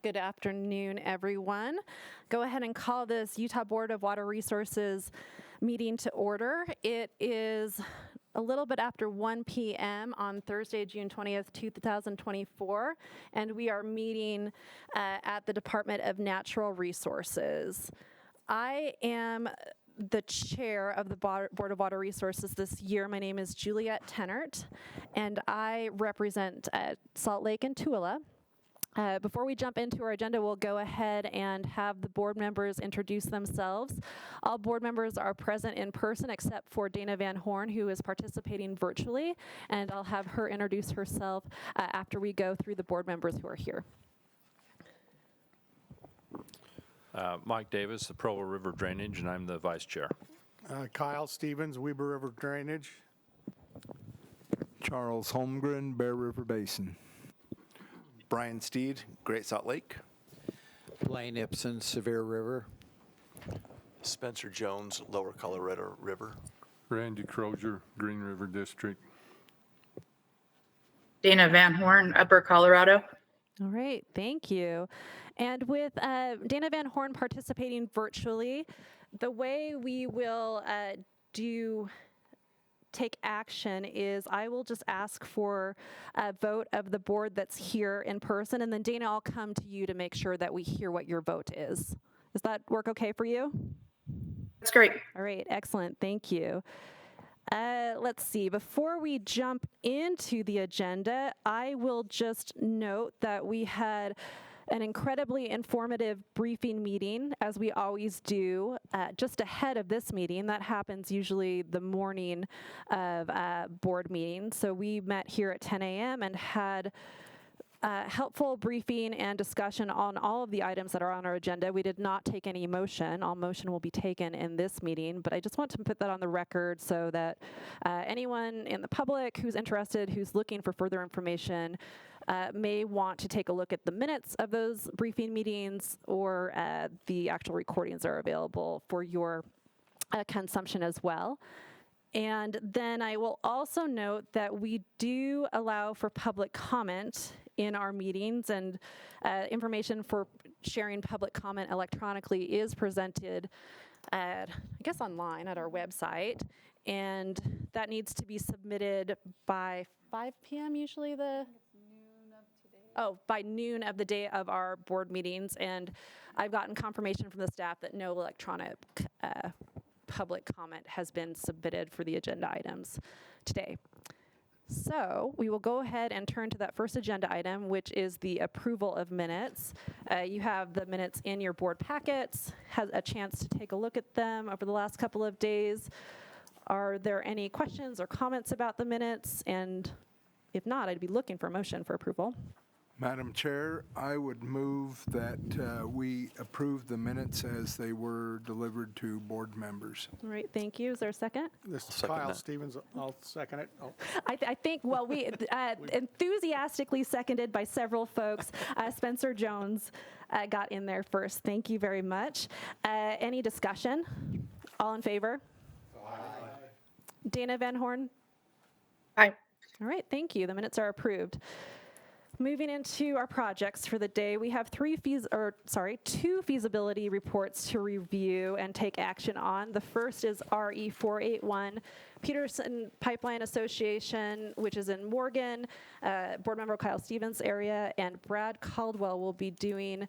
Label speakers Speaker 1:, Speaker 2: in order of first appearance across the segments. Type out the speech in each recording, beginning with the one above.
Speaker 1: Good afternoon, everyone. Go ahead and call this Utah Board of Water Resources meeting to order. It is a little bit after 1 p.m. on Thursday, June 20th, 2024, and we are meeting at the Department of Natural Resources. I am the chair of the Board of Water Resources this year. My name is Juliet Tennert, and I represent Salt Lake and Deuel. Before we jump into our agenda, we'll go ahead and have the board members introduce themselves. All board members are present in person except for Dana Van Horn, who is participating virtually, and I'll have her introduce herself after we go through the board members who are here.
Speaker 2: Mike Davis, the Provo River Drainage, and I'm the vice chair.
Speaker 3: Kyle Stevens, Weber River Drainage.
Speaker 4: Charles Holmgren, Bear River Basin.
Speaker 5: Brian Steed, Great Salt Lake.
Speaker 6: Blaine Ibsen, Sevier River.
Speaker 7: Spencer Jones, Lower Colorado River.
Speaker 8: Randy Crozier, Green River District.
Speaker 9: Dana Van Horn, Upper Colorado.
Speaker 1: All right, thank you. And with Dana Van Horn participating virtually, the way we will take action is I will just ask for a vote of the board that's here in person, and then Dana, I'll come to you to make sure that we hear what your vote is. Does that work okay for you?
Speaker 9: That's great.
Speaker 1: All right, excellent, thank you. Let's see, before we jump into the agenda, I will just note that we had an incredibly informative briefing meeting, as we always do, just ahead of this meeting. That happens usually the morning of board meetings. So we met here at 10 a.m. and had helpful briefing and discussion on all of the items that are on our agenda. We did not take any motion. All motion will be taken in this meeting, but I just want to put that on the record so that anyone in the public who's interested, who's looking for further information, may want to take a look at the minutes of those briefing meetings, or the actual recordings are available for your consumption as well. And then I will also note that we do allow for public comment in our meetings, and information for sharing public comment electronically is presented I guess online at our website, and that needs to be submitted by 5 p.m. usually by noon of the day of our board meetings, and I've gotten confirmation from the staff that no electronic public comment has been submitted for the agenda items today. So we will go ahead and turn to that first agenda item, which is the approval of minutes. You have the minutes in your board packets, has a chance to take a look at them over the last couple of days. Are there any questions or comments about the minutes? And if not, I'd be looking for a motion for approval.
Speaker 4: Madam Chair, I would move that we approve the minutes as they were delivered to board members.
Speaker 1: All right, thank you. Is there a second?
Speaker 3: This is Kyle Stevens. I'll second it. Oh.
Speaker 1: I think, well, we enthusiastically seconded by several folks. Spencer Jones got in there first. Thank you very much. Any discussion? All in favor? Aye. Dana Van Horn?
Speaker 9: Aye.
Speaker 1: All right, thank you. The minutes are approved. Moving into our projects for the day, we have two feasibility reports to review and take action on. The first is RE 481, Peterson Pipeline Association, which is in Morgan, board member Kyle Stevens area, and Brad Caldwell will be doing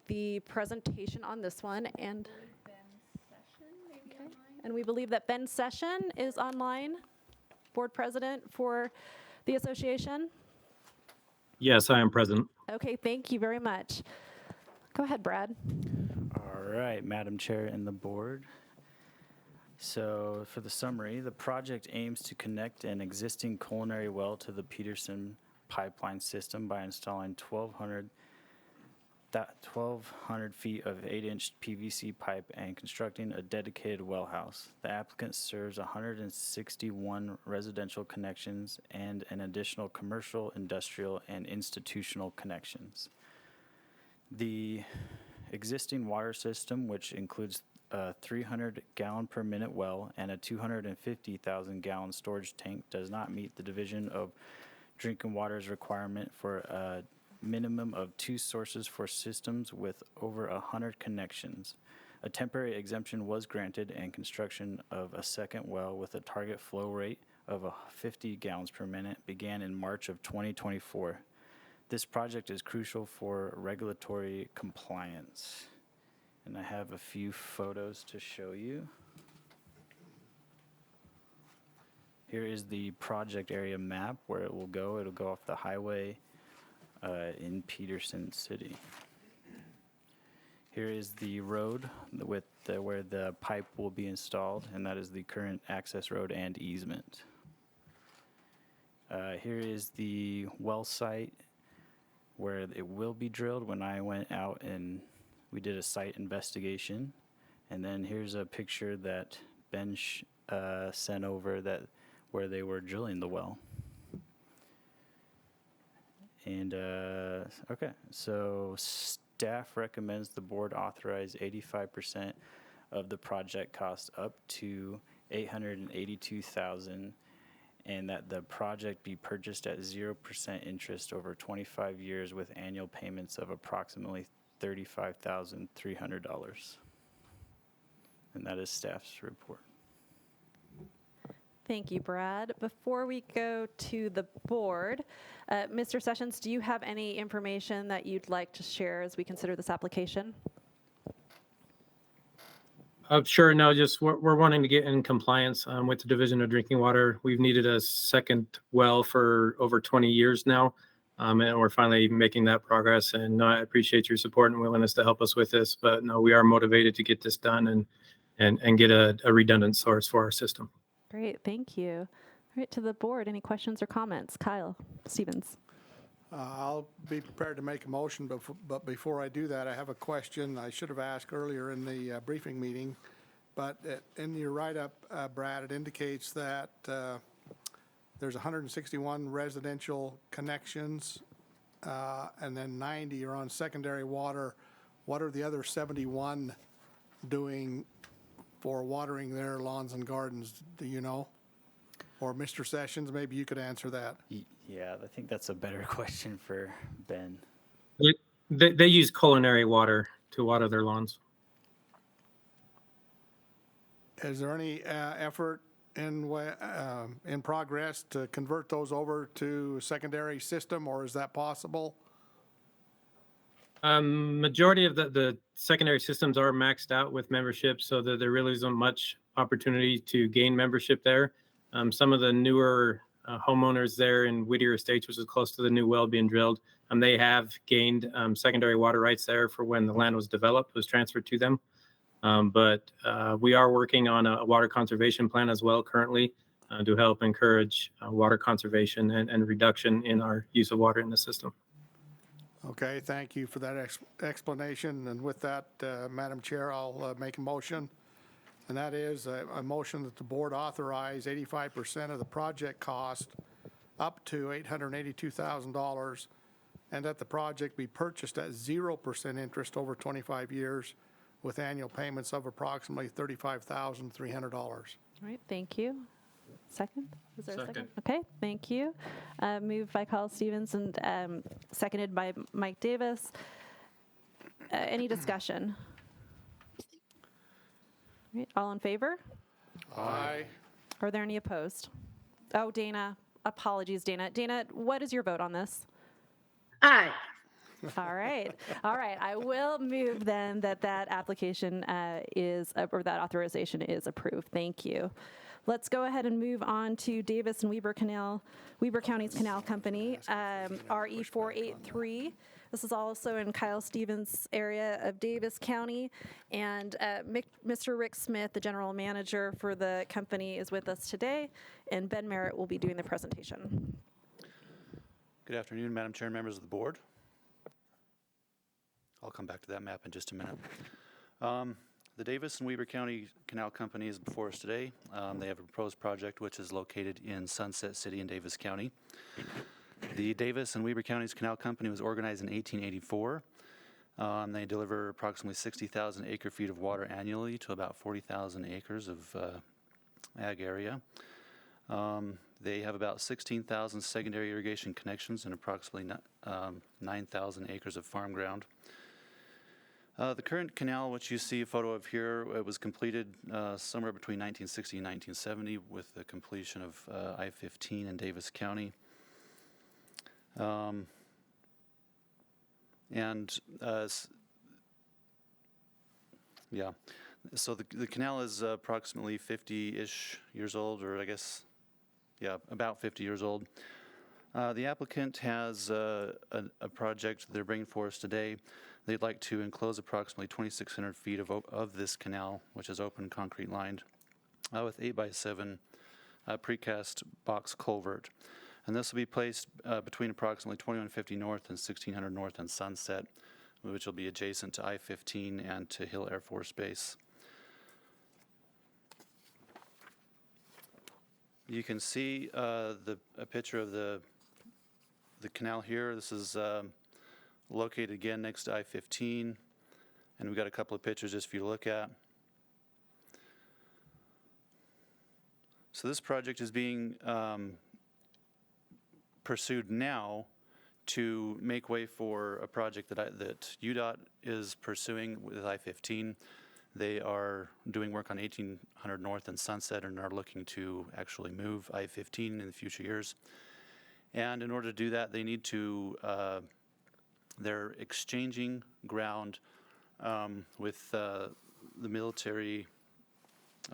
Speaker 1: the presentation on this one. And and we believe that Ben Session is online, board president for the association.
Speaker 10: Yes, I am present.
Speaker 1: Okay, thank you very much. Go ahead, Brad.
Speaker 11: All right, Madam Chair and the board. So for the summary, the project aims to connect an existing culinary well to the Peterson pipeline system by installing 1,200 feet of 8-inch PVC pipe and constructing a dedicated well house. The applicant serves 161 residential connections and an additional commercial, industrial, and institutional connections. The existing water system, which includes a 300-gallon per minute well and a 250,000-gallon storage tank, does not meet the Division of Drinking Water's requirement for a minimum of 2 sources for systems with over 100 connections. A temporary exemption was granted, and construction of a second well with a target flow rate of 50 gallons per minute began in March of 2024. This project is crucial for regulatory compliance. And I have a few photos to show you. Here is the project area map where it will go. It'll go off the highway in Peterson City. Here is the road with where the pipe will be installed, and that is the current access road and easement. Here is the well site where it will be drilled when I went out and we did a site investigation. And then here's a picture that Ben sent over where they were drilling the well. And, okay, so staff recommends the board authorize 85% of the project cost up to $882,000, and that the project be purchased at 0% interest over 25 years with annual payments of approximately $35,300. And that is staff's report.
Speaker 1: Thank you, Brad. Before we go to the board, Mr. Sessions, do you have any information that you'd like to share as we consider this application?
Speaker 10: Sure. No, just we're wanting to get in compliance with the Division of Drinking Water. We've needed a second well for over 20 years now, and we're finally making that progress. And no, I appreciate your support and willingness to help us with this. But no, we are motivated to get this done and get a redundant source for our system.
Speaker 1: Great, thank you. All right, to the board, any questions or comments? Kyle Stevens.
Speaker 3: I'll be prepared to make a motion, but before I do that, I have a question I should have asked earlier in the briefing meeting. But in your write-up, Brad, it indicates that there's 161 residential connections, and then 90 are on secondary water. What are the other 71 doing for watering their lawns and gardens? Do you know? Or Mr. Sessions, maybe you could answer that.
Speaker 11: Yeah, I think that's a better question for Ben.
Speaker 10: They use culinary water to water their lawns.
Speaker 3: Is there any effort in progress to convert those over to a secondary system, or is that possible?
Speaker 10: Majority of the secondary systems are maxed out with membership, so that there really isn't much opportunity to gain membership there. Some of the newer homeowners there in Whittier Estates, which is close to the new well being drilled, they have gained secondary water rights there for when the land was developed, was transferred to them. But we are working on a water conservation plan as well currently to help encourage water conservation and reduction in our use of water in the system.
Speaker 3: Okay, thank you for that explanation. And with that, Madam Chair, I'll make a motion. And that is a motion that the board authorize 85% of the project cost up to $882,000, and that the project be purchased at 0% interest over 25 years with annual payments of approximately $35,300.
Speaker 1: All right, thank you. Second? Is there a second?
Speaker 8: Second.
Speaker 1: Okay, thank you. Moved by Kyle Stevens and seconded by Mike Davis. Any discussion? All right, all in favor?
Speaker 3: Aye.
Speaker 1: Are there any opposed? Oh, Dana. Apologies, Dana. Dana, what is your vote on this?
Speaker 9: Aye.
Speaker 1: All right. All right. I will move then that application or that authorization is approved. Thank you. Let's go ahead and move on to Davis and Weber County's Canal Company, RE 483. This is also in Kyle Stevens' area of Davis County. And Mr. Rick Smith, the general manager for the company, is with us today. And Ben Merrett will be doing the presentation.
Speaker 7: Good afternoon, Madam Chair and members of the board. I'll come back to that map in just a minute. The Davis and Weber County Canal Company is before us today. They have a proposed project which is located in Sunset City in Davis County. The Davis and Weber County's Canal Company was organized in 1884. They deliver approximately 60,000 acre-feet of water annually to about 40,000 acres of ag area. They have about 16,000 secondary irrigation connections and approximately 9,000 acres of farm ground. The current canal, which you see a photo of here, it was completed somewhere between 1960 and 1970 with the completion of I-15 in Davis County. So the canal is approximately 50-ish years old, or I guess, yeah, about 50 years old. The applicant has a project they're bringing for us today. They'd like to enclose approximately 2,600 feet of this canal, which is open concrete lined, with 8x7 precast box culvert. And this will be placed between approximately 2150 North and 1600 North and Sunset, which will be adjacent to I-15 and to Hill Air Force Base. You can see a picture of the canal here. This is located again next to I-15, and we've got a couple of pictures just for you to look at. So this project is being pursued now to make way for a project that UDOT is pursuing with I-15. They are doing work on 1800 North and Sunset and are looking to actually move I-15 in the future years. And in order to do that, they need to, they're exchanging ground with the military,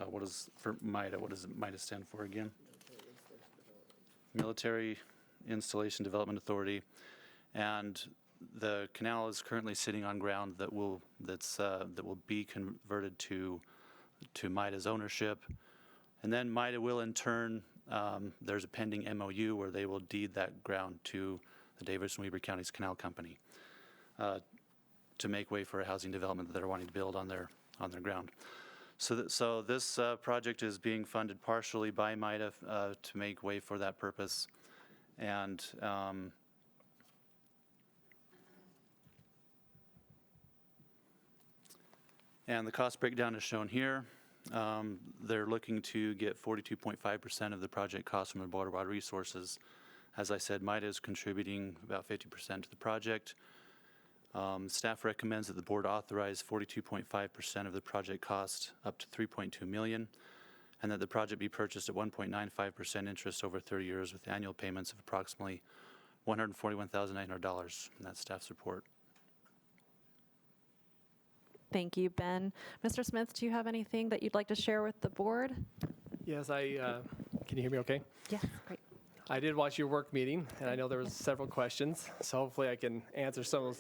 Speaker 7: what is for MIDA? What does MIDA stand for again? Military Installation Development Authority. And the canal is currently sitting on ground that will be converted to MIDA's ownership, and then MIDA will in turn. There's a pending MOU where they will deed that ground to the Davis and Weber County's Canal Company to make way for a housing development that they're wanting to build on their ground. So this project is being funded partially by MIDA to make way for that purpose, and the cost breakdown is shown here. They're looking to get 42.5% of the project cost from the Board of Water Resources. As I said, MIDA is contributing about 50% to the project. Staff recommends that the board authorize 42.5% of the project cost up to $3.2 million, and that the project be purchased at 1.95% interest over 30 years with annual payments of approximately $141,900, and that's staff's report.
Speaker 1: Thank you, Ben. Mr. Smith, do you have anything that you'd like to share with the board?
Speaker 12: Yes, can you hear me okay?
Speaker 1: Yes, great.
Speaker 12: I did watch your work meeting, and I know there was several questions, so hopefully I can answer some of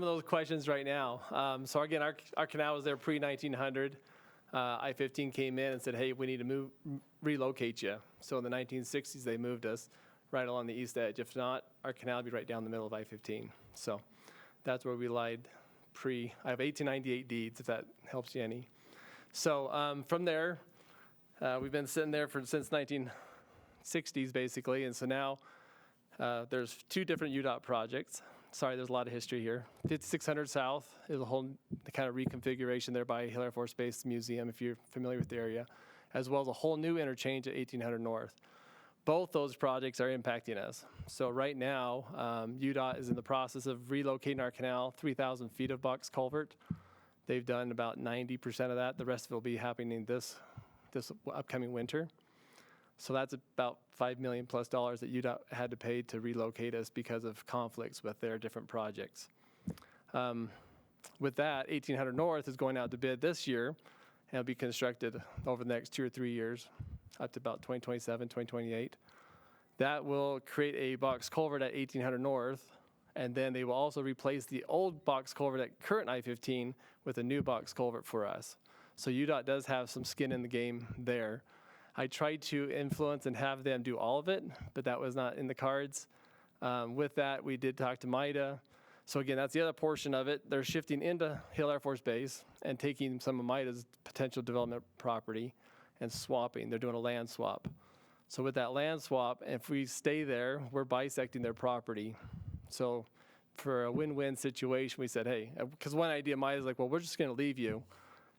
Speaker 12: those questions right now. So again, our canal was there pre-1900. I-15 came in and said, hey, we need to relocate you. So in the 1960s, they moved us right along the east edge. If not, our canal would be right down the middle of I-15. So that's where we lied. I have 1898 deeds, if that helps you any. So from there, we've been sitting there since 1960s, basically, and so now there's two different UDOT projects. Sorry, there's a lot of history here. 5600 South is a whole kind of reconfiguration there by Hill Air Force Base Museum, if you're familiar with the area, as well as a whole new interchange at 1800 North. Both those projects are impacting us. So right now, UDOT is in the process of relocating our canal, 3,000 feet of box culvert. They've done about 90% of that. The rest of it will be happening this upcoming winter. So that's about $5 million plus that UDOT had to pay to relocate us because of conflicts with their different projects. With that, 1800 North is going out to bid this year, and it'll be constructed over the next 2 or 3 years, up to about 2027, 2028. That will create a box culvert at 1800 North, and then they will also replace the old box culvert at current I-15 with a new box culvert for us. So UDOT does have some skin in the game there. I tried to influence and have them do all of it, but that was not in the cards. With that, we did talk to MIDA. So again, that's the other portion of it. They're shifting into Hill Air Force Base and taking some of MIDA's potential development property and swapping. They're doing a land swap. So with that land swap, if we stay there, we're bisecting their property. So for a win-win situation, we said, hey, because one idea MIDA is like, well, we're just going to leave you.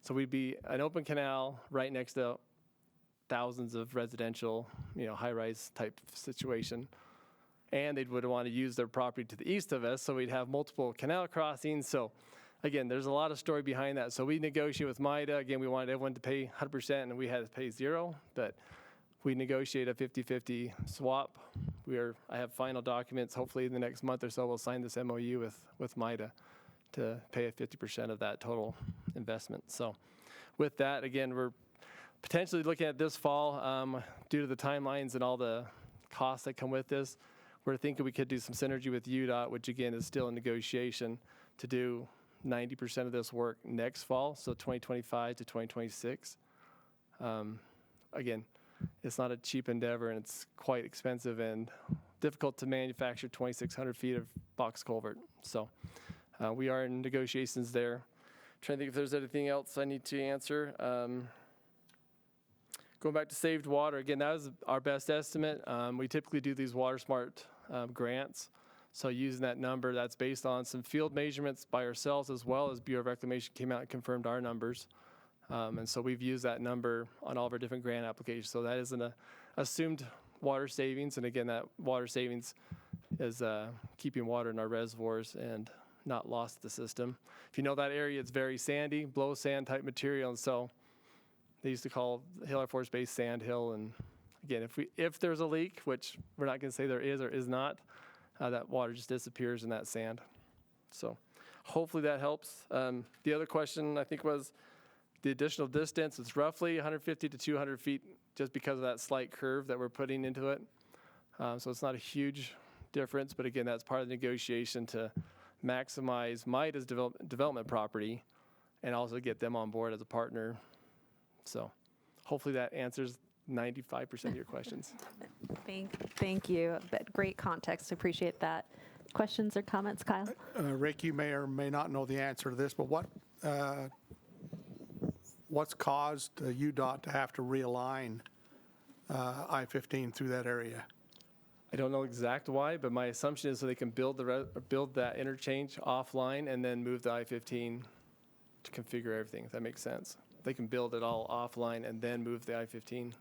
Speaker 12: So we'd be an open canal right next to thousands of residential, high-rise type situation. And they would want to use their property to the east of us, so we'd have multiple canal crossings. So again, there's a lot of story behind that. So we negotiate with MIDA. Again, we wanted everyone to pay 100%, and we had to pay 0, but we negotiate a 50-50 swap. I have final documents. Hopefully in the next month or so, we'll sign this MOU with MIDA to pay 50% of that total investment. So with that, again, we're potentially looking at this fall, due to the timelines and all the costs that come with this. We're thinking we could do some synergy with UDOT, which again is still in negotiation, to do 90% of this work next fall, so 2025 to 2026. Again, it's not a cheap endeavor, and it's quite expensive and difficult to manufacture 2,600 feet of box culvert. So we are in negotiations there. Trying to think if there's anything else I need to answer. Going back to saved water, again, that was our best estimate. We typically do these water smart grants. So using that number, that's based on some field measurements by ourselves, as well as Bureau of Reclamation came out and confirmed our numbers. And so we've used that number on all of our different grant applications. So that is an assumed water savings. And again, that water savings is keeping water in our reservoirs and not lost the system. If you know that area, it's very sandy, blow sand type material. And so they used to call Hill Air Force Base Sand Hill. And again, if there's a leak, which we're not going to say there is or is not, that water just disappears in that sand. So hopefully that helps. The other question I think was the additional distance. It's roughly 150 to 200 feet just because of that slight curve that we're putting into it. So it's not a huge difference, but again, that's part of the negotiation to maximize MIDA's development property and also get them on board as a partner. So hopefully that answers 95% of your questions.
Speaker 1: Thank you. But great context. Appreciate that. Questions or comments, Kyle?
Speaker 3: Rick, you may or may not know the answer to this, but what's caused UDOT to have to realign I-15 through that area?
Speaker 12: I don't know exact why, but my assumption is so they can build that interchange offline and then move the I-15 to configure everything, if that makes sense. They can build it all offline and then move the I-15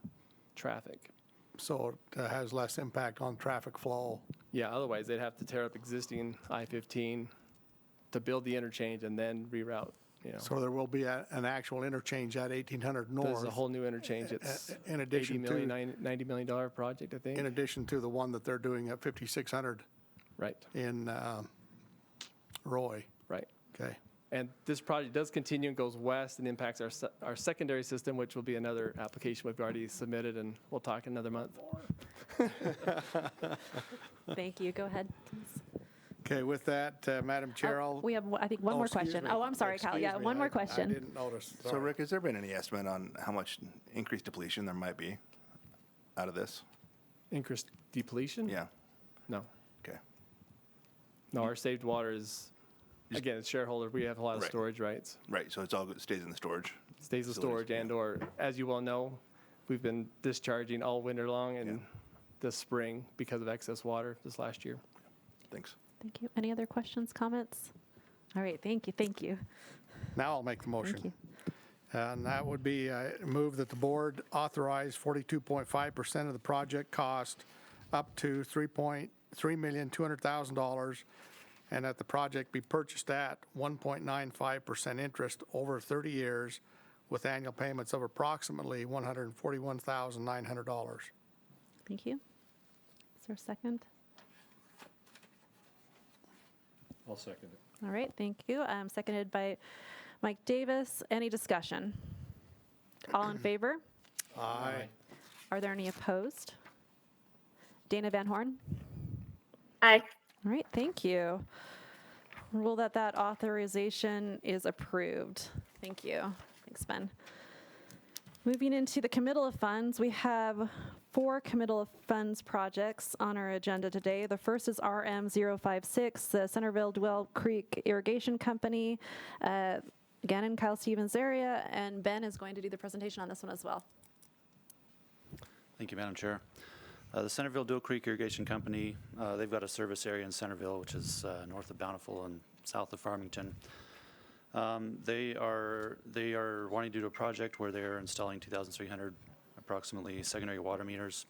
Speaker 12: traffic.
Speaker 3: So it has less impact on traffic flow.
Speaker 12: Yeah, otherwise they'd have to tear up existing I-15 to build the interchange and then reroute.
Speaker 3: So there will be an actual interchange at 1800 North.
Speaker 12: There's a whole new interchange. It's
Speaker 3: in addition
Speaker 12: $80 million, $90 million project, I think.
Speaker 3: In addition to the one that they're doing at 5600.
Speaker 12: Right.
Speaker 3: In Roy.
Speaker 12: Right.
Speaker 3: Okay.
Speaker 12: And this project does continue and goes west and impacts our secondary system, which will be another application we've already submitted, and we'll talk in another month.
Speaker 1: Thank you. Go ahead, please.
Speaker 3: Okay, with that, Madam Chair,
Speaker 1: we have, I think, one more question. Oh, I'm sorry, Kyle. Yeah, one more question.
Speaker 3: I didn't notice.
Speaker 5: So, Rick, has there been any estimate on how much increased depletion there might be out of this?
Speaker 12: Increased depletion?
Speaker 5: Yeah.
Speaker 12: No.
Speaker 5: Okay.
Speaker 12: No, our saved water is, again, it's shareholder. We have a lot of storage rights.
Speaker 5: Right, so it stays in the storage.
Speaker 12: Stays in storage and/or, as you well know, we've been discharging all winter long and this spring because of excess water this last year.
Speaker 5: Thanks.
Speaker 1: Thank you. Any other questions, comments? All right, thank you. Thank you.
Speaker 3: Now I'll make the motion.
Speaker 1: Thank you.
Speaker 3: And that would be move that the board authorize 42.5% of the project cost up to $3,200,000, and that the project be purchased at 1.95% interest over 30 years with annual payments of approximately $141,900.
Speaker 1: Thank you. Is there a second?
Speaker 8: I'll second it.
Speaker 1: All right, thank you. Seconded by Mike Davis. Any discussion? All in favor?
Speaker 3: Aye.
Speaker 1: Are there any opposed? Dana Van Horn?
Speaker 9: Aye.
Speaker 1: All right, thank you. Rule that authorization is approved. Thank you. Thanks, Ben. Moving into the committal of funds, we have 4 committal of funds projects on our agenda today. The first is RM056, the Centerville Deuel Creek Irrigation Company, again in Kyle Stevens' area, and Ben is going to do the presentation on this one as well.
Speaker 7: Thank you, Madam Chair. The Centerville Deuel Creek Irrigation Company, they've got a service area in Centerville, which is north of Bountiful and south of Farmington. They are wanting to do a project where they're installing 2,300 approximately secondary water meters.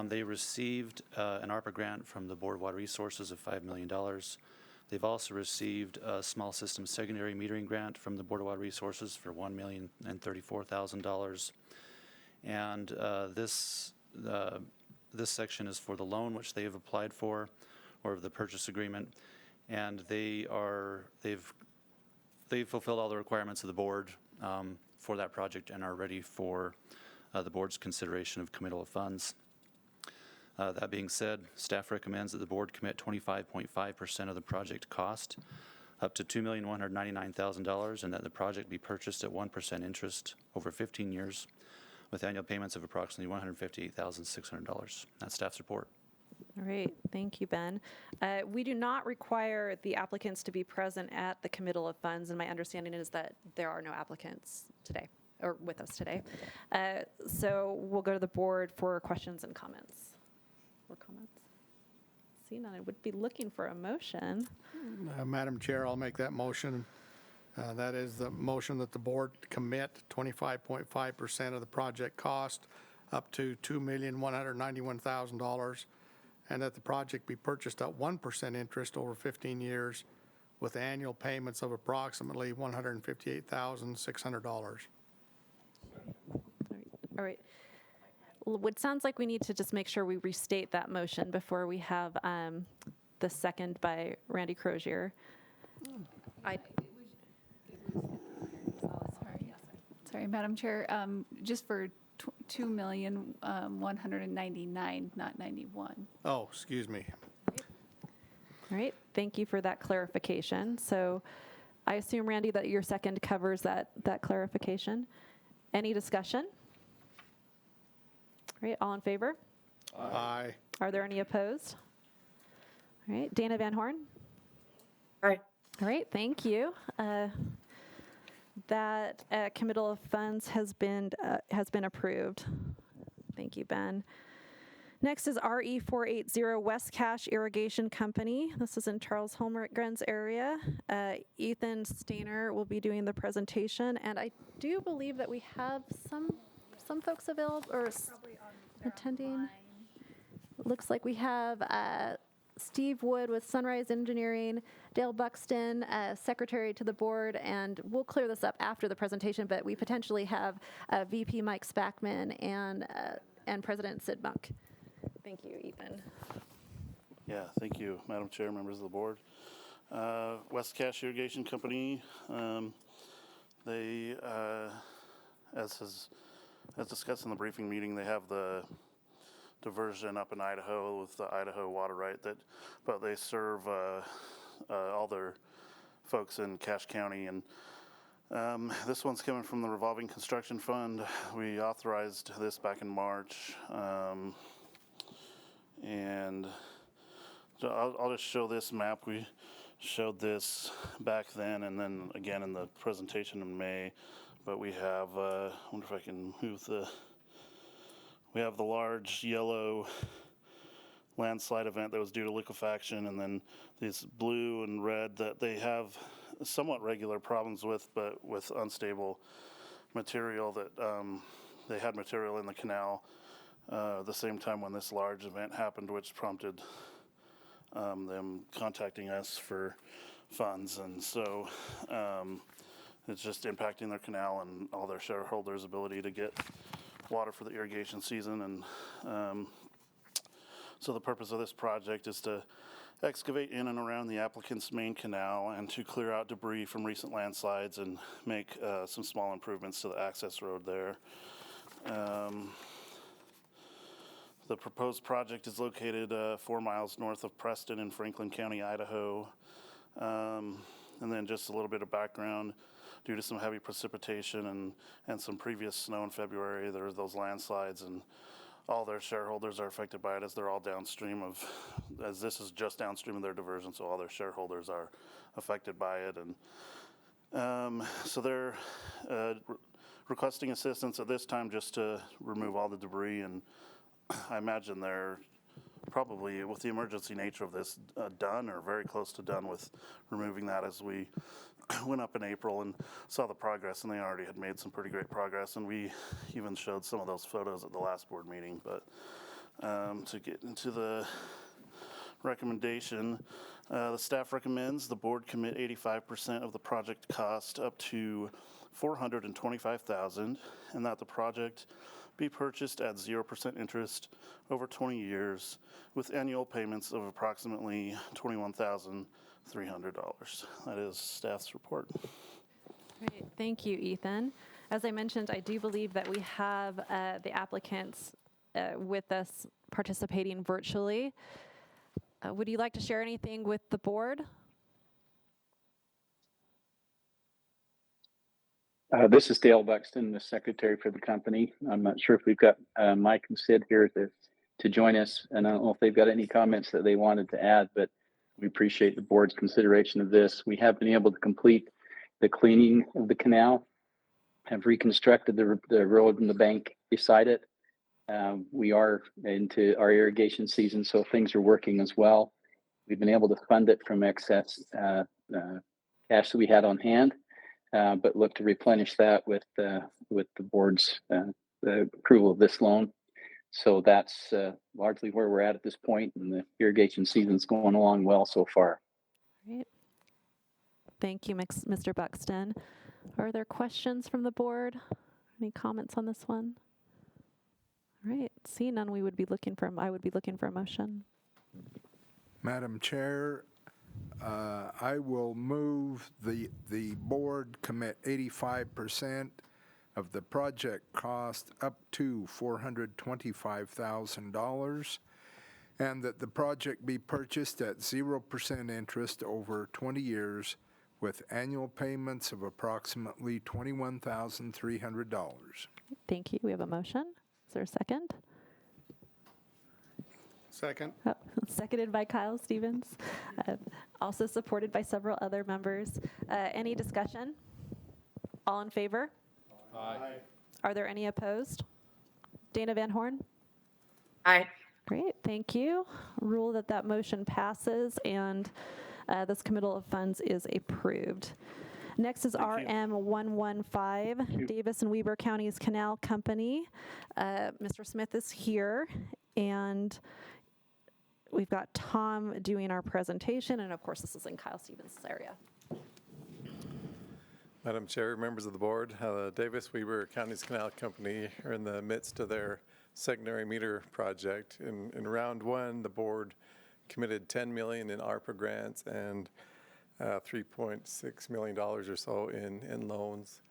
Speaker 7: They received an ARPA grant from the Board of Water Resources of $5 million. They've also received a small system secondary metering grant from the Board of Water Resources for $1,034,000. And this section is for the loan which they have applied for, or the purchase agreement, and they've fulfilled all the requirements of the board for that project and are ready for the board's consideration of committal of funds. That being said, staff recommends that the board commit 25.5% of the project cost, up to $2,199,000, and that the project be purchased at 1% interest over 15 years, with annual payments of approximately $158,600. That's staff's report.
Speaker 1: All right, thank you, Ben. We do not require the applicants to be present at the committal of funds, and my understanding is that there are no applicants today, or with us today. So we'll go to the board for questions and comments. Or comments? See, none. I would be looking for a motion.
Speaker 3: Madam Chair, I'll make that motion. That is the motion that the board commit 25.5% of the project cost up to $2,191,000, and that the project be purchased at 1% interest over 15 years with annual payments of approximately $158,600.
Speaker 1: All right. It sounds like we need to just make sure we restate that motion before we have the second by Randy Crozier.
Speaker 13: Sorry, Madam Chair, just for $2,199,000, not 91.
Speaker 3: Oh, excuse me.
Speaker 1: All right, thank you for that clarification. So I assume, Randy, that your second covers that clarification. Any discussion? All right, all in favor?
Speaker 3: Aye.
Speaker 1: Are there any opposed? All right, Dana Van Horn?
Speaker 9: Aye.
Speaker 1: All right, thank you. That committal of funds has been approved. Thank you, Ben. Next is RE 480 West Cache Irrigation Company. This is in Charles Holmgren's area. Ethan Stayner will be doing the presentation, and I do believe that we have some folks available or attending. Looks like we have Steve Wood with Sunrise Engineering, Dale Buxton, secretary to the board, and we'll clear this up after the presentation, but we potentially have VP Mike Spackman and President Sid Monk. Thank you, Ethan.
Speaker 14: Yeah, thank you, Madam Chair, members of the board. West Cache Irrigation Company, they, as discussed in the briefing meeting, they have the diversion up in Idaho with the Idaho water right, but they serve all their folks in Cache County, and this one's coming from the revolving construction fund. We authorized this back in March, and so I'll just show this map. We showed this back then and then again in the presentation in May, but we have, I wonder if I can move we have the large yellow landslide event that was due to liquefaction, and then these blue and red that they have somewhat regular problems with, but with unstable material that they had material in the canal the same time when this large event happened, which prompted them contacting us for funds. And so it's just impacting their canal and all their shareholders' ability to get water for the irrigation season. And so the purpose of this project is to excavate in and around the applicant's main canal and to clear out debris from recent landslides and make some small improvements to the access road there. The proposed project is located 4 miles north of Preston in Franklin County, Idaho. And then just a little bit of background. Due to some heavy precipitation and some previous snow in February, there were those landslides, and all their shareholders are affected by it as they're all downstream of, as this is just downstream of their diversion, so all their shareholders are affected by it. And so they're requesting assistance at this time just to remove all the debris, and I imagine they're probably with the emergency nature of this done or very close to done with removing that as we went up in April and saw the progress, and they already had made some pretty great progress, and we even showed some of those photos at the last board meeting. But to get into the recommendation, the staff recommends the board commit 85% of the project cost up to $425,000, and that the project be purchased at 0% interest over 20 years with annual payments of approximately $21,300. That is staff's report.
Speaker 1: Great. Thank you, Ethan. As I mentioned, I do believe that we have the applicants with us participating virtually. Would you like to share anything with the board?
Speaker 15: This is Dale Buxton, the secretary for the company. I'm not sure if we've got Mike and Sid here to join us, and I don't know if they've got any comments that they wanted to add, but we appreciate the board's consideration of this. We have been able to complete the cleaning of the canal, have reconstructed the road and the bank beside it. We are into our irrigation season, so things are working as well. We've been able to fund it from excess cash that we had on hand, but look to replenish that with the board's the approval of this loan. So that's largely where we're at this point, and the irrigation season's going along well so far.
Speaker 1: Great. Thank you, Mr. Buxton. Are there questions from the board? Any comments on this one? All right. Seeing none, I would be looking for a motion.
Speaker 4: Madam Chair, I will move the board commit 85% of the project cost up to $425,000, and that the project be purchased at 0% interest over 20 years with annual payments of approximately $21,300.
Speaker 1: Thank you. We have a motion. Is there a second?
Speaker 3: Second.
Speaker 1: Oh, seconded by Kyle Stevens, also supported by several other members. Any discussion? All in favor?
Speaker 8: Aye.
Speaker 1: Are there any opposed? Dana Van Horn?
Speaker 9: Aye.
Speaker 1: Great, thank you. Rule that motion passes, and this committal of funds is approved. Next is RM 115, Davis and Weber County's Canal Company. Mr. Smith is here, and we've got Tom doing our presentation, and of course this is in Kyle Stevens' area.
Speaker 16: Madam Chair, members of the board, Davis Weber County's Canal Company are in the midst of their secondary meter project. In round one, the board committed $10 million in ARPA grants and $3.6 million or so in loans.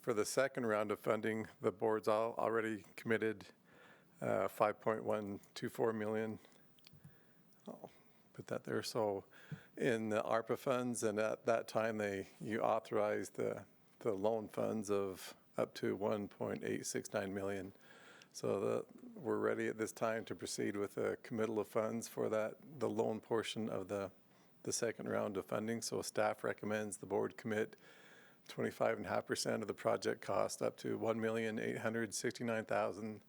Speaker 16: For the second round of funding, the board's already committed $5.124 million. I'll put that there. So in the ARPA funds, and at that time you authorized the loan funds of up to $1.869 million. So we're ready at this time to proceed with a committal of funds for the loan portion of the second round of funding. So staff recommends the board commit 25.5% of the project cost up to $1,869,000,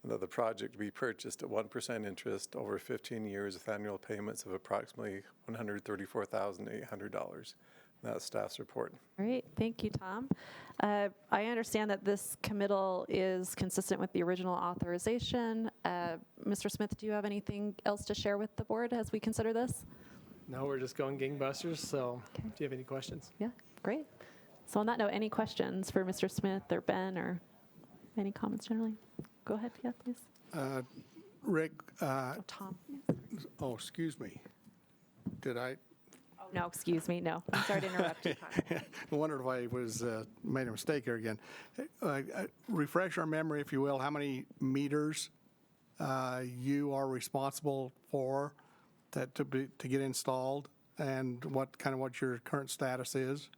Speaker 16: and that the project be purchased at 1% interest over 15 years with annual payments of approximately $134,800. That's staff's report.
Speaker 1: Great, thank you, Tom. I understand that this committal is consistent with the original authorization. Mr. Smith, do you have anything else to share with the board as we consider this?
Speaker 12: No, we're just going gangbusters, so do you have any questions?
Speaker 1: Yeah, great. So on that note, any questions for Mr. Smith or Ben, or any comments generally? Go ahead, yeah, please.
Speaker 3: Rick.
Speaker 1: Tom.
Speaker 3: Oh, excuse me. Did I?
Speaker 1: Oh, no, excuse me, no. I'm sorry to interrupt you, Kyle.
Speaker 3: I wondered if I was made a mistake here again. Refresh our memory, if you will, how many meters you are responsible for to get installed, and what your current status is?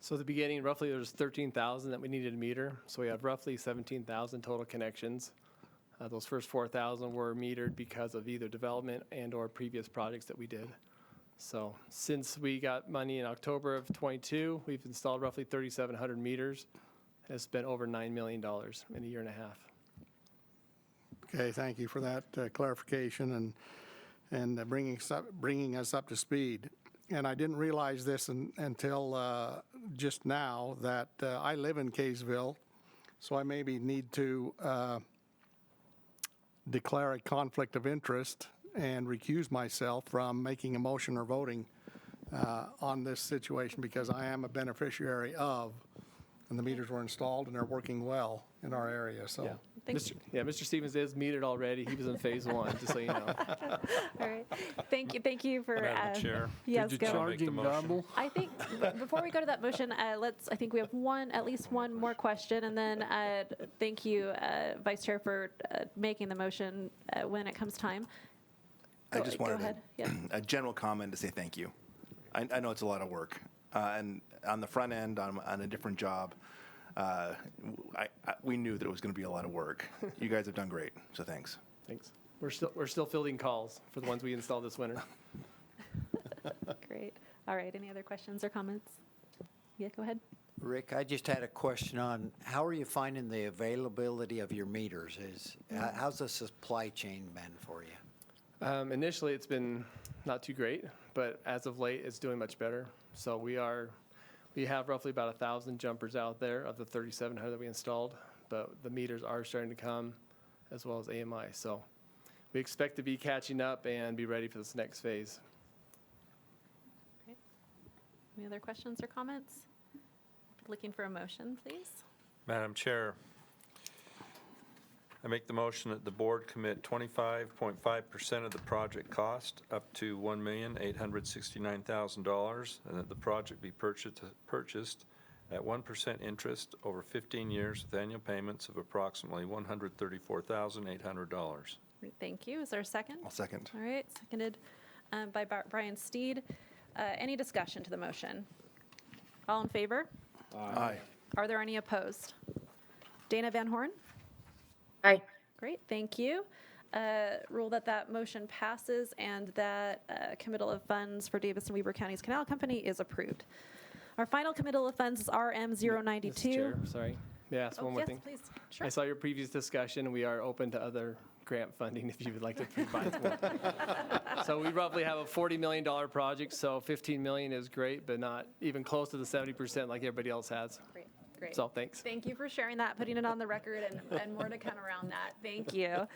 Speaker 12: So at the beginning, roughly there's 13,000 that we needed to meter. So we have roughly 17,000 total connections. Those first 4,000 were metered because of either development and or previous projects that we did. So since we got money in October of 22, we've installed roughly 3,700 meters. It's been over $9 million in a year and a half.
Speaker 3: Okay, thank you for that clarification and bringing us up to speed. And I didn't realize this until just now that I live in Kaysville, so I maybe need to declare a conflict of interest and recuse myself from making a motion or voting on this situation because I am a beneficiary of, and the meters were installed and they're working well in our area. So.
Speaker 12: Yeah. Mr. Stevens is metered already. He was in phase 1, just so you know.
Speaker 1: All right. Thank you for.
Speaker 2: Madam Chair,
Speaker 1: yes,
Speaker 2: did
Speaker 1: go.
Speaker 2: you charge him double?
Speaker 1: I think before we go to that motion, I think we have at least one more question, and then thank you, Vice Chair, for making the motion when it comes time.
Speaker 5: I just wanted
Speaker 1: go ahead. Yeah.
Speaker 5: a general comment to say thank you. I know it's a lot of work, and on the front end, on a different job, we knew that it was going to be a lot of work. You guys have done great, so thanks.
Speaker 12: Thanks. We're still fielding calls for the ones we installed this winter.
Speaker 1: Great. All right. Any other questions or comments? Yeah, go ahead.
Speaker 6: Rick, I just had a question on how are you finding the availability of your meters? How's the supply chain been for you?
Speaker 12: Initially, it's been not too great, but as of late, it's doing much better. So we have roughly about 1,000 jumpers out there of the 3,700 that we installed, but the meters are starting to come as well as AMI. So we expect to be catching up and be ready for this next phase.
Speaker 1: Okay. Any other questions or comments? Looking for a motion, please.
Speaker 2: Madam Chair, I make the motion that the board commit 25.5% of the project cost up to $1,869,000 and that the project be purchased at 1% interest over 15 years with annual payments of approximately $134,800.
Speaker 1: Thank you. Is there a second?
Speaker 5: I'll second.
Speaker 1: All right. Seconded by Brian Steed. Any discussion to the motion? All in favor?
Speaker 5: Aye.
Speaker 1: Are there any opposed? Dana Van Horn?
Speaker 9: Aye.
Speaker 1: Great, thank you. Rule that motion passes and that committal of funds for Davis and Weber County's Canal Company is approved. Our final committal of funds is RM 092.
Speaker 12: Mr. Chair, sorry. May I ask one more
Speaker 1: yes,
Speaker 12: thing?
Speaker 1: please. Sure.
Speaker 12: I saw your previous discussion. We are open to other grant funding if you would like to provide more. So we roughly have a $40 million project, so $15 million is great, but not even close to the 70% like everybody else has.
Speaker 1: Great.
Speaker 12: So thanks.
Speaker 1: Thank you for sharing that, putting it on the record, and more to come around that. Thank you.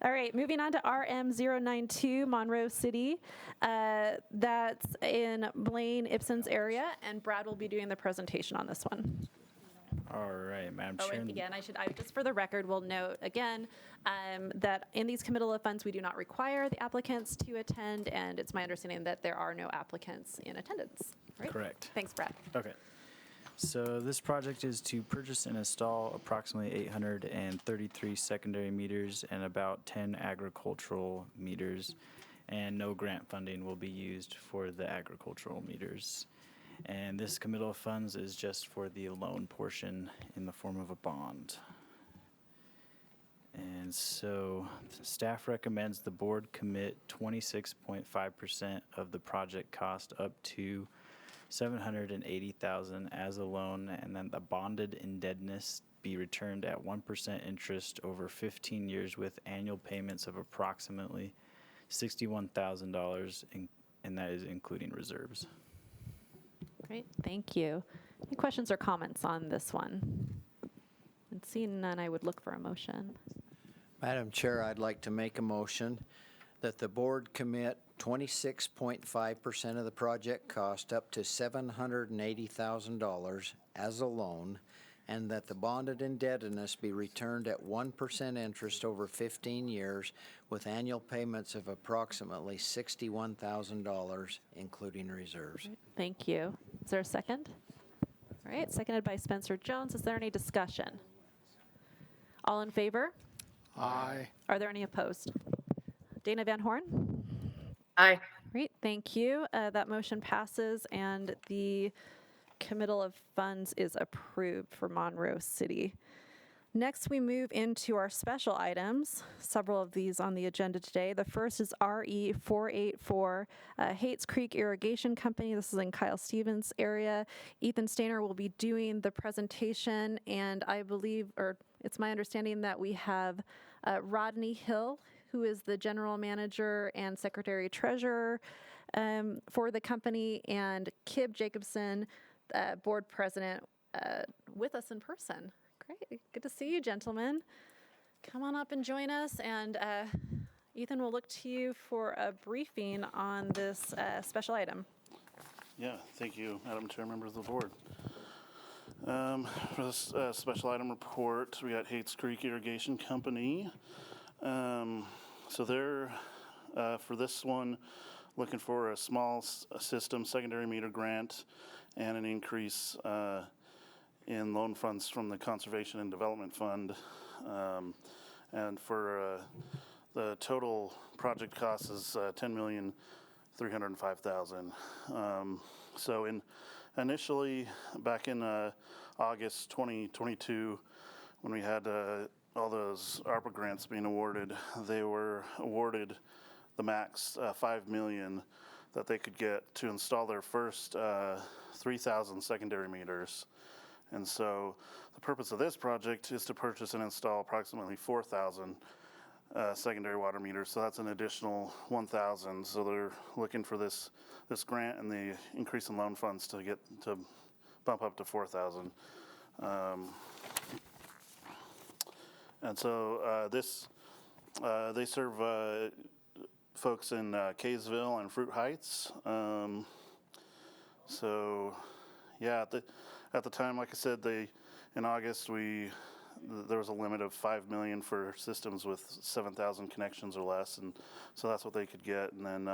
Speaker 1: All right, moving on to RM 092, Monroe City. That's in Blaine Ibsen's area, and Brad will be doing the presentation on this one.
Speaker 11: All right, Madam Chair.
Speaker 1: And again, I just for the record will note again that in these committal of funds, we do not require the applicants to attend, and it's my understanding that there are no applicants in attendance. Right?
Speaker 11: Correct.
Speaker 1: Thanks, Brad.
Speaker 11: Okay. So this project is to purchase and install approximately 833 secondary meters and about 10 agricultural meters, and no grant funding will be used for the agricultural meters. And this committal of funds is just for the loan portion in the form of a bond. And so staff recommends the board commit 26.5% of the project cost up to $780,000 as a loan, and then the bonded indebtedness be returned at 1% interest over 15 years with annual payments of approximately $61,000, and that is including reserves.
Speaker 1: Great, thank you. Any questions or comments on this one? And seeing none, I would look for a motion.
Speaker 6: Madam Chair, I'd like to make a motion that the board commit 26.5% of the project cost up to $780,000 as a loan, and that the bonded indebtedness be returned at 1% interest over 15 years with annual payments of approximately $61,000, including reserves.
Speaker 1: Thank you. Is there a second? All right, seconded by Spencer Jones. Is there any discussion? All in favor?
Speaker 3: Aye.
Speaker 1: Are there any opposed? Dana Van Horn?
Speaker 9: Aye.
Speaker 1: Great, thank you. That motion passes and the committal of funds is approved for Monroe City. Next, we move into our special items, several of these on the agenda today. The first is RE 484, Hates Creek Irrigation Company. This is in Kyle Stevens' area. Ethan Stayner will be doing the presentation, and I believe, or it's my understanding that we have Rodney Hill, who is the general manager and secretary treasurer for the company, and Kib Jacobson, board president, with us in person. Great. Good to see you, gentlemen. Come on up and join us. And Ethan, we'll look to you for a briefing on this special item.
Speaker 14: Yeah, thank you, Madam Chair, members of the board. For this special item report, we got Hates Creek Irrigation Company. So they're, for this one, looking for a small system secondary meter grant and an increase in loan funds from the Conservation and Development Fund. And for the total project cost is $10,305,000. So initially, back in August 2022, when we had all those ARPA grants being awarded, they were awarded the max $5 million that they could get to install their first 3,000 secondary meters. And so the purpose of this project is to purchase and install approximately 4,000 secondary water meters. So that's an additional 1,000. So they're looking for this grant and the increase in loan funds to bump up to 4,000. And so they serve folks in Kaysville and Fruit Heights. So yeah, at the time, like I said, in August there was a limit of $5 million for systems with 7,000 connections or less, and so that's what they could get. And then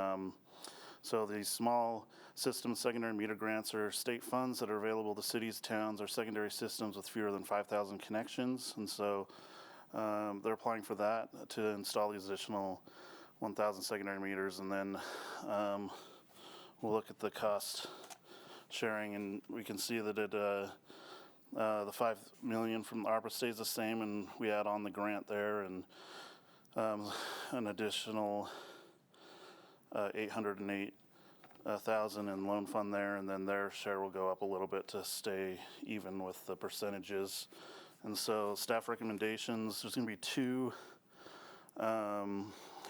Speaker 14: so these small system secondary meter grants are state funds that are available to cities, towns, or secondary systems with fewer than 5,000 connections. And so they're applying for that to install these additional 1,000 secondary meters. And then we'll look at the cost sharing, and we can see that the $5 million from the ARPA stays the same, and we add on the grant there, and an additional $808,000 in loan fund there, and then their share will go up a little bit to stay even with the percentages. And so staff recommendations, there's going to be two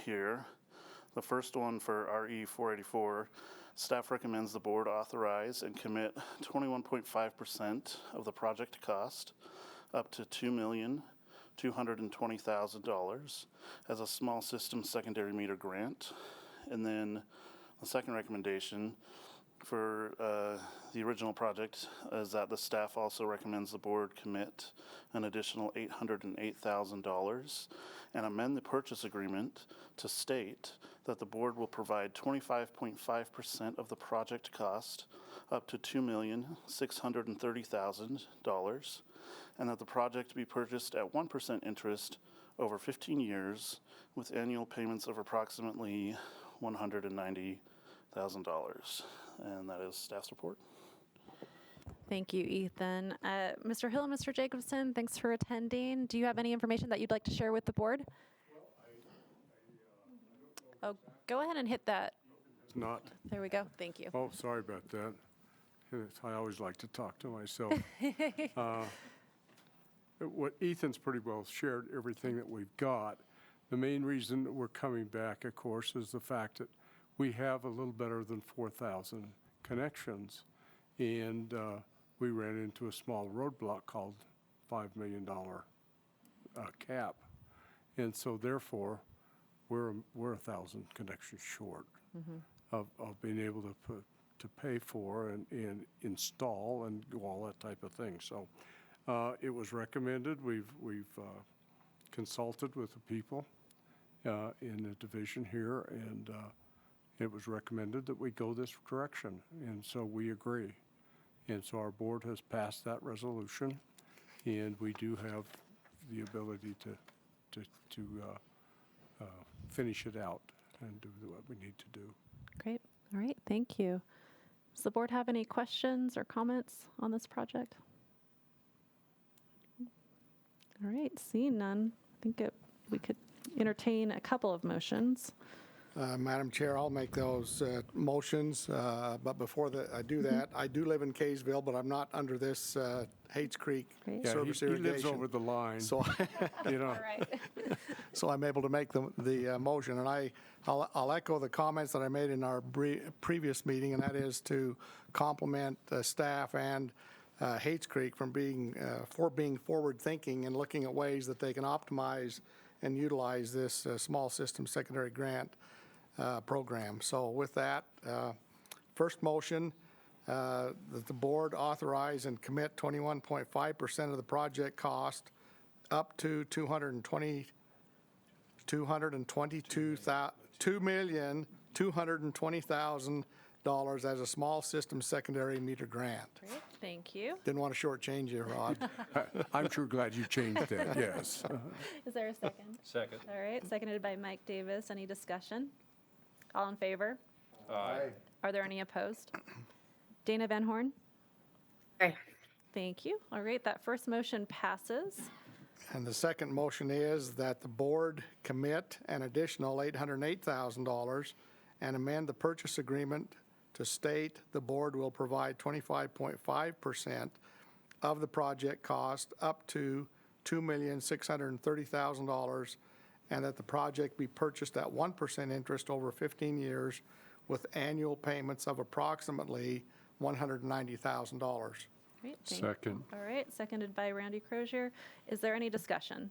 Speaker 14: here. The first one for RE 484, staff recommends the board authorize and commit 21.5% of the project cost, up to $2,220,000 as a small system secondary meter grant. And then the second recommendation for the original project is that the staff also recommends the board commit an additional $808,000 and amend the purchase agreement to state that the board will provide 25.5% of the project cost, up to $2,630,000, and that the project be purchased at 1% interest over 15 years with annual payments of approximately $190,000. And that is staff's report.
Speaker 1: Thank you, Ethan. Mr. Hill and Mr. Jacobson, thanks for attending. Do you have any information that you'd like to share with the board? Oh, go ahead and hit that.
Speaker 17: It's not.
Speaker 1: There we go. Thank you.
Speaker 17: Oh, sorry about that. I always like to talk to myself. What Ethan's pretty well shared everything that we've got. The main reason that we're coming back, of course, is the fact that we have a little better than 4,000 connections, and we ran into a small roadblock called $5 million cap, and so therefore we're 1,000 connections short of being able to pay for and install and do all that type of thing. So it was recommended. We've consulted with the people in the division here, and it was recommended that we go this direction, and so we agree. And so our board has passed that resolution, and we do have the ability to finish it out and do what we need to do.
Speaker 1: Great. All right. Thank you. Does the board have any questions or comments on this project? All right. Seeing none, I think we could entertain a couple of motions.
Speaker 3: Madam Chair, I'll make those motions, but before I do that, I do live in Kaysville, but I'm not under this Hates Creek
Speaker 17: Yeah,
Speaker 3: service
Speaker 17: he
Speaker 3: irrigation.
Speaker 17: lives over the line.
Speaker 3: So,
Speaker 17: you know.
Speaker 1: All right.
Speaker 3: so I'm able to make the motion. And I'll echo the comments that I made in our previous meeting, and that is to compliment staff and Hates Creek for being forward-thinking and looking at ways that they can optimize and utilize this small system secondary grant program. So with that, first motion, that the board authorize and commit 21.5% of the project cost up to $2,220,000 as a small system secondary meter grant.
Speaker 1: Great, thank you.
Speaker 3: Didn't want to shortchange you, Rod.
Speaker 17: I'm sure glad you changed that, yes.
Speaker 1: Is there a second?
Speaker 2: Second.
Speaker 1: All right, seconded by Mike Davis. Any discussion? All in favor?
Speaker 2: Aye.
Speaker 1: Are there any opposed? Dana Van Horn?
Speaker 9: Aye.
Speaker 1: Thank you. All right, that first motion passes.
Speaker 3: And the second motion is that the board commit an additional $808,000 and amend the purchase agreement to state the board will provide 25.5% of the project cost up to $2,630,000, and that the project be purchased at 1% interest over 15 years with annual payments of approximately $190,000.
Speaker 1: Great, thank
Speaker 17: Second.
Speaker 1: All right, seconded by Randy Crozier. Is there any discussion?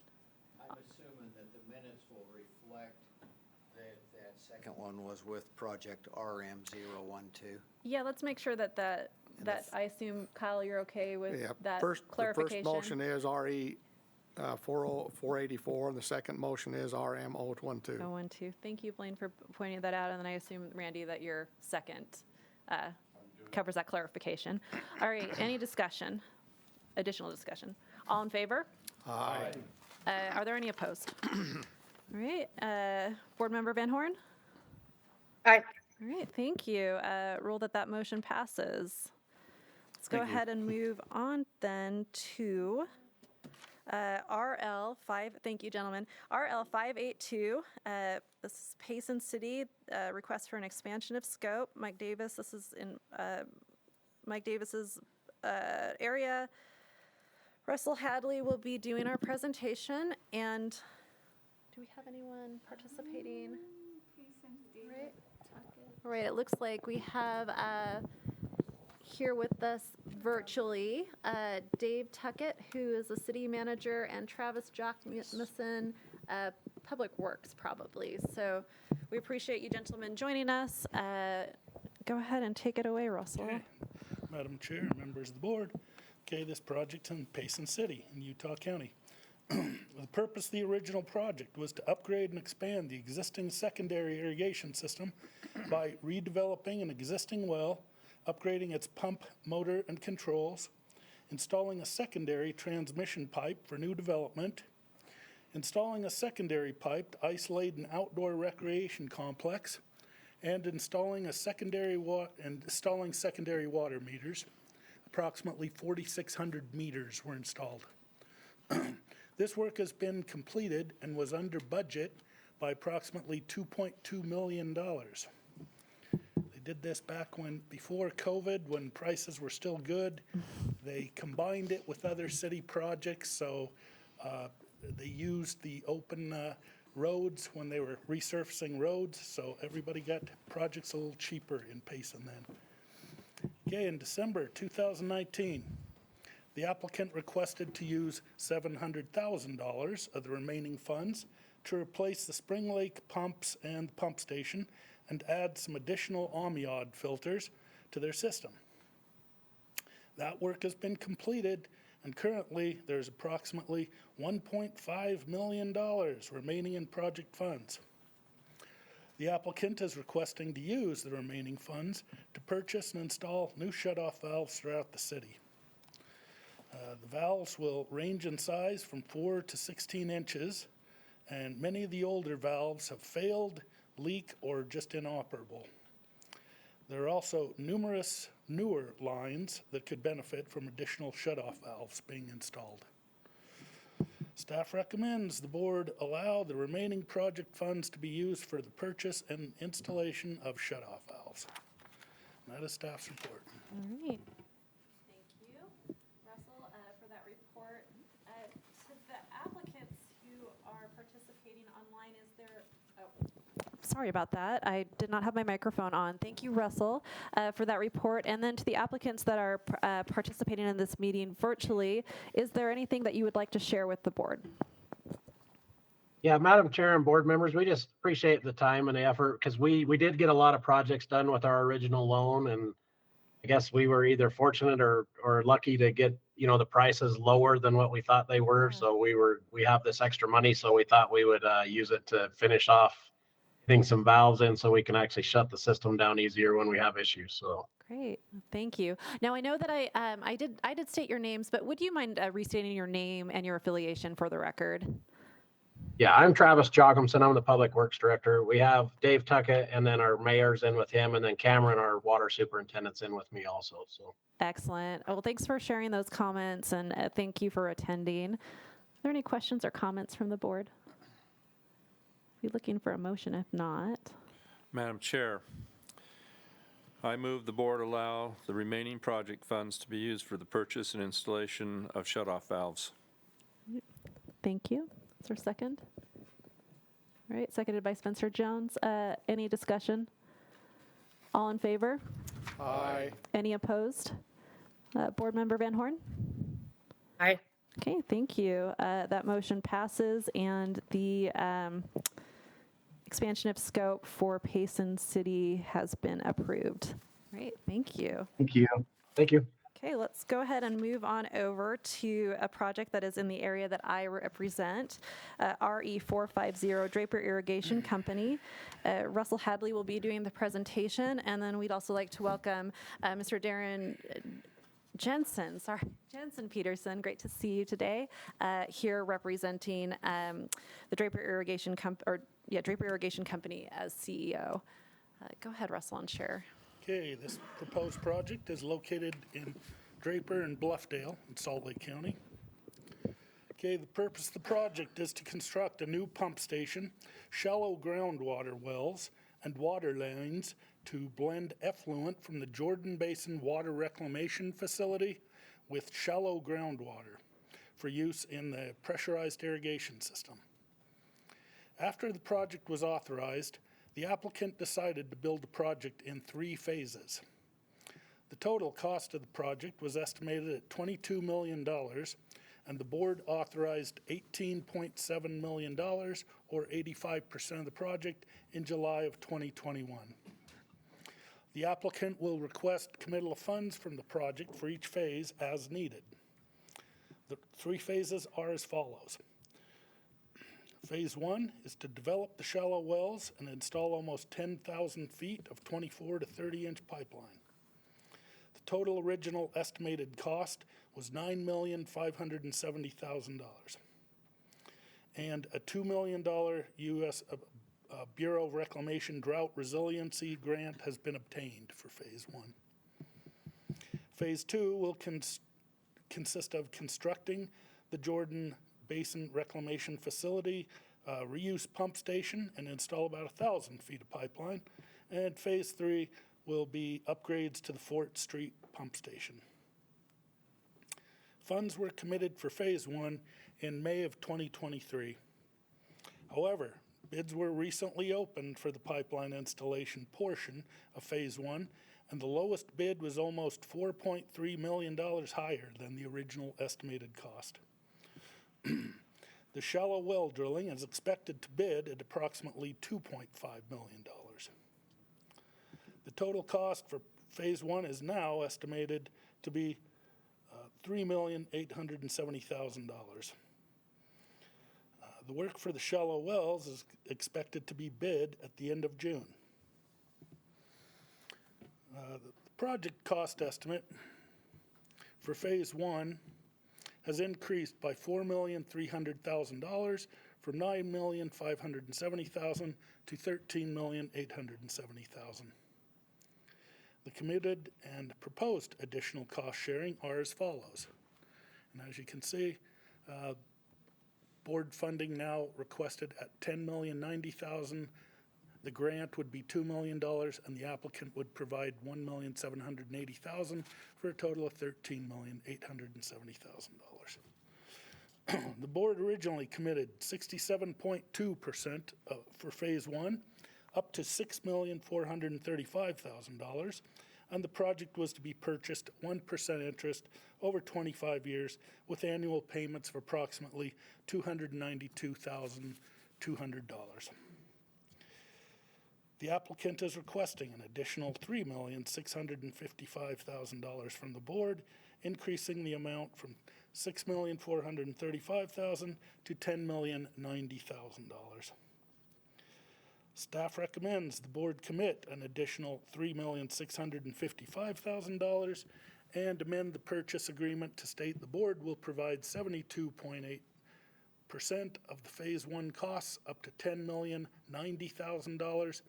Speaker 6: I'm assuming that the minutes will reflect that that second one was with project RM012.
Speaker 1: Yeah, let's make sure that I assume, Kyle, you're okay with
Speaker 3: Yeah,
Speaker 1: that
Speaker 3: the
Speaker 1: clarification?
Speaker 3: first motion is RE 484, and the second motion is RM 012.
Speaker 1: 012. Thank you, Blaine, for pointing that out. And then I assume, Randy, that your second covers that clarification. All right, any discussion? Additional discussion? All in favor?
Speaker 3: Aye.
Speaker 1: Are there any opposed? All right, Board Member Van Horn?
Speaker 9: Aye.
Speaker 1: All right, thank you. Rule that motion passes. Let's go ahead and move on then to thank you, gentlemen. RL 582, this is Payson City, request for an expansion of scope. Mike Davis, this is in Mike Davis's area. Russell Hadley will be doing our presentation, and do we have anyone participating? Right. All right, it looks like we have here with us virtually Dave Tuckett, who is the city manager, and Travis Jochmison, Public Works probably. So we appreciate you gentlemen joining us. Go ahead and take it away, Russell.
Speaker 18: Okay. Madam Chair, members of the board. Okay, this project's in Payson City in Utah County. The purpose of the original project was to upgrade and expand the existing secondary irrigation system by redeveloping an existing well, upgrading its pump, motor, and controls, installing a secondary transmission pipe for new development, installing a secondary pipe to isolate an outdoor recreation complex, and installing secondary water meters. Approximately 4,600 meters were installed. This work has been completed and was under budget by approximately $2.2 million. They did this back before COVID, when prices were still good. They combined it with other city projects, so they used the open roads when they were resurfacing roads, so everybody got projects a little cheaper in Payson then. Okay, in December 2019, the applicant requested to use $700,000 of the remaining funds to replace the Spring Lake pumps and pump station and add some additional amide filters to their system. That work has been completed, and currently there's approximately $1.5 million remaining in project funds. The applicant is requesting to use the remaining funds to purchase and install new shutoff valves throughout the city. The valves will range in size from 4 to 16 inches, and many of the older valves have failed, leak, or just inoperable. There are also numerous newer lines that could benefit from additional shutoff valves being installed. Staff recommends the board allow the remaining project funds to be used for the purchase and installation of shutoff valves. And that is staff's report.
Speaker 1: All right. Thank you, Russell, for that report. To the applicants who are participating Sorry about that. I did not have my microphone on. Thank you, Russell, for that report. And then to the applicants that are participating in this meeting virtually, is there anything that you would like to share with the board?
Speaker 19: Yeah, Madam Chair and board members, we just appreciate the time and the effort because we did get a lot of projects done with our original loan, and I guess we were either fortunate or lucky to get, you know, the prices lower than what we thought they were. So we have this extra money, so we thought we would use it to finish off getting some valves in so we can actually shut the system down easier when we have issues. So
Speaker 1: Great, thank you. Now I know that I did state your names, but would you mind restating your name and your affiliation for the record?
Speaker 19: yeah, I'm Travis Jogumson. I'm the Public Works Director. We have Dave Tuckett, and then our mayor's in with him, and then Cameron, our water superintendent's in with me also. So
Speaker 1: Excellent. Well, thanks for sharing those comments, and thank you for attending. Are there any questions or comments from the board? Be looking for a motion if not.
Speaker 2: Madam Chair, I move the board allow the remaining project funds to be used for the purchase and installation of shutoff valves.
Speaker 1: Thank you. Is there a second? All right, seconded by Spencer Jones. Any discussion? All in favor?
Speaker 3: Aye.
Speaker 1: Any opposed? Board Member Van Horn?
Speaker 9: Aye.
Speaker 1: Okay, thank you. That motion passes, and the expansion of scope for Payson City has been approved. Great, thank you.
Speaker 19: thank you. Thank you.
Speaker 1: Okay, let's go ahead and move on over to a project that is in the area that I represent, RE450 Draper Irrigation Company. Russell Hadley will be doing the presentation, and then we'd also like to welcome Mr. Darren Jensen Peterson. Great to see you today here representing the Draper Irrigation Draper Irrigation Company as CEO. Go ahead, Russell, and share.
Speaker 18: Okay, this proposed project is located in Draper and Bluffdale in Salt Lake County. Okay, the purpose of the project is to construct a new pump station, shallow groundwater wells, and water lines to blend effluent from the Jordan Basin Water Reclamation Facility with shallow groundwater for use in the pressurized irrigation system. After the project was authorized, the applicant decided to build the project in 3 phases. The total cost of the project was estimated at $22 million, and the board authorized $18.7 million, or 85% of the project, in July of 2021. The applicant will request committal of funds from the project for each phase as needed. The 3 phases are as follows. Phase 1 is to develop the shallow wells and install almost 10,000 feet of 24 to 30-inch pipeline. The total original estimated cost was $9,570,000. And a $2 million U.S. Bureau of Reclamation Drought Resiliency Grant has been obtained for Phase 1. Phase 2 will consist of constructing the Jordan Basin Reclamation Facility, reuse pump station, and install about 1,000 feet of pipeline. And Phase 3 will be upgrades to the Fort Street pump station. Funds were committed for Phase 1 in May of 2023. However, bids were recently opened for the pipeline installation portion of Phase 1, and the lowest bid was almost $4.3 million higher than the original estimated cost. The shallow well drilling is expected to bid at approximately $2.5 million. The total cost for Phase 1 is now estimated to be $3,870,000. The work for the shallow wells is expected to be bid at the end of June. The project cost estimate for Phase 1 has increased by $4,300,000 from $9,570,000 to $13,870,000. The committed and proposed additional cost sharing are as follows. And as you can see, board funding now requested at $10,090,000. The grant would be $2 million, and the applicant would provide $1,780,000 for a total of $13,870,000. The board originally committed 67.2% for Phase 1, up to $6,435,000, and the project was to be purchased at 1% interest over 25 years with annual payments of approximately $292,200. The applicant is requesting an additional $3,655,000 from the board, increasing the amount from $6,435,000 to $10,090,000. Staff recommends the board commit an additional $3,655,000 and amend the purchase agreement to state the board will provide 72.8% of the Phase 1 costs up to $10,090,000,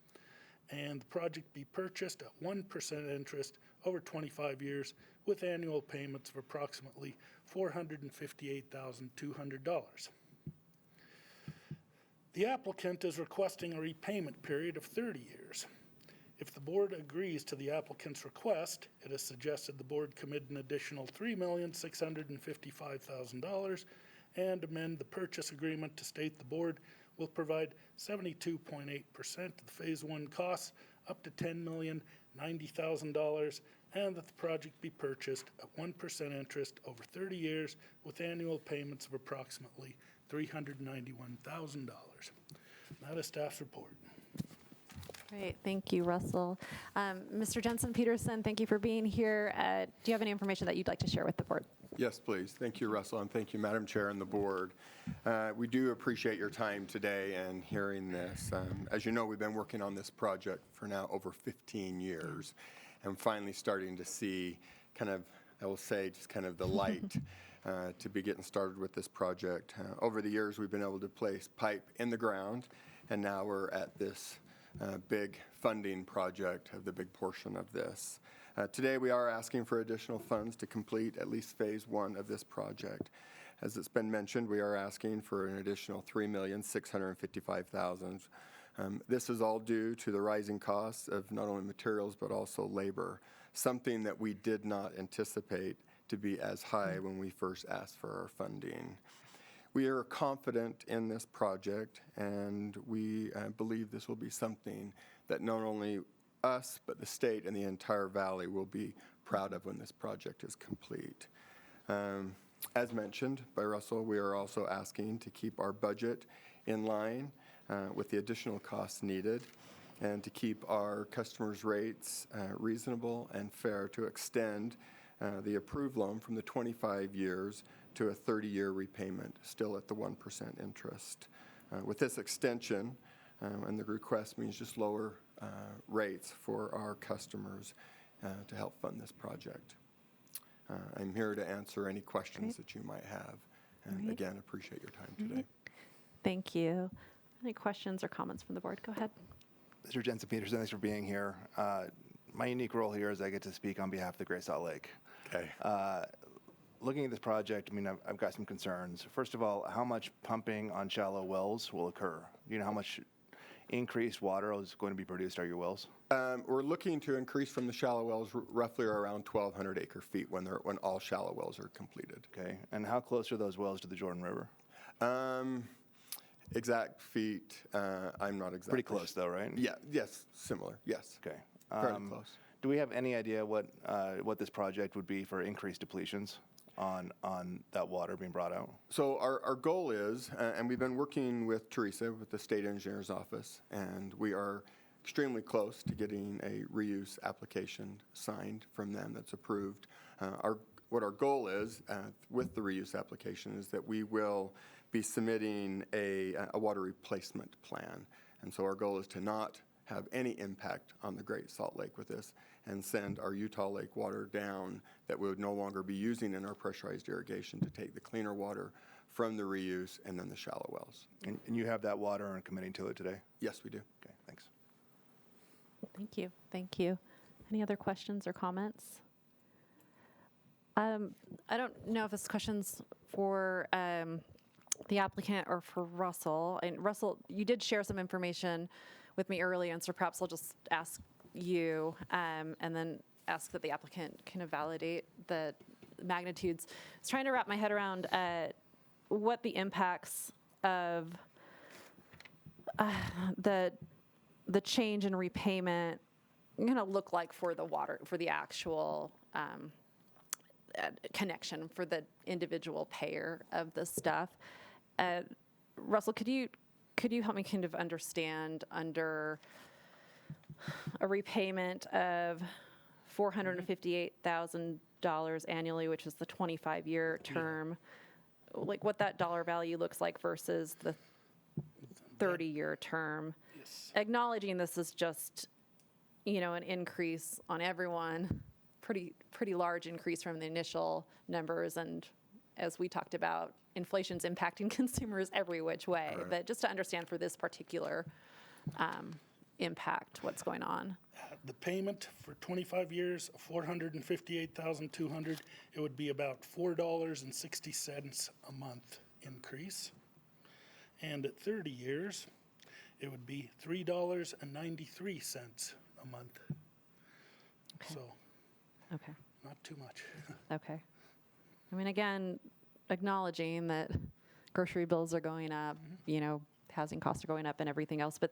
Speaker 18: and the project be purchased at 1% interest over 25 years with annual payments of approximately $458,200. The applicant is requesting a repayment period of 30 years. If the board agrees to the applicant's request, it is suggested the board commit an additional $3,655,000 and amend the purchase agreement to state the board will provide 72.8% of the Phase 1 costs up to $10,090,000, and that the project be purchased at 1% interest over 30 years with annual payments of approximately $391,000. That is staff's report.
Speaker 1: Great, thank you, Russell. Mr. Jensen Peterson, thank you for being here. Do you have any information that you'd like to share with the board?
Speaker 20: Yes, please. Thank you, Russell, and thank you, Madam Chair and the board. We do appreciate your time today and hearing this. As you know, we've been working on this project for now over 15 years and finally starting to see kind of, I will say, just kind of the light to be getting started with this project. Over the years, we've been able to place pipe in the ground, and now we're at this big funding project of the big portion of this. Today, we are asking for additional funds to complete at least Phase 1 of this project. As it's been mentioned, we are asking for an additional $3,655,000. This is all due to the rising costs of not only materials but also labor, something that we did not anticipate to be as high when we first asked for our funding. We are confident in this project, and we believe this will be something that not only us, but the state and the entire valley will be proud of when this project is complete. As mentioned by Russell, we are also asking to keep our budget in line with the additional costs needed and to keep our customers' rates reasonable and fair to extend the approved loan from the 25 years to a 30-year repayment, still at the 1% interest. With this extension, and the request means just lower rates for our customers to help fund this project. I'm here to answer any questions that you might have. And again, appreciate your time today.
Speaker 1: Thank you. Any questions or comments from the board? Go ahead.
Speaker 5: Mr. Jensen Peterson, thanks for being here. My unique role here is I get to speak on behalf of the Great Salt Lake.
Speaker 20: Okay.
Speaker 5: Looking at this project, I mean, I've got some concerns. First of all, how much pumping on shallow wells will occur? Do you know how much increased water is going to be produced at your wells?
Speaker 20: We're looking to increase from the shallow wells roughly around 1,200 acre feet when all shallow wells are completed.
Speaker 5: Okay. And how close are those wells to the Jordan River?
Speaker 20: Exact feet, I'm not exactly.
Speaker 5: Pretty close though, right?
Speaker 20: Yeah. Yes. Similar. Yes.
Speaker 5: Okay.
Speaker 20: Very close.
Speaker 5: Do we have any idea what this project would be for increased depletions on that water being brought out?
Speaker 20: So our goal is, and we've been working with Teresa, with the state engineer's office, and we are extremely close to getting a reuse application signed from them that's approved. What our goal is with the reuse application is that we will be submitting a water replacement plan. And so our goal is to not have any impact on the Great Salt Lake with this and send our Utah Lake water down that we would no longer be using in our pressurized irrigation to take the cleaner water from the reuse and then the shallow wells.
Speaker 5: And you have that water and committing to it today?
Speaker 20: Yes, we do.
Speaker 5: Okay, thanks.
Speaker 1: Thank you. Thank you. Any other questions or comments? I don't know if this question's for the applicant or for Russell. And Russell, you did share some information with me earlier, and so perhaps I'll just ask you and then ask that the applicant kind of validate the magnitudes. I was trying to wrap my head around what the impacts of the change in repayment going to look like for the water, for the actual connection for the individual payer of this stuff. Russell, could you help me kind of understand under a repayment of $458,000 annually, which is the 25-year term, like what that dollar value looks like versus the 30-year term?
Speaker 18: Yes.
Speaker 1: Acknowledging this is just, an increase on everyone, pretty large increase from the initial numbers, and as we talked about, inflation's impacting consumers every which way.
Speaker 18: Right.
Speaker 1: But just to understand for this particular impact, what's going on.
Speaker 18: The payment for 25 years, $458,200, it would be about $4.60 a month increase. And at 30 years, it would be $3.93 a month.
Speaker 1: Okay.
Speaker 18: So,
Speaker 1: Okay.
Speaker 18: not too much.
Speaker 1: Okay. I mean, again, acknowledging that grocery bills are going up, housing costs are going up and everything else, but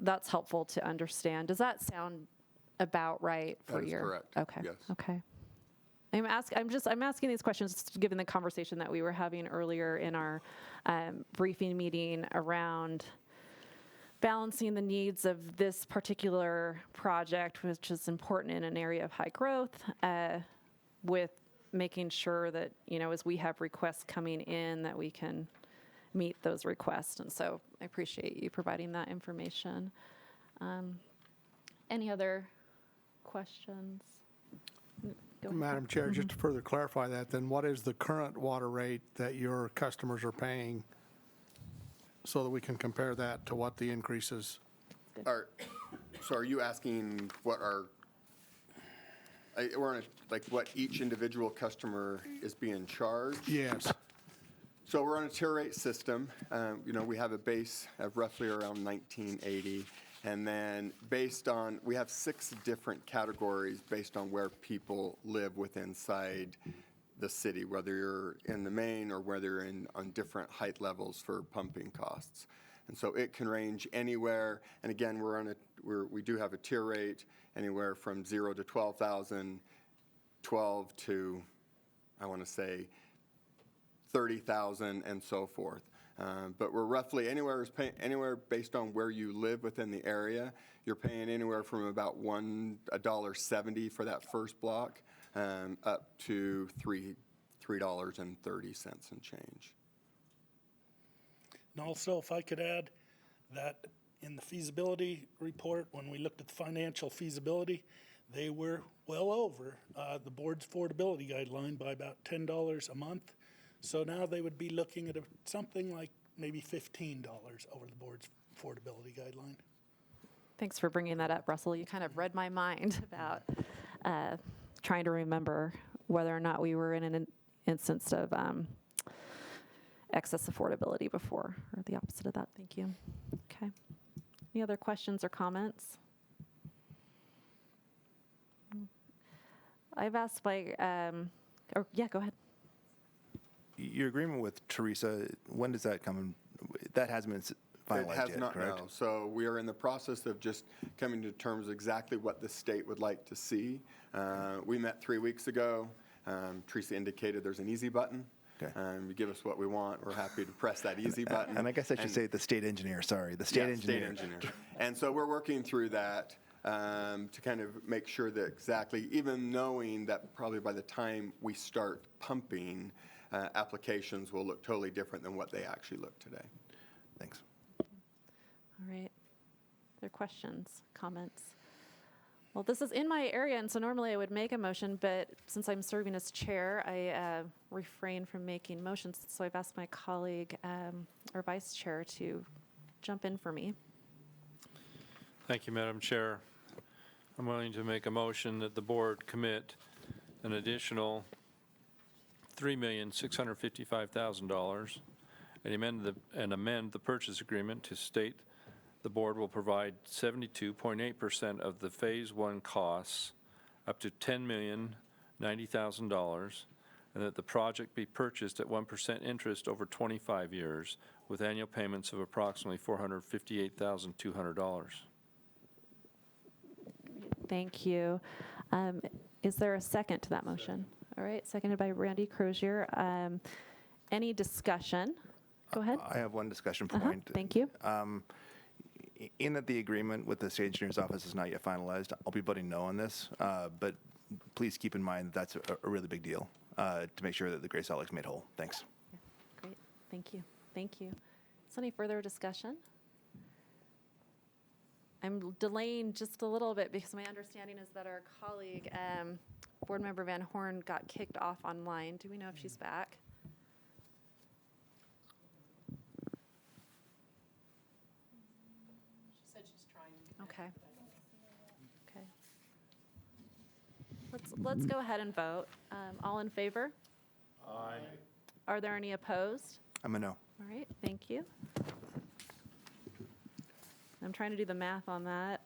Speaker 1: that's helpful to understand. Does that sound about right for
Speaker 20: That is
Speaker 1: your?
Speaker 20: correct.
Speaker 1: Okay.
Speaker 20: Yes.
Speaker 1: Okay. I'm asking these questions given the conversation that we were having earlier in our briefing meeting around balancing the needs of this particular project, which is important in an area of high growth, with making sure that, as we have requests coming in, that we can meet those requests. And so I appreciate you providing that information. Any other questions? Go ahead.
Speaker 3: Madam Chair, just to further clarify that, then what is the current water rate that your customers are paying so that we can compare that to what the increases?
Speaker 20: So are you asking what what each individual customer is being charged?
Speaker 3: Yes.
Speaker 20: So we're on a tier rate system. We have a base of roughly around $19.80. And then we have 6 different categories based on where people live inside the city, whether you're in the main or whether you're on different height levels for pumping costs. And so it can range anywhere. And again, we do have a tier rate anywhere from 0 to 12,000, 12 to, I want to say, 30,000 and so forth. But we're roughly anywhere based on where you live within the area. You're paying anywhere from about $1.70 for that first block, up to $3.30 and change.
Speaker 18: And also, if I could add that in the feasibility report, when we looked at the financial feasibility, they were well over the board's affordability guideline by about $10 a month. So now they would be looking at something like maybe $15 over the board's affordability guideline.
Speaker 1: Thanks for bringing that up, Russell. You kind of read my mind about trying to remember whether or not we were in an instance of excess affordability before, or the opposite of that. Thank you. Okay. Any other questions or comments? I've asked yeah, go ahead.
Speaker 5: Your agreement with Teresa, when does that come in? That hasn't been finalized yet,
Speaker 20: It has not,
Speaker 5: correct?
Speaker 20: no. So we are in the process of just coming to terms exactly what the state would like to see. We met 3 weeks ago. Teresa indicated there's an easy button.
Speaker 5: Okay.
Speaker 20: You give us what we want, we're happy to press that easy button.
Speaker 5: And I guess I should say the state engineer, sorry, the state engineer.
Speaker 20: State engineer. And so we're working through that to kind of make sure that exactly, even knowing that probably by the time we start pumping, applications will look totally different than what they actually look today.
Speaker 5: Thanks.
Speaker 1: All right. Other questions, comments? Well, this is in my area, and so normally I would make a motion, but since I'm serving as chair, I refrain from making motions. So I've asked my colleague, or vice chair, to jump in for me.
Speaker 2: Thank you, Madam Chair. I'm willing to make a motion that the board commit an additional $3,655,000 and amend the purchase agreement to state the board will provide 72.8% of the Phase 1 costs, up to $10,090,000, and that the project be purchased at 1% interest over 25 years with annual payments of approximately $458,200.
Speaker 1: Thank you. Is there a second to that motion? All right, seconded by Randy Crozier. Any discussion? Go ahead.
Speaker 5: I have one discussion point.
Speaker 1: Thank you.
Speaker 5: In that the agreement with the state engineer's office is not yet finalized, I'll be voting no on this, but please keep in mind that's a really big deal to make sure that the Great Salt Lake's made whole. Thanks.
Speaker 1: Great, thank you. Thank you. Is there any further discussion? I'm delaying just a little bit because my understanding is that our colleague, Board Member Van Horn, got kicked off online. Do we know if she's back?
Speaker 21: She said she's trying.
Speaker 1: Okay. Okay. Let's go ahead and vote. All in favor?
Speaker 8: Aye.
Speaker 1: Are there any opposed?
Speaker 5: I'm a no.
Speaker 1: All right, thank you. I'm trying to do the math on that,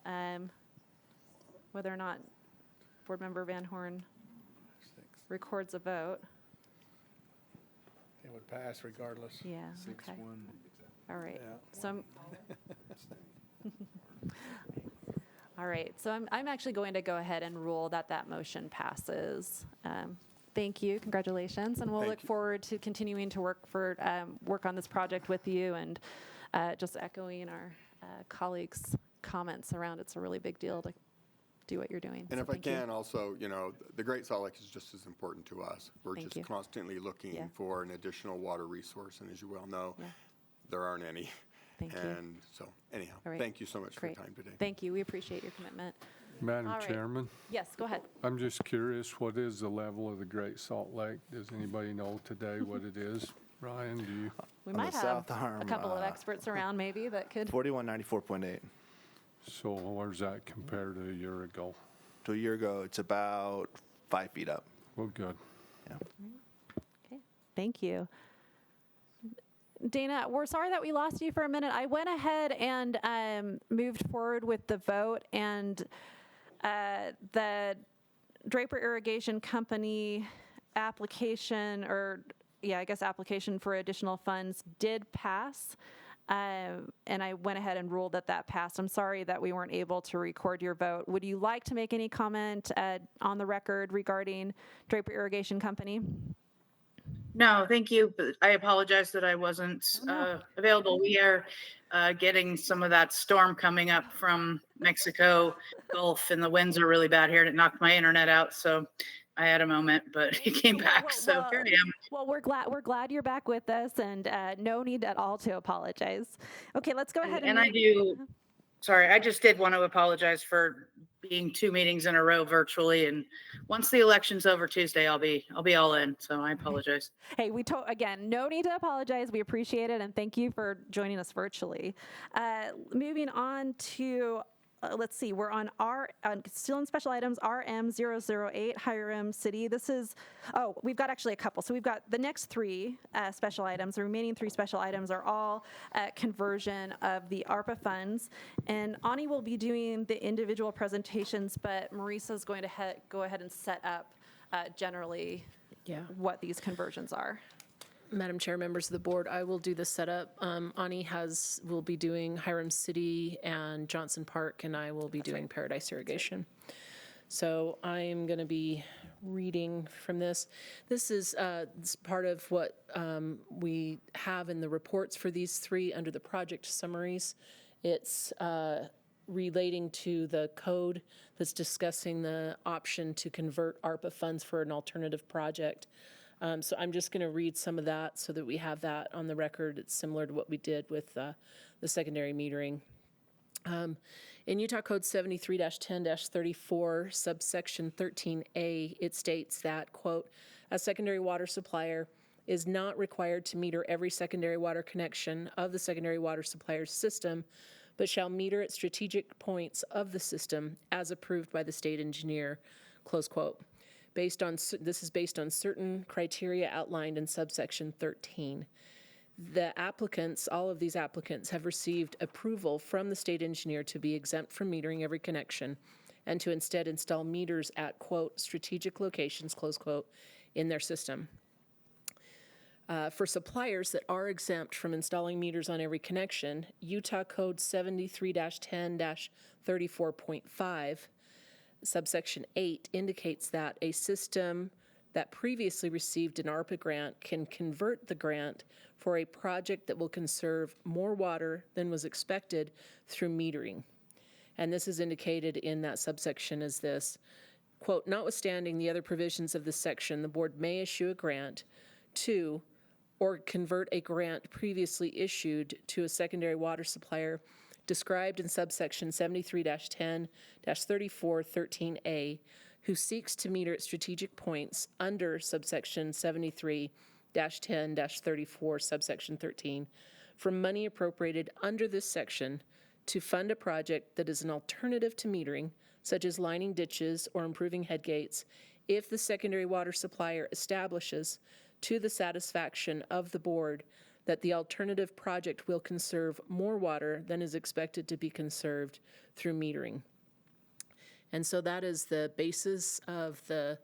Speaker 1: whether or not Board Member Van Horn records a vote.
Speaker 3: It would pass regardless.
Speaker 1: Yeah, okay. All right, so all right, so I'm actually going to go ahead and rule that that motion passes. Thank you, congratulations, and we'll look forward to continuing to work on this project with you, and just echoing our colleagues' comments around it's a really big deal to do what you're doing.
Speaker 20: And
Speaker 1: so
Speaker 20: if I can also, the Great Salt Lake is just as important to us. We're
Speaker 1: Thank
Speaker 20: just
Speaker 1: you.
Speaker 20: constantly looking for an additional water resource, and as you well know, there aren't any.
Speaker 1: Thank you.
Speaker 20: And so anyhow,
Speaker 1: All right.
Speaker 20: thank you so much
Speaker 1: Great.
Speaker 20: for your time today.
Speaker 1: Thank you, we appreciate your commitment.
Speaker 17: Madam
Speaker 1: All right.
Speaker 17: Chairman,
Speaker 1: Yes, go ahead.
Speaker 17: I'm just curious, what is the level of the Great Salt Lake? Does anybody know today what it is? Ryan, do you?
Speaker 1: We
Speaker 5: On
Speaker 1: might
Speaker 5: the
Speaker 1: have
Speaker 5: south arm,
Speaker 1: a couple of experts around maybe that could.
Speaker 5: 4194.8.
Speaker 17: So where's that compared to a year ago?
Speaker 5: To a year ago, it's about 5 feet up.
Speaker 17: Well, good.
Speaker 5: Yeah.
Speaker 1: Okay, thank you. Dana, we're sorry that we lost you for a minute. I went ahead and moved forward with the vote, and the Draper Irrigation Company application, application for additional funds did pass. And I went ahead and ruled that passed. I'm sorry that we weren't able to record your vote. Would you like to make any comment on the record regarding Draper Irrigation Company?
Speaker 9: No, thank you. But I apologize that I wasn't available. We are getting some of that storm coming up from Mexico Gulf, and the winds are really bad here, and it knocked my internet out. So I had a moment, but it came back. So here I am.
Speaker 1: Well, we're glad you're back with us, and no need at all to apologize. Okay, let's go ahead
Speaker 9: And I just did want to apologize for being 2 meetings in a row virtually. And once the election's over Tuesday, I'll be all in. So I apologize.
Speaker 1: Hey, again, no need to apologize. We appreciate it, and thank you for joining us virtually. Moving on to, let's see, we're on still in special items, RM008, Hiram City. We've got actually a couple. So we've got the next 3 special items. The remaining 3 special items are all conversion of the ARPA funds. And Ani will be doing the individual presentations, but Marissa's going to go ahead and set up generally what these conversions are.
Speaker 21: Madam Chair, members of the board, I will do the setup. Ani will be doing Hiram City and Johnson Park, and I will be doing Paradise Irrigation. So I'm going to be reading from this. This is part of what we have in the reports for these 3 under the project summaries. It's relating to the code that's discussing the option to convert ARPA funds for an alternative project. So I'm just going to read some of that so that we have that on the record. It's similar to what we did with the secondary metering. In Utah Code 73-10-34, subsection 13A, it states that, quote, a secondary water supplier is not required to meter every secondary water connection of the secondary water supplier's system, but shall meter at strategic points of the system as approved by the state engineer, close quote. This is based on certain criteria outlined in subsection 13. The applicants, all of these applicants, have received approval from the state engineer to be exempt from metering every connection and to instead install meters at, quote, strategic locations, close quote, in their system. For suppliers that are exempt from installing meters on every connection, Utah Code 73-10-34.5, subsection 8, indicates that a system that previously received an ARPA grant can convert the grant for a project that will conserve more water than was expected through metering. And this is indicated in that subsection as this, quote, notwithstanding the other provisions of this section, the board may issue a grant to or convert a grant previously issued to a secondary water supplier described in subsection 73-10-3413A, who seeks to meter at strategic points under subsection 73-10-34 subsection 13 from money appropriated under this section to fund a project that is an alternative to metering, such as lining ditches or improving headgates, if the secondary water supplier establishes to the satisfaction of the board that the alternative project will conserve more water than is expected to be conserved through metering. And so that is the basis of the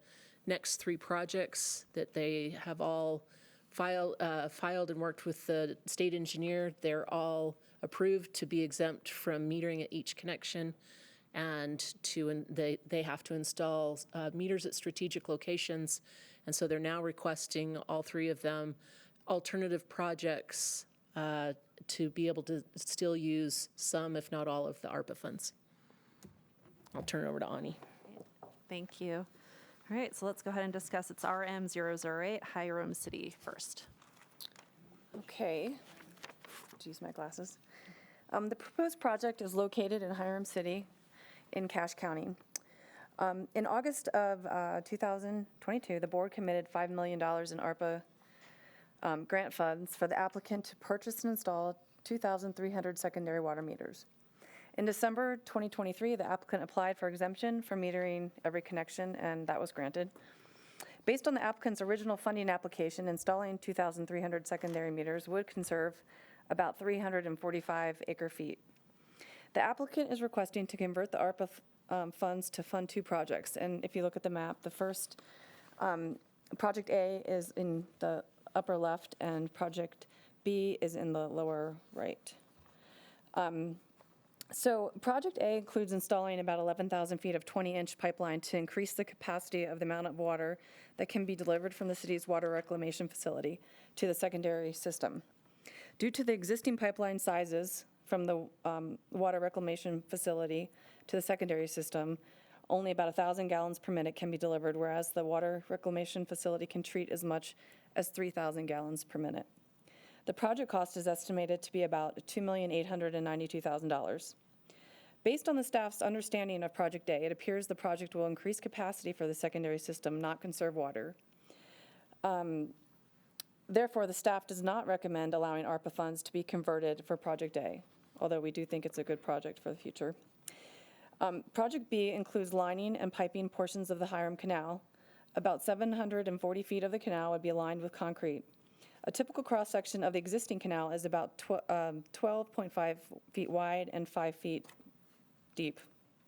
Speaker 21: next three projects that they have all filed and worked with the state engineer. They're all approved to be exempt from metering at each connection, and they have to install meters at strategic locations. And so they're now requesting, all three of them, alternative projects to be able to still use some, if not all, of the ARPA funds. I'll turn it over to Ani.
Speaker 1: Thank you. All right, so let's go ahead and discuss. It's RM008, Hiram City first.
Speaker 10: Okay, to use my glasses. The proposed project is located in Hiram City in Cache County. In August of 2022, the board committed $5 million in ARPA grant funds for the applicant to purchase and install 2,300 secondary water meters. In December 2023, the applicant applied for exemption for metering every connection, and that was granted. Based on the applicant's original funding application, installing 2,300 secondary meters would conserve about 345 acre-feet. The applicant is requesting to convert the ARPA funds to fund two projects. And if you look at the map, the first, Project A is in the upper left, and Project B is in the lower right. So Project A includes installing about 11,000 feet of 20-inch pipeline to increase the capacity of the amount of water that can be delivered from the city's water reclamation facility to the secondary system. Due to the existing pipeline sizes from the water reclamation facility to the secondary system, only about 1,000 gallons per minute can be delivered, whereas the water reclamation facility can treat as much as 3,000 gallons per minute. The project cost is estimated to be about $2,892,000. Based on the staff's understanding of Project A, it appears the project will increase capacity for the secondary system, not conserve water. Therefore, the staff does not recommend allowing ARPA funds to be converted for Project A, although we do think it's a good project for the future. Project B includes lining and piping portions of the Hiram Canal. About 740 feet of the canal would be lined with concrete. A typical cross-section of the existing canal is about 12.5 feet wide and 5 feet deep.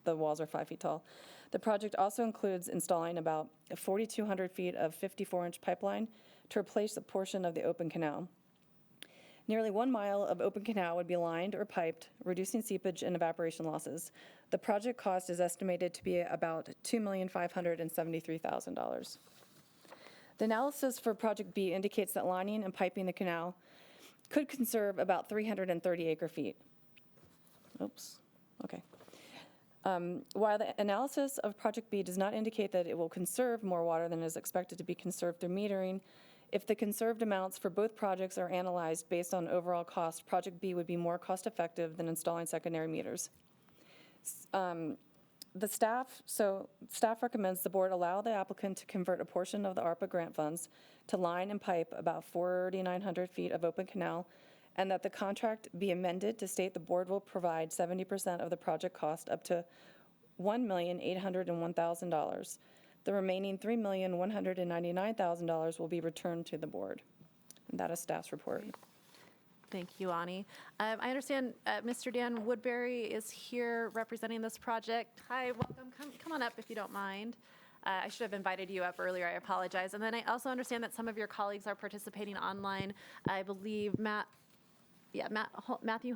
Speaker 10: The walls are 5 feet tall. The project also includes installing about 4,200 feet of 54-inch pipeline to replace a portion of the open canal. Nearly 1 mile of open canal would be lined or piped, reducing seepage and evaporation losses. The project cost is estimated to be about $2,573,000. The analysis for Project B indicates that lining and piping the canal could conserve about 330 acre-feet. Oops, okay. While the analysis of Project B does not indicate that it will conserve more water than is expected to be conserved through metering, if the conserved amounts for both projects are analyzed based on overall cost, Project B would be more cost-effective than installing secondary meters. Staff recommends the board allow the applicant to convert a portion of the ARPA grant funds to line and pipe about 4,900 feet of open canal, and that the contract be amended to state the board will provide 70% of the project cost up to $1,801,000. The remaining $3,199,000 will be returned to the board. And that is staff's report.
Speaker 1: Thank you, Ani. I understand Mr. Dan Woodbury is here representing this project. Hi, welcome. Come on up if you don't mind. I should have invited you up earlier. I apologize. And then I also understand that some of your colleagues are participating online. I believe Matthew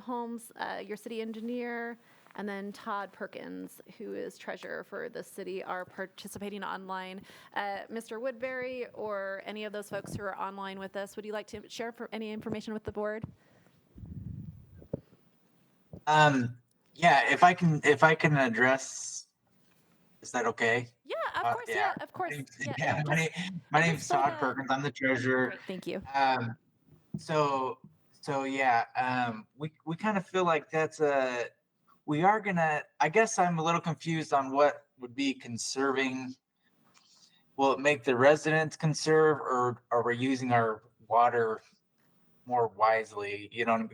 Speaker 1: Holmes, your city engineer, and then Todd Perkins, who is treasurer for the city, are participating online. Mr. Woodbury or any of those folks who are online with us, would you like to share any information with the board?
Speaker 7: Yeah, if I can address, is that okay?
Speaker 1: Yeah, of course. Yeah, of course.
Speaker 7: Yeah, my name's Todd Perkins. I'm the treasurer.
Speaker 1: Great, thank you.
Speaker 7: So yeah, we kind of feel like we are gonna, I guess I'm a little confused on what would be conserving. Will it make the residents conserve, or are we using our water more wisely,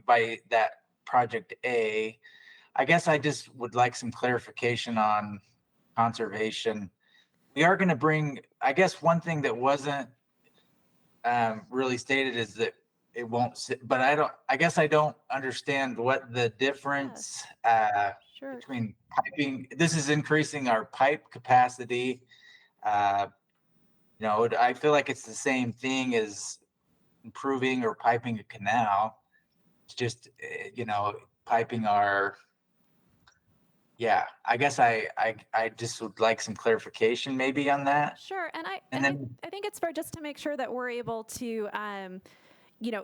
Speaker 7: by that project A? I guess I just would like some clarification on conservation. We are going to bring, I guess one thing that wasn't really stated is that it won't sit, but I guess I don't understand what the difference between piping. This is increasing our pipe capacity. I feel like it's the same thing as improving or piping a canal. It's just, piping our, I guess I just would like some clarification maybe on that.
Speaker 1: Sure, and I think it's fair just to make sure that we're able to,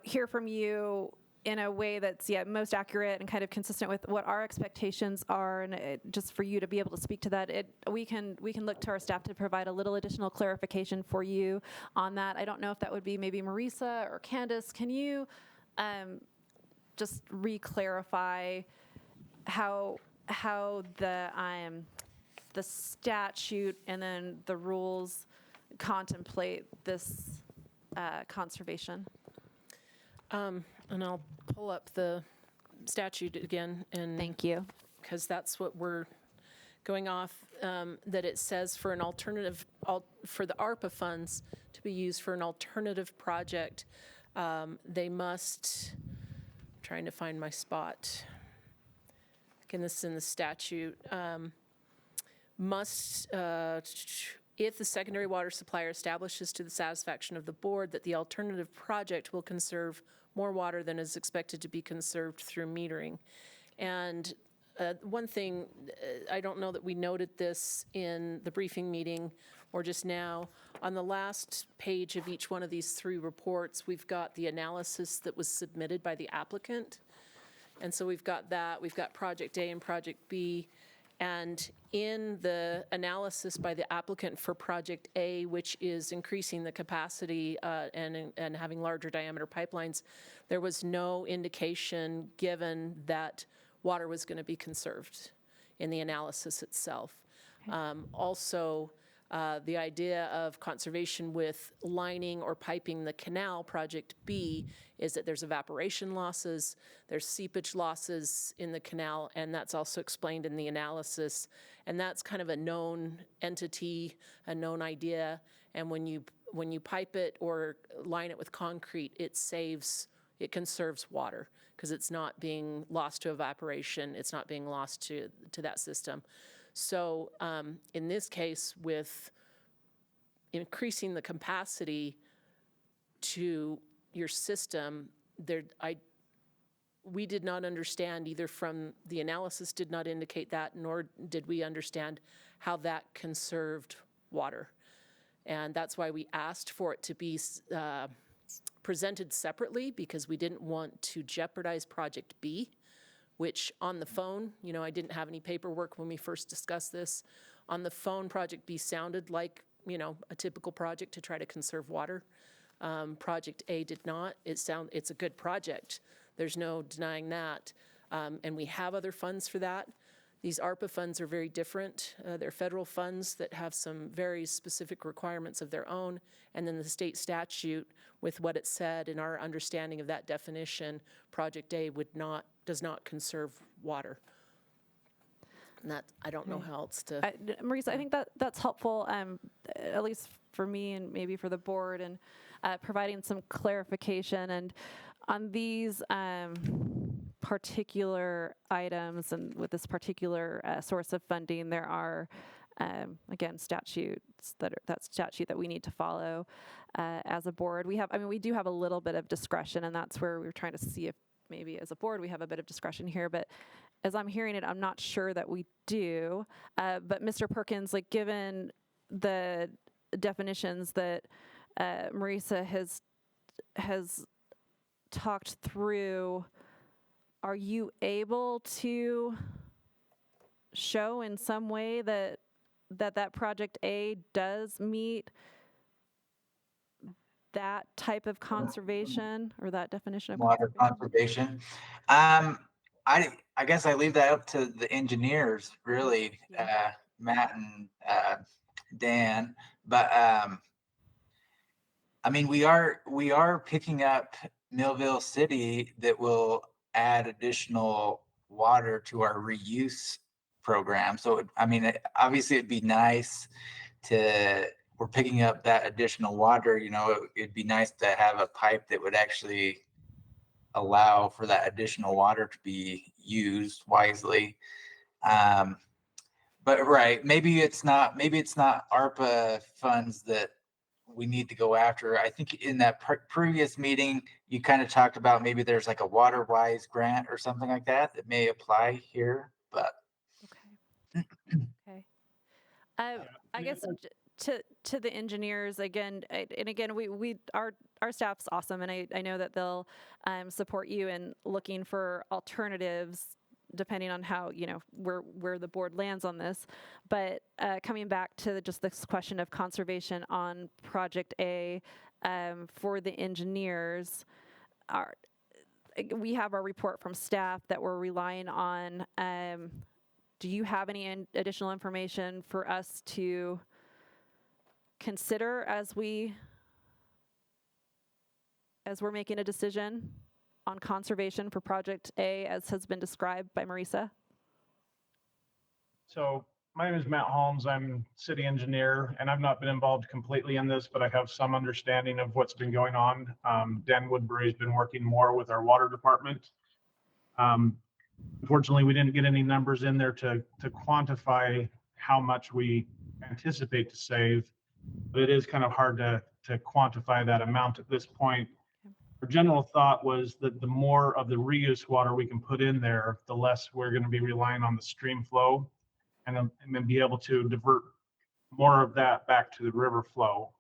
Speaker 1: hear from you in a way that's most accurate and kind of consistent with what our expectations are, and just for you to be able to speak to that, we can look to our staff to provide a little additional clarification for you on that. I don't know if that would be maybe Marisa or Candace. Can you just re-clarify how the statute and then the rules contemplate this conservation?
Speaker 21: And I'll pull up the statute again, and
Speaker 1: thank you,
Speaker 21: because that's what we're going off. That it says for an alternative, for the ARPA funds to be used for an alternative project, they must. I'm trying to find my spot. Again, this is in the statute. If the secondary water supplier establishes to the satisfaction of the board that the alternative project will conserve more water than is expected to be conserved through metering. And one thing, I don't know that we noted this in the briefing meeting or just now, on the last page of each one of these three reports, we've got the analysis that was submitted by the applicant. And so we've got that, we've got Project A and Project B. And in the analysis by the applicant for Project A, which is increasing the capacity and having larger diameter pipelines, there was no indication given that water was going to be conserved in the analysis itself. Also, the idea of conservation with lining or piping the canal, Project B, is that there's evaporation losses, there's seepage losses in the canal, and that's also explained in the analysis. And that's kind of a known entity, a known idea. And when you pipe it or line it with concrete, it conserves water because it's not being lost to evaporation, it's not being lost to that system. So in this case, with increasing the capacity to your system, we did not understand, either from the analysis did not indicate that, nor did we understand how that conserved water. And that's why we asked for it to be presented separately, because we didn't want to jeopardize Project B, which on the phone, I didn't have any paperwork when we first discussed this. On the phone, Project B sounded like, a typical project to try to conserve water. Project A did not. It's a good project. There's no denying that. And we have other funds for that. These ARPA funds are very different. They're federal funds that have some very specific requirements of their own. And then the state statute, with what it said and our understanding of that definition, Project A does not conserve water. And that, I don't know how else to.
Speaker 1: Marisa, I think that's helpful, at least for me and maybe for the board, and providing some clarification. And on these particular items and with this particular source of funding, there are again, statutes that statute that we need to follow as a board. We do have a little bit of discretion, and that's where we're trying to see if maybe as a board we have a bit of discretion here. But as I'm hearing it, I'm not sure that we do. But Mr. Perkins, like given the definitions that Marissa has talked through, are you able to show in some way that project A does meet that type of conservation or that definition of
Speaker 7: Water conservation. I guess I leave that up to the engineers, really, Matt and Dan. But I mean, we are picking up Millville City that will add additional water to our reuse program. So I mean, obviously, it'd be nice to. We're picking up that additional water. You know, it'd be nice to have a pipe that would actually allow for that additional water to be used wisely. But right, maybe it's not ARPA funds that we need to go after. I think in that previous meeting, you kind of talked about maybe there's like a water wise grant or something like that may apply here, but.
Speaker 1: Okay. I guess to the engineers again, and again, our staff's awesome, and I know that they'll support you in looking for alternatives depending on how, where the board lands on this. But coming back to just this question of conservation on Project A, for the engineers, we have our report from staff that we're relying on. Do you have any additional information for us to consider as we're making a decision on conservation for Project A as has been described by Marissa?
Speaker 13: So my name is Matt Holmes. I'm city engineer, and I've not been involved completely in this, but I have some understanding of what's been going on. Dan Woodbury's been working more with our water department. Unfortunately, we didn't get any numbers in there to quantify how much we anticipate to save, but it is kind of hard to quantify that amount at this point. Our general thought was that the more of the reuse water we can put in there, the less we're going to be relying on the stream flow, and then be able to divert more of that back to the river flow.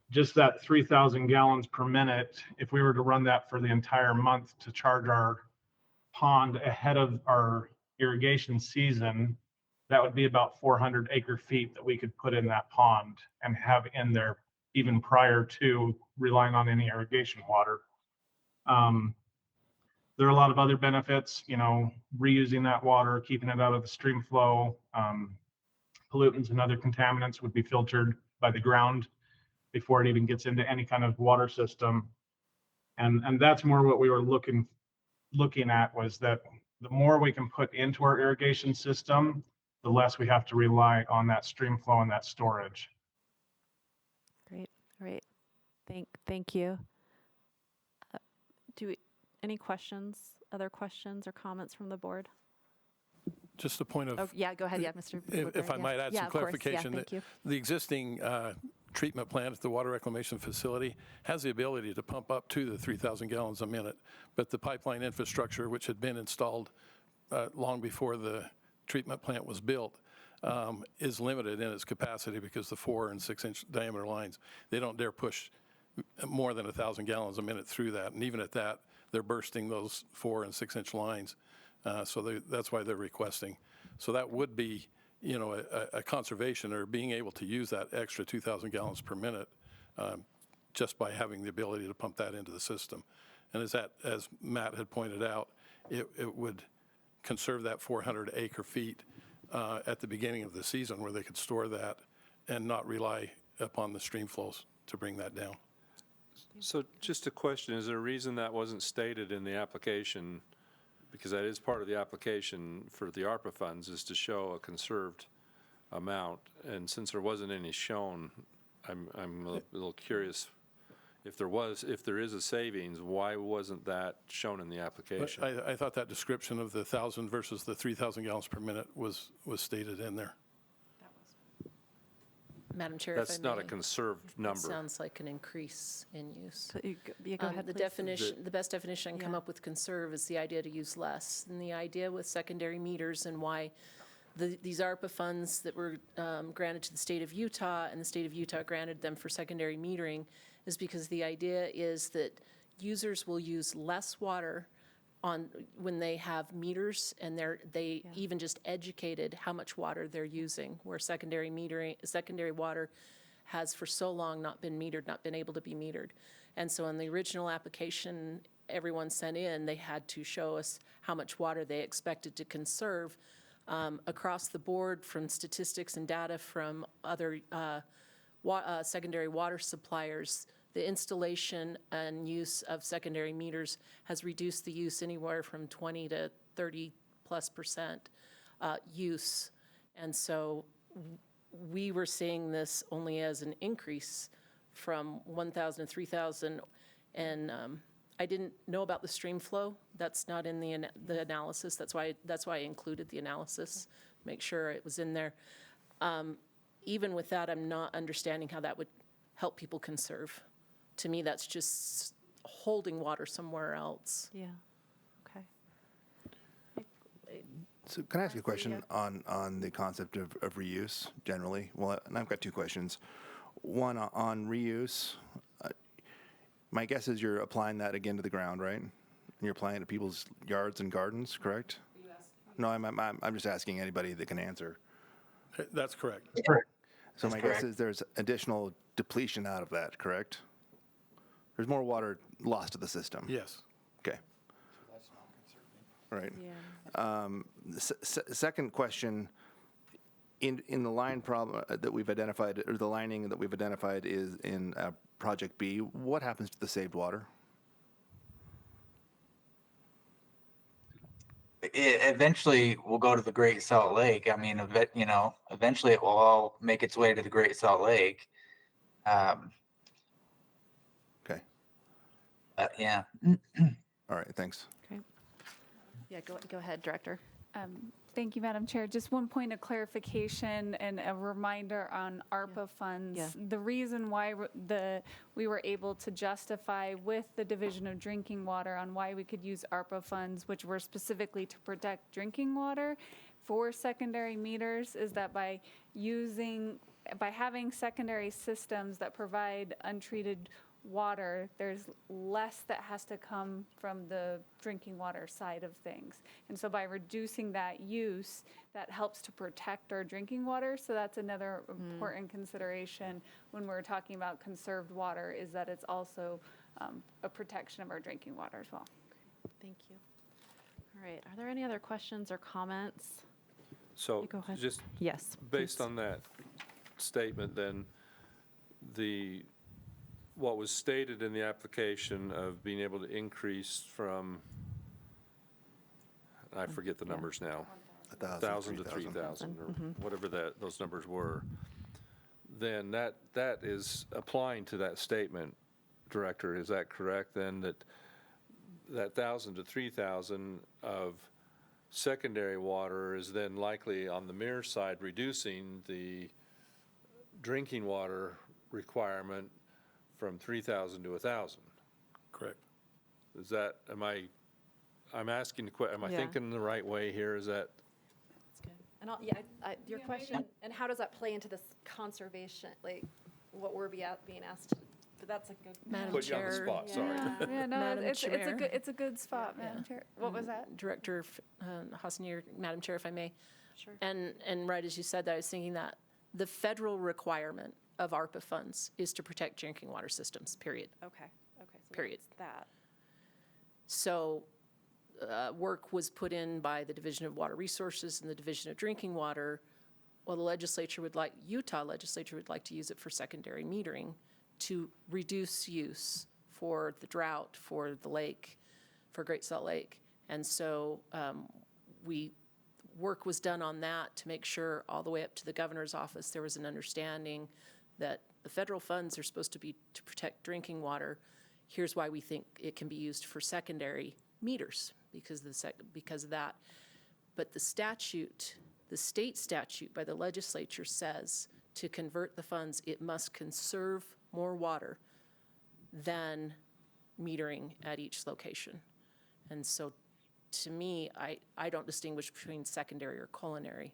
Speaker 13: Just that 3,000 gallons per minute, if we were to run that for the entire month to charge our pond ahead of our irrigation season, that would be about 400 acre feet that we could put in that pond and have in there even prior to relying on any irrigation water. There are a lot of other benefits, reusing that water, keeping it out of the stream flow. Pollutants and other contaminants would be filtered by the ground before it even gets into any kind of water system. And that's more what we were looking at, was that the more we can put into our irrigation system, the less we have to rely on that stream flow and that storage.
Speaker 1: Great. Thank you. Any questions, other questions or comments from the board?
Speaker 8: Just a point of.
Speaker 1: Oh, yeah, go ahead. Yeah, Mr.
Speaker 8: If I might add some clarification.
Speaker 1: Thank you.
Speaker 8: The existing treatment plant at the water reclamation facility has the ability to pump up to the 3,000 gallons a minute, but the pipeline infrastructure, which had been installed long before the treatment plant was built, is limited in its capacity because the 4 and 6 inch diameter lines, they don't dare push more than 1,000 gallons a minute through that. And even at that, they're bursting those 4 and 6 inch lines. So that's why they're requesting. So that would be, a conservation, or being able to use that extra 2,000 gallons per minute just by having the ability to pump that into the system. And as Matt had pointed out, it would conserve that 400 acre feet at the beginning of the season where they could store that and not rely upon the stream flows to bring that down.
Speaker 2: So just a question, is there a reason that wasn't stated in the application? Because that is part of the application for the ARPA funds, is to show a conserved amount. And since there wasn't any shown, I'm a little curious If there is a savings, why wasn't that shown in the
Speaker 8: But
Speaker 2: application?
Speaker 8: I thought that description of the 1,000 versus the 3,000 gallons per minute was stated in there.
Speaker 21: Madam Chair, if I may.
Speaker 2: That's not a conserved number.
Speaker 21: It sounds like an increase in use.
Speaker 1: Go ahead,
Speaker 21: The
Speaker 1: please.
Speaker 21: definition, the best definition I can come up with conserve is the idea to use less. And the idea with secondary meters and why these ARPA funds that were granted to the state of Utah and the state of Utah granted them for secondary metering is because the idea is that users will use less water when they have meters and they even just educated how much water they're using, where secondary water has for so long not been metered, not been able to be metered. And so in the original application everyone sent in, they had to show us how much water they expected to conserve across the board from statistics and data from other secondary water suppliers. The installation and use of secondary meters has reduced the use anywhere from 20 to 30+% use. And so we were seeing this only as an increase from 1,000 to 3,000. And I didn't know about the stream flow. That's not in the analysis. That's why I included the analysis, make sure it was in there. Even with that, I'm not understanding how that would help people conserve. To me, that's just holding water somewhere else.
Speaker 1: Yeah. Okay.
Speaker 5: So can I ask you a question on the concept of reuse generally? Well, and I've got two questions. One on reuse. My guess is you're applying that again to the ground, right? And you're applying it to people's yards and gardens, correct? No, I'm just asking anybody that can answer.
Speaker 8: That's correct.
Speaker 5: So my guess is there's additional depletion out of that, correct? There's more water lost to the system.
Speaker 8: Yes.
Speaker 5: Okay. Right. Second question, in the line problem that we've identified, or the lining that we've identified is in Project B, what happens to the saved water?
Speaker 7: It eventually will go to the Great Salt Lake. I mean, eventually it will all make its way to the Great Salt Lake.
Speaker 5: Okay.
Speaker 7: Yeah.
Speaker 5: All right, thanks.
Speaker 1: Okay. Yeah, go ahead, Director.
Speaker 15: Thank you, Madam Chair. Just one point of clarification and a reminder on ARPA funds.
Speaker 1: Yeah.
Speaker 15: The reason why we were able to justify with the Division of Drinking Water on why we could use ARPA funds, which were specifically to protect drinking water for secondary meters, is that by having secondary systems that provide untreated water, there's less that has to come from the drinking water side of things. And so by reducing that use, that helps to protect our drinking water. So that's another important consideration when we're talking about conserved water, is that it's also a protection of our drinking water as well.
Speaker 1: Thank you. All right, are there any other questions or comments?
Speaker 2: So
Speaker 1: Go ahead.
Speaker 2: just
Speaker 1: Yes,
Speaker 2: based
Speaker 1: please.
Speaker 2: on that statement, then what was stated in the application of being able to increase from, I forget the numbers now, 1,000 to 3,000 or whatever those numbers were, then that is applying to that statement, Director. Is that correct then, that 1,000 to 3,000 of secondary water is then likely on the mirror side reducing the drinking water requirement from 3,000 to 1,000?
Speaker 8: Correct.
Speaker 2: Is that, I'm asking the question, am I thinking the right way here? Is that?
Speaker 1: That's good. And your question, and how does that play into this conservation, like what we're being asked? But that's a good.
Speaker 21: Madam
Speaker 2: Put you on the
Speaker 21: Chair.
Speaker 2: spot, sorry.
Speaker 15: Yeah, no,
Speaker 21: Madam Chair.
Speaker 15: it's a good spot, Madam Chair. What was that?
Speaker 21: Director Hassanier, Madam Chair, if I may.
Speaker 1: Sure.
Speaker 21: And right as you said that, I was thinking that the federal requirement of ARPA funds is to protect drinking water systems, period.
Speaker 1: Okay. So
Speaker 21: Period.
Speaker 1: that's that.
Speaker 21: So work was put in by the Division of Water Resources and the Division of Drinking Water. Well, the Utah legislature would like to use it for secondary metering to reduce use for the drought, for the lake, for Great Salt Lake. And so work was done on that to make sure all the way up to the governor's office there was an understanding that the federal funds are supposed to be to protect drinking water. Here's why we think it can be used for secondary meters because of that. But the statute, the state statute by the legislature says to convert the funds, it must conserve more water than metering at each location. And so to me, I don't distinguish between secondary or culinary.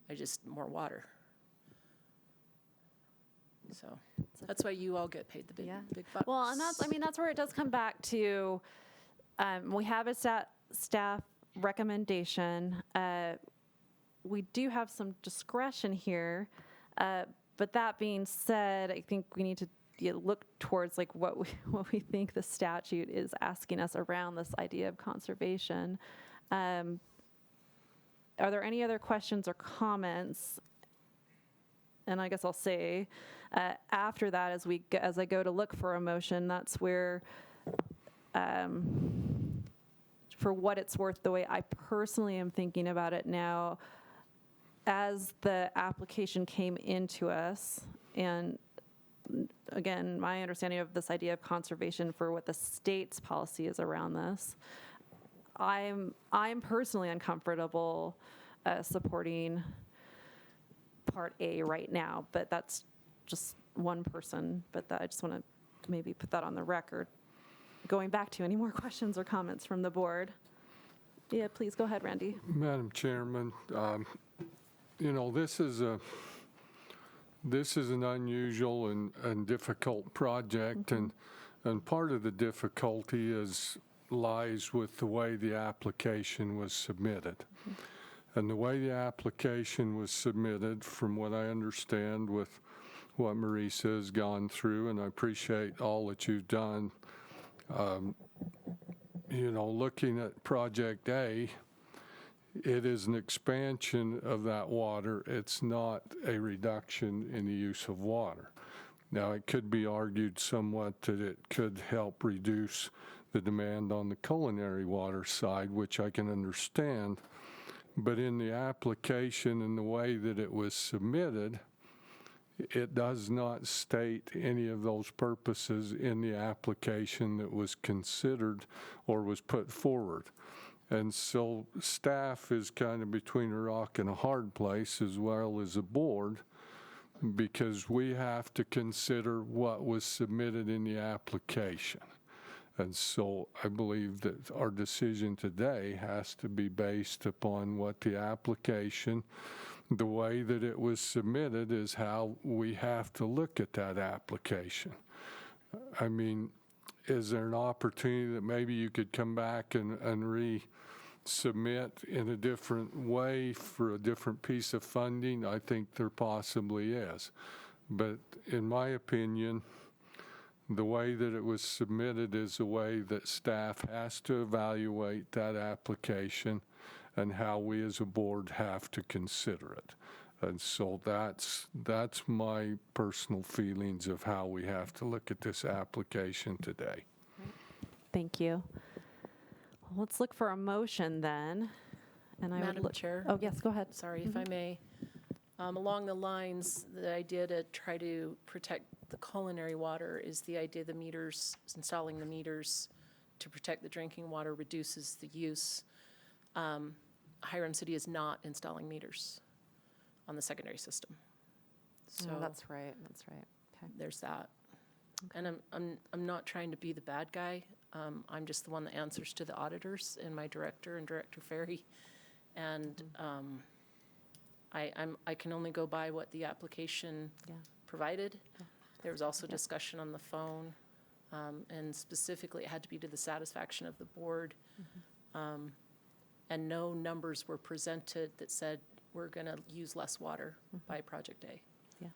Speaker 21: I just more water. So that's why you all get paid the big bucks.
Speaker 1: Well, and that's where it does come back to, we have a staff recommendation. We do have some discretion here, but that being said, I think we need to look towards like what we think the statute is asking us around this idea of conservation. Are there any other questions or comments? And I guess I'll say after that, as I go to look for a motion, that's where, for what it's worth, the way I personally am thinking about it now, as the application came into us, and again, my understanding of this idea of conservation for what the state's policy is around this, I'm personally uncomfortable supporting Part A right now, but that's just one person. But I just want to maybe put that on the record. Going back to any more questions or comments from the board? Yeah, please go ahead, Randy.
Speaker 17: Madam Chairman, this is an unusual and difficult project, and part of the difficulty lies with the way the application was submitted. And the way the application was submitted, from what I understand with what Marisa has gone through, and I appreciate all that you've done, looking at Project A, it is an expansion of that water. It's not a reduction in the use of water. Now, it could be argued somewhat that it could help reduce the demand on the culinary water side, which I can understand. But in the application and the way that it was submitted, it does not state any of those purposes in the application that was considered or was put forward. And so staff is kind of between a rock and a hard place, as well as a board, because we have to consider what was submitted in the application. And so I believe that our decision today has to be based upon what the application, the way that it was submitted, is how we have to look at that application. I mean, is there an opportunity that maybe you could come back and resubmit in a different way for a different piece of funding? I think there possibly is. But in my opinion, the way that it was submitted is the way that staff has to evaluate that application and how we as a board have to consider it. And so that's my personal feelings of how we have to look at this application today.
Speaker 1: Thank you. Well, let's look for a motion then. And
Speaker 21: Madam Chair?
Speaker 1: Oh, yes, go ahead.
Speaker 21: Sorry, if I may. Along the lines, the idea to try to protect the culinary water is the idea the meters, installing the meters to protect the drinking water reduces the use. Hiram City is not installing meters on the secondary system. So
Speaker 1: that's right. That's right. Okay.
Speaker 21: There's that. Okay. And I'm not trying to be the bad guy. I'm just the one that answers to the auditors and my director and Director Ferry. And I can only go by what the application provided. Yeah. There was also discussion on the phone, and specifically it had to be to the satisfaction of the board. And no numbers were presented that said we're going to use less water by Project A.
Speaker 1: Yeah.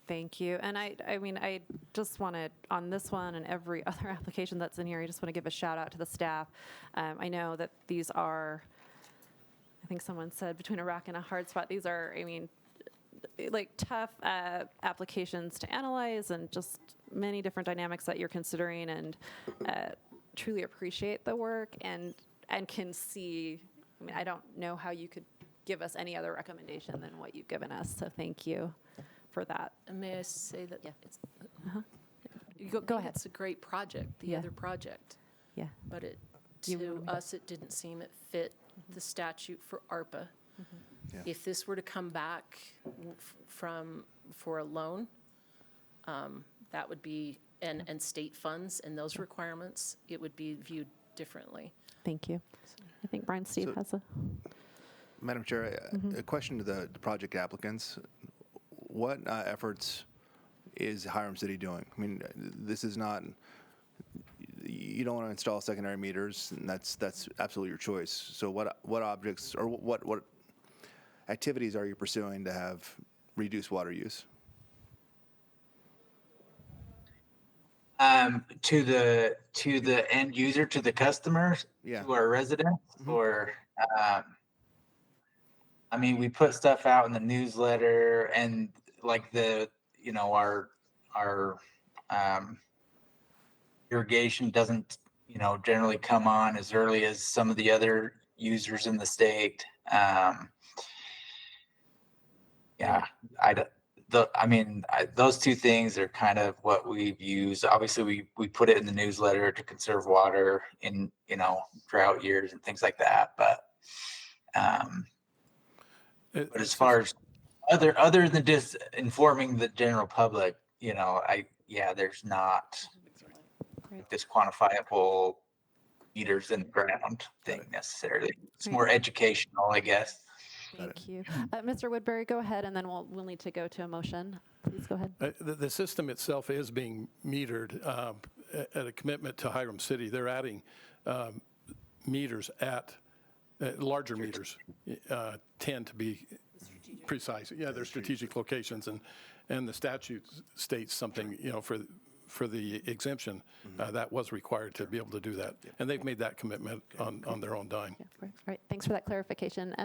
Speaker 1: Thank you. And I mean, I just want to, on this one and every other application that's in here, I just want to give a shout out to the staff. I know that these are, I think someone said, between a rock and a hard spot. These are, I mean, like tough applications to analyze, and just many different dynamics that you're considering, and truly appreciate the work and can see, I mean, I don't know how you could give us any other recommendation than what you've given us, so thank you for that.
Speaker 21: And may I say that it's,
Speaker 1: Go ahead.
Speaker 21: it's a great project, the
Speaker 1: Yeah.
Speaker 21: other project.
Speaker 1: Yeah.
Speaker 21: But
Speaker 1: You
Speaker 21: to
Speaker 1: wanna-
Speaker 21: us, it didn't seem it fit the statute for ARPA.
Speaker 5: Yeah.
Speaker 21: If this were to come back for a loan, that would be, and state funds and those requirements, it would be viewed differently.
Speaker 1: Thank you. I think Brian Steve
Speaker 5: So-
Speaker 1: has a.
Speaker 5: Madam Chair, a question to the project applicants. What efforts is Hiram City doing? I mean, this is not, you don't want to install secondary meters, and that's absolutely your choice. So what objects or what activities are you pursuing to have reduced water use?
Speaker 7: To the end user, to the customers,
Speaker 5: Yeah.
Speaker 7: to our residents, or I mean, we put stuff out in the newsletter, and like our irrigation doesn't generally come on as early as some of the other users in the state. Yeah, those two things are kind of what we've used. Obviously, we put it in the newsletter to conserve water in drought years and things like that. But as far as other than just informing the general public, there's not this quantifiable meters in the ground thing necessarily. It's more educational, I guess.
Speaker 1: Thank you. Mr. Woodbury, go ahead, and then we'll need to go to a motion. Please go ahead.
Speaker 8: The system itself is being metered at a commitment to Hiram City. They're adding meters at larger meters tend to be precise. Yeah, they're strategic locations, and the statute states something, for the exemption, that was required to be able to do that. And they've made that commitment on their own dime.
Speaker 1: Yeah, right. Thanks for that clarification.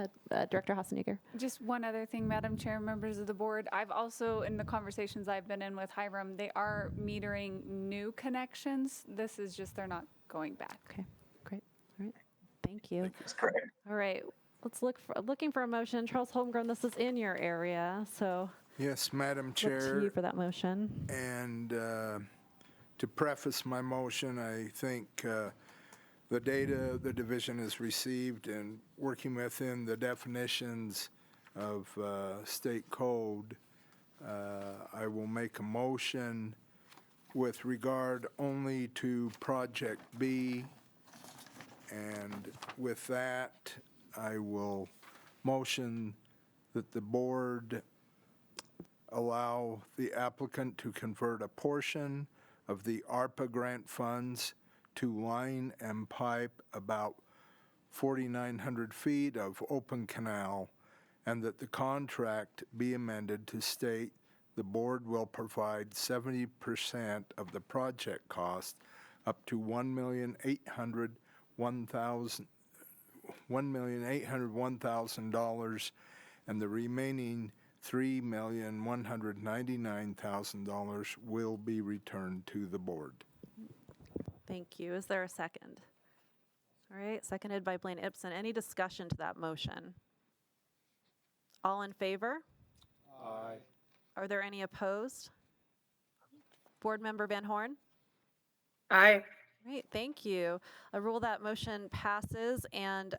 Speaker 1: Director Hassenegger.
Speaker 15: Just one other thing, Madam Chair, members of the board. I've also, in the conversations I've been in with Hiram, they are metering new connections. This is just, they're not going back.
Speaker 1: Okay, great. All right. Thank you.
Speaker 7: That's correct.
Speaker 1: All right. Let's looking for a motion. Charles Holmgren, this is in your area, so
Speaker 17: Yes, Madam
Speaker 1: look to
Speaker 17: Chair.
Speaker 1: you for that motion.
Speaker 17: And to preface my motion, I think the data the division has received and working within the definitions of state code, I will make a motion with regard only to Project B. And with that, I will motion that the board allow the applicant to convert a portion of the ARPA grant funds to line and pipe about 4,900 feet of open canal, and that the contract be amended to state the board will provide 70% of the project cost up to $1,801,000, and the remaining $3,199,000 will be returned to the board.
Speaker 1: Thank you. Is there a second? All right, seconded by Blaine Ibsen. Any discussion to that motion? All in favor?
Speaker 17: Aye.
Speaker 1: Are there any opposed? Board Member Van Horn?
Speaker 9: Aye.
Speaker 1: Great, thank you. I rule that motion passes, and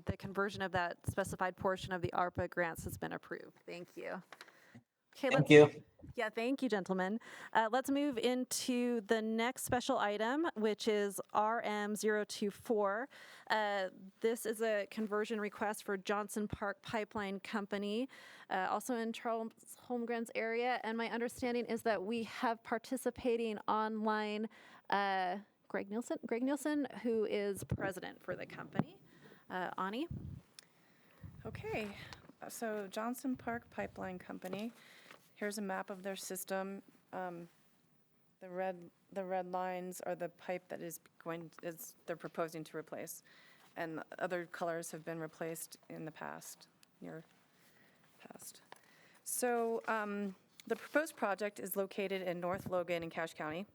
Speaker 1: the conversion of that specified portion of the ARPA grants has been approved. Thank you. Okay,
Speaker 7: Thank you.
Speaker 1: Yeah, thank you, gentlemen. Let's move into the next special item, which is RM024. This is a conversion request for Johnson Park Pipeline Company, also in Charles Holmgren's area. And my understanding is that we have participating online Greg Nielsen, who is president for the company. Ani?
Speaker 10: Okay, so Johnson Park Pipeline Company. Here's a map of their system. The red lines are the pipe that they're proposing to replace, and other colors have been replaced in the past, near past. So the proposed project is located in North Logan in Cache County.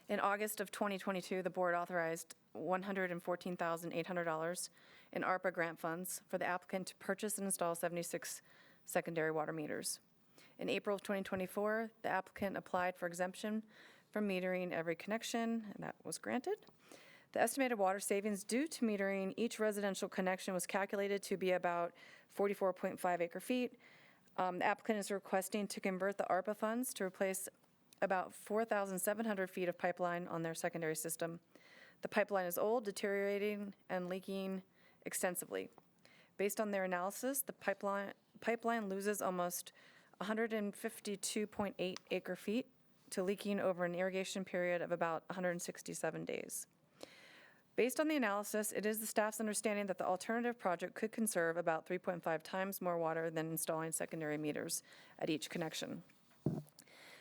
Speaker 10: In August of 2022, the board authorized $114,800 in ARPA grant funds for the applicant to purchase and install 76 secondary water meters. In April of 2024, the applicant applied for exemption from metering every connection, and that was granted. The estimated water savings due to metering each residential connection was calculated to be about 44.5 acre feet. The applicant is requesting to convert the ARPA funds to replace about 4,700 feet of pipeline on their secondary system. The pipeline is old, deteriorating, and leaking extensively. Based on their analysis, the pipeline loses almost 152.8 acre feet to leaking over an irrigation period of about 167 days. Based on the analysis, it is the staff's understanding that the alternative project could conserve about 3.5 times more water than installing secondary meters at each connection.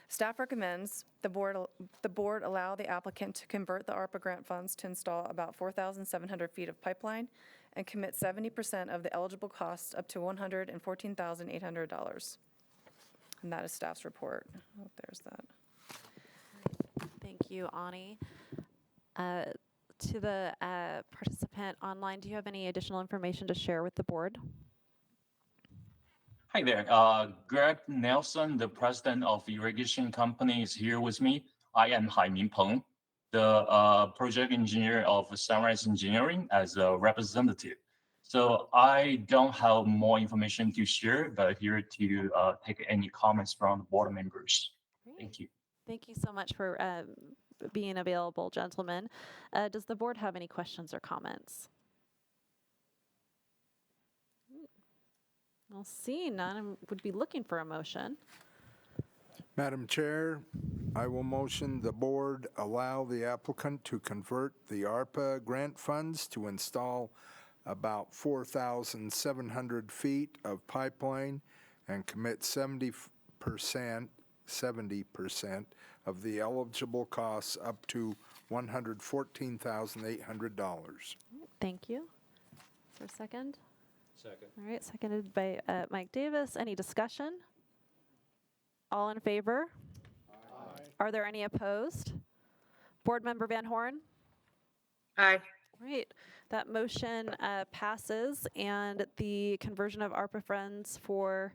Speaker 10: Staff recommends the board allow the applicant to convert the ARPA grant funds to install about 4,700 feet of pipeline and commit 70% of the eligible costs up to $114,800. And that is staff's report. Oh, there's that.
Speaker 1: Thank you, Ani. To the participant online, do you have any additional information to share with the board?
Speaker 4: Hi there. Greg Nelson, the president of Irrigation Company, is here with me. I am Haimin Peng, the project engineer of Sunrise Engineering as a representative. So I don't have more information to share, but here to take any comments from the board members.
Speaker 1: Great.
Speaker 4: Thank you.
Speaker 1: Thank you so much for being available, gentlemen. Does the board have any questions or comments? I'll see none. I would be looking for a motion.
Speaker 17: Madam Chair, I will motion the board allow the applicant to convert the ARPA grant funds to install about 4,700 feet of pipeline and commit 70% of the eligible costs up to $114,800.
Speaker 1: Thank you. Is there a second?
Speaker 2: Second.
Speaker 1: All right, seconded by Mike Davis. Any discussion? All in favor? Aye. Are there any opposed? Board Member Van Horn?
Speaker 9: Aye.
Speaker 1: Great. That motion passes, and the conversion of ARPA funds for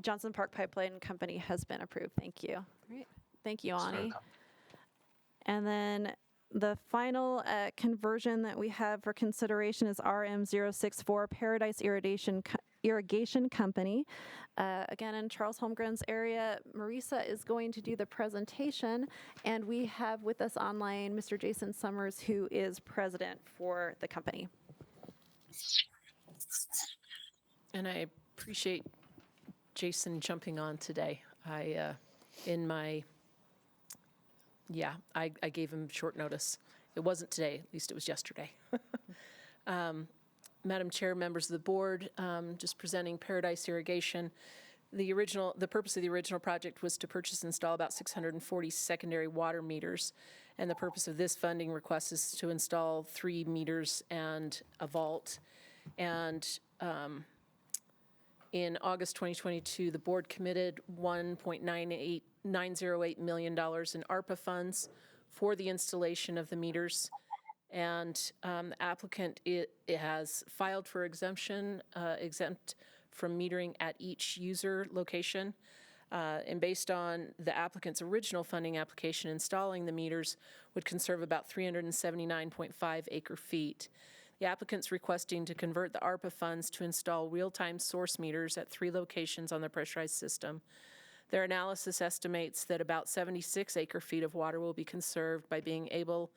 Speaker 1: Johnson Park Pipeline Company has been approved. Thank you. Great. Thank you, Ani. And then the final conversion that we have for consideration is RM064 Paradise Irrigation Company. Again, in Charles Holmgren's area, Marisa is going to do the presentation, and we have with us online Mr. Jason Summers, who is president for the company.
Speaker 21: And I appreciate Jason jumping on today. I gave him short notice. It wasn't today, at least it was yesterday. Madam Chair, members of the board, just presenting Paradise Irrigation. The purpose of the original project was to purchase and install about 640 secondary water meters. And the purpose of this funding request is to install 3 meters and a vault. And in August 2022, the board committed $1.908 million in ARPA funds for the installation of the meters. And the applicant it has filed for exempt from metering at each user location. And based on the applicant's original funding application, installing the meters would conserve about 379.5 acre feet. The applicant's requesting to convert the ARPA funds to install real-time source meters at 3 locations on the pressurized system. Their analysis estimates that about 76 acre feet of water will be conserved by being able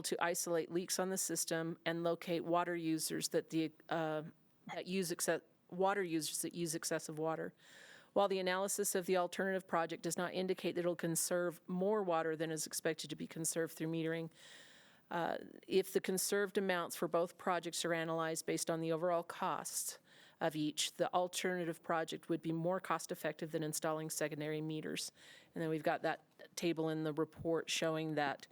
Speaker 21: to isolate leaks on the system and locate water users that use excessive water. While the analysis of the alternative project does not indicate that it will conserve more water than is expected to be conserved through metering, if the conserved amounts for both projects are analyzed based on the overall cost of each, the alternative project would be more cost-effective than installing secondary meters. And then we've got that table in the report showing that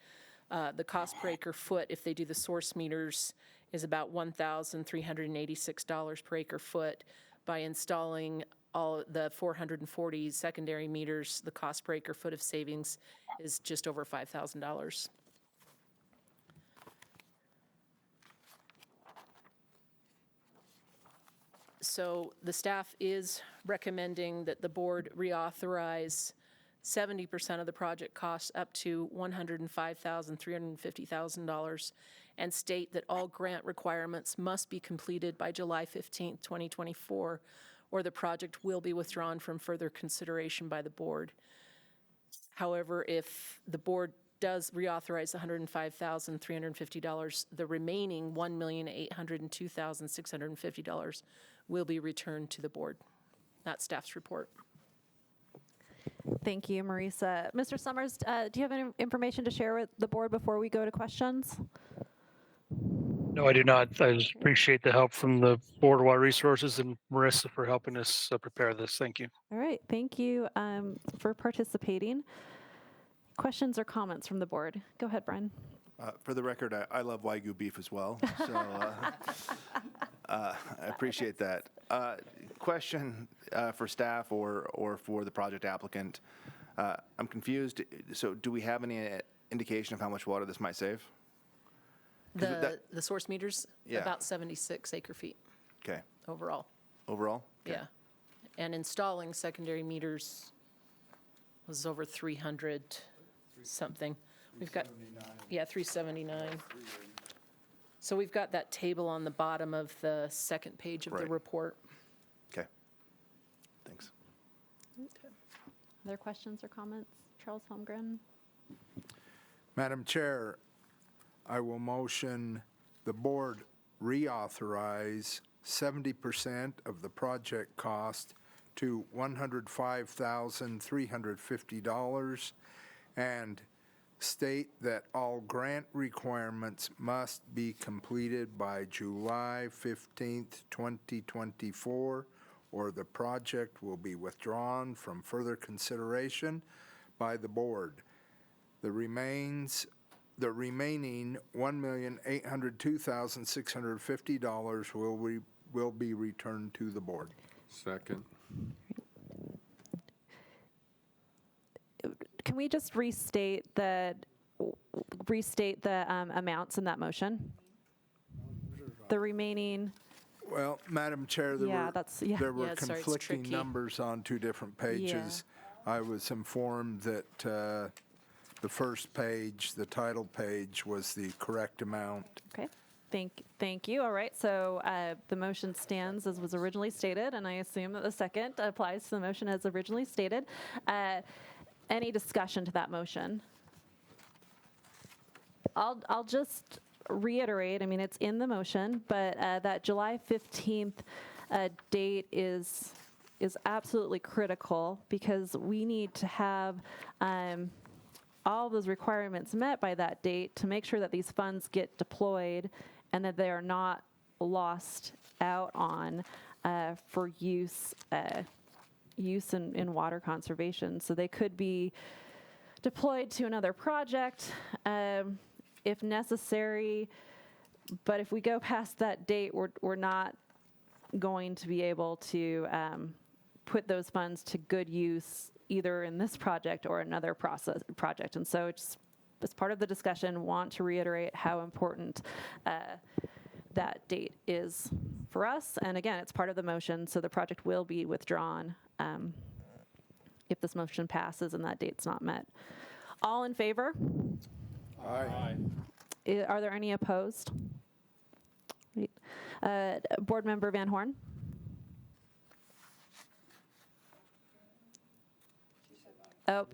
Speaker 21: the cost per acre foot, if they do the source meters, is about $1,386 per acre foot. By installing all the 440 secondary meters, the cost per acre foot of savings is just over $5,000. So the staff is recommending that the board reauthorize 70% of the project costs up to $105,350,000 and state that all grant requirements must be completed by July 15th, 2024, or the project will be withdrawn from further consideration by the board. However, if the board does reauthorize the $105,350, the remaining $1,802,650 will be returned to the board. That's staff's report.
Speaker 1: Thank you, Marisa. Mr. Summers, do you have any information to share with the board before we go to questions?
Speaker 16: No, I do not. I just appreciate the help from the Board of Water Resources and Marissa for helping us prepare this. Thank you.
Speaker 1: All right, thank you for participating. Questions or comments from the board? Go ahead, Brian.
Speaker 5: For the record, I love Wagyu beef as well, so I appreciate that. Question for staff or for the project applicant. I'm confused. So do we have any indication of how much water this might save?
Speaker 21: The source meters,
Speaker 5: Yeah.
Speaker 21: about 76 acre feet.
Speaker 5: Okay.
Speaker 21: Overall.
Speaker 5: Overall? Okay.
Speaker 21: Yeah. And installing secondary meters was over 300 something. We've got, 379. So we've got that table on the bottom of the second page of the report.
Speaker 5: Okay. Thanks.
Speaker 1: Other questions or comments? Charles Holmgren.
Speaker 22: Madam Chair, I will motion the board reauthorize 70% of the project cost to $105,350 and state that all grant requirements must be completed by July 15th, 2024, or the project will be withdrawn from further consideration by the board. The remaining $1,802,650 will be returned to the board.
Speaker 2: Second.
Speaker 1: Can we just restate the amounts in that motion? The remaining.
Speaker 22: Well, Madam Chair, there were conflicting numbers on two different pages. Yeah. I was informed that the first page, the title page, was the correct amount.
Speaker 1: Okay. Thank you. All right. So the motion stands as was originally stated, and I assume that the second applies to the motion as originally stated. Any discussion to that motion? I'll just reiterate, I mean, it's in the motion, but that July 15th date is absolutely critical because we need to have all those requirements met by that date to make sure that these funds get deployed and that they are not lost out on for use in water conservation. So they could be deployed to another project if necessary, but if we go past that date, we're not going to be able to put those funds to good use either in this project or another project. And so just as part of the discussion, want to reiterate how important that date is for us. And again, it's part of the motion, so the project will be withdrawn if this motion passes and that date's not met. All in favor?
Speaker 22: Aye.
Speaker 1: Are there any opposed? Board Member Van Horn? Oh,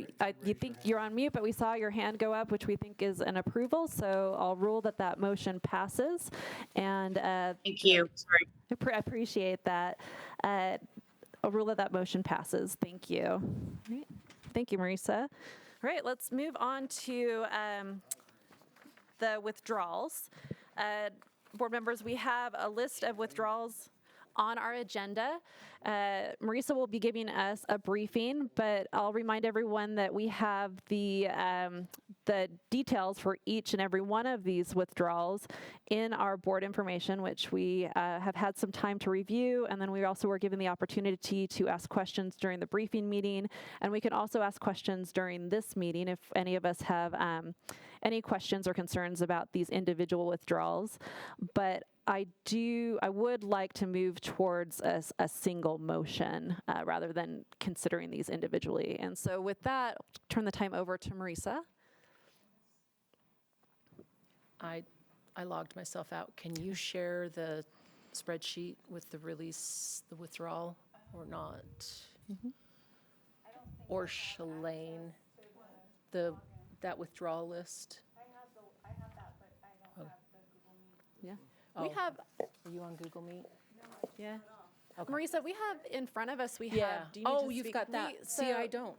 Speaker 1: you think you're on mute, but we saw your hand go up, which we think is an approval. So I'll rule that motion passes. And
Speaker 9: thank you. Sorry.
Speaker 1: I appreciate that. I'll rule that motion passes. Thank you. All right. Thank you, Marisa. All right, let's move on to the withdrawals. Board members, we have a list of withdrawals on our agenda. Marisa will be giving us a briefing, but I'll remind everyone that we have the details for each and every one of these withdrawals in our board information, which we have had some time to review, and then we also were given the opportunity to ask questions during the briefing meeting, and we can also ask questions during this meeting if any of us have any questions or concerns about these individual withdrawals, but I would like to move towards a single motion rather than considering these individually. And so with that, I'll turn the time over to Marisa.
Speaker 21: I logged myself out. Can you share the spreadsheet with the release, the withdrawal, or not? Or Shalane, that withdrawal list?
Speaker 1: I have that, but I don't have the Google Meet. Yeah.
Speaker 21: Oh,
Speaker 1: We have,
Speaker 21: are you on Google Meet?
Speaker 1: yeah.
Speaker 21: Okay.
Speaker 1: Marisa, we have in front of us, we
Speaker 21: Yeah.
Speaker 1: have, do you need
Speaker 21: Oh,
Speaker 1: to
Speaker 21: you've
Speaker 1: speak?
Speaker 21: got that. See, I don't.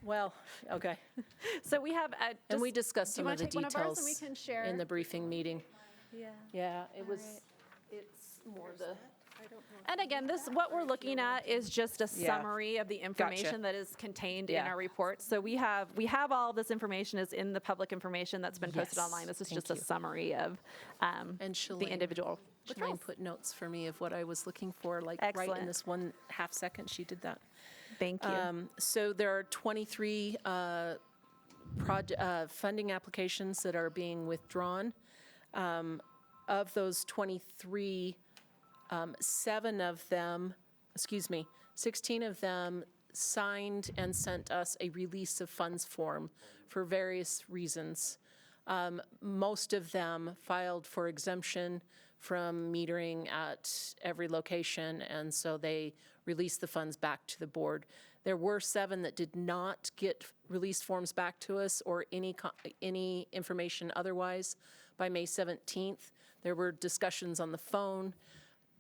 Speaker 21: Well, okay.
Speaker 1: So we have,
Speaker 21: And we discussed
Speaker 1: do you
Speaker 21: some of
Speaker 1: wanna
Speaker 21: the
Speaker 1: take one of ours
Speaker 21: details
Speaker 1: and we can share?
Speaker 21: in the briefing meeting.
Speaker 1: Yeah.
Speaker 21: Yeah, it was,
Speaker 1: right.
Speaker 21: it's more the.
Speaker 1: And again, what we're looking at is just a
Speaker 21: Yeah.
Speaker 1: summary of the information
Speaker 21: Gotcha.
Speaker 1: that is contained in
Speaker 21: Yeah.
Speaker 1: our report. So we have all this information is in the public information that's been posted
Speaker 21: Yes.
Speaker 1: online. This is
Speaker 21: Thank
Speaker 1: just a
Speaker 21: you.
Speaker 1: summary of
Speaker 21: And
Speaker 1: the
Speaker 21: Shalane,
Speaker 1: individual.
Speaker 21: Shalane put notes for me of what I was looking for, like right
Speaker 1: Excellent.
Speaker 21: in this 1/2 second, she did that.
Speaker 1: Thank you.
Speaker 21: So there are 23 funding applications that are being withdrawn. Of those 23, 16 of them signed and sent us a release of funds form for various reasons. Most of them filed for exemption from metering at every location, and so they released the funds back to the board. There were 7 that did not get release forms back to us or any information otherwise by May 17th. There were discussions on the phone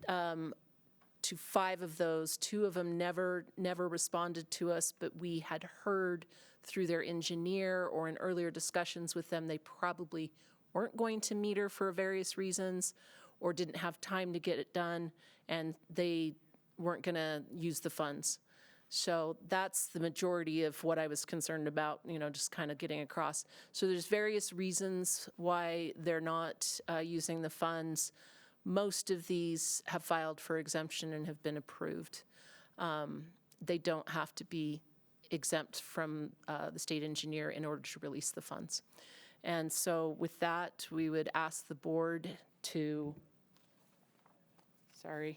Speaker 21: to 5 of those. 2 of them never responded to us, but we had heard through their engineer or in earlier discussions with them they probably weren't going to meter for various reasons or didn't have time to get it done, and they weren't going to use the funds. So that's the majority of what I was concerned about, just kind of getting across. So there's various reasons why they're not using the funds. Most of these have filed for exemption and have been approved. They don't have to be exempt from the state engineer in order to release the funds. And so with that, we would ask the board to, I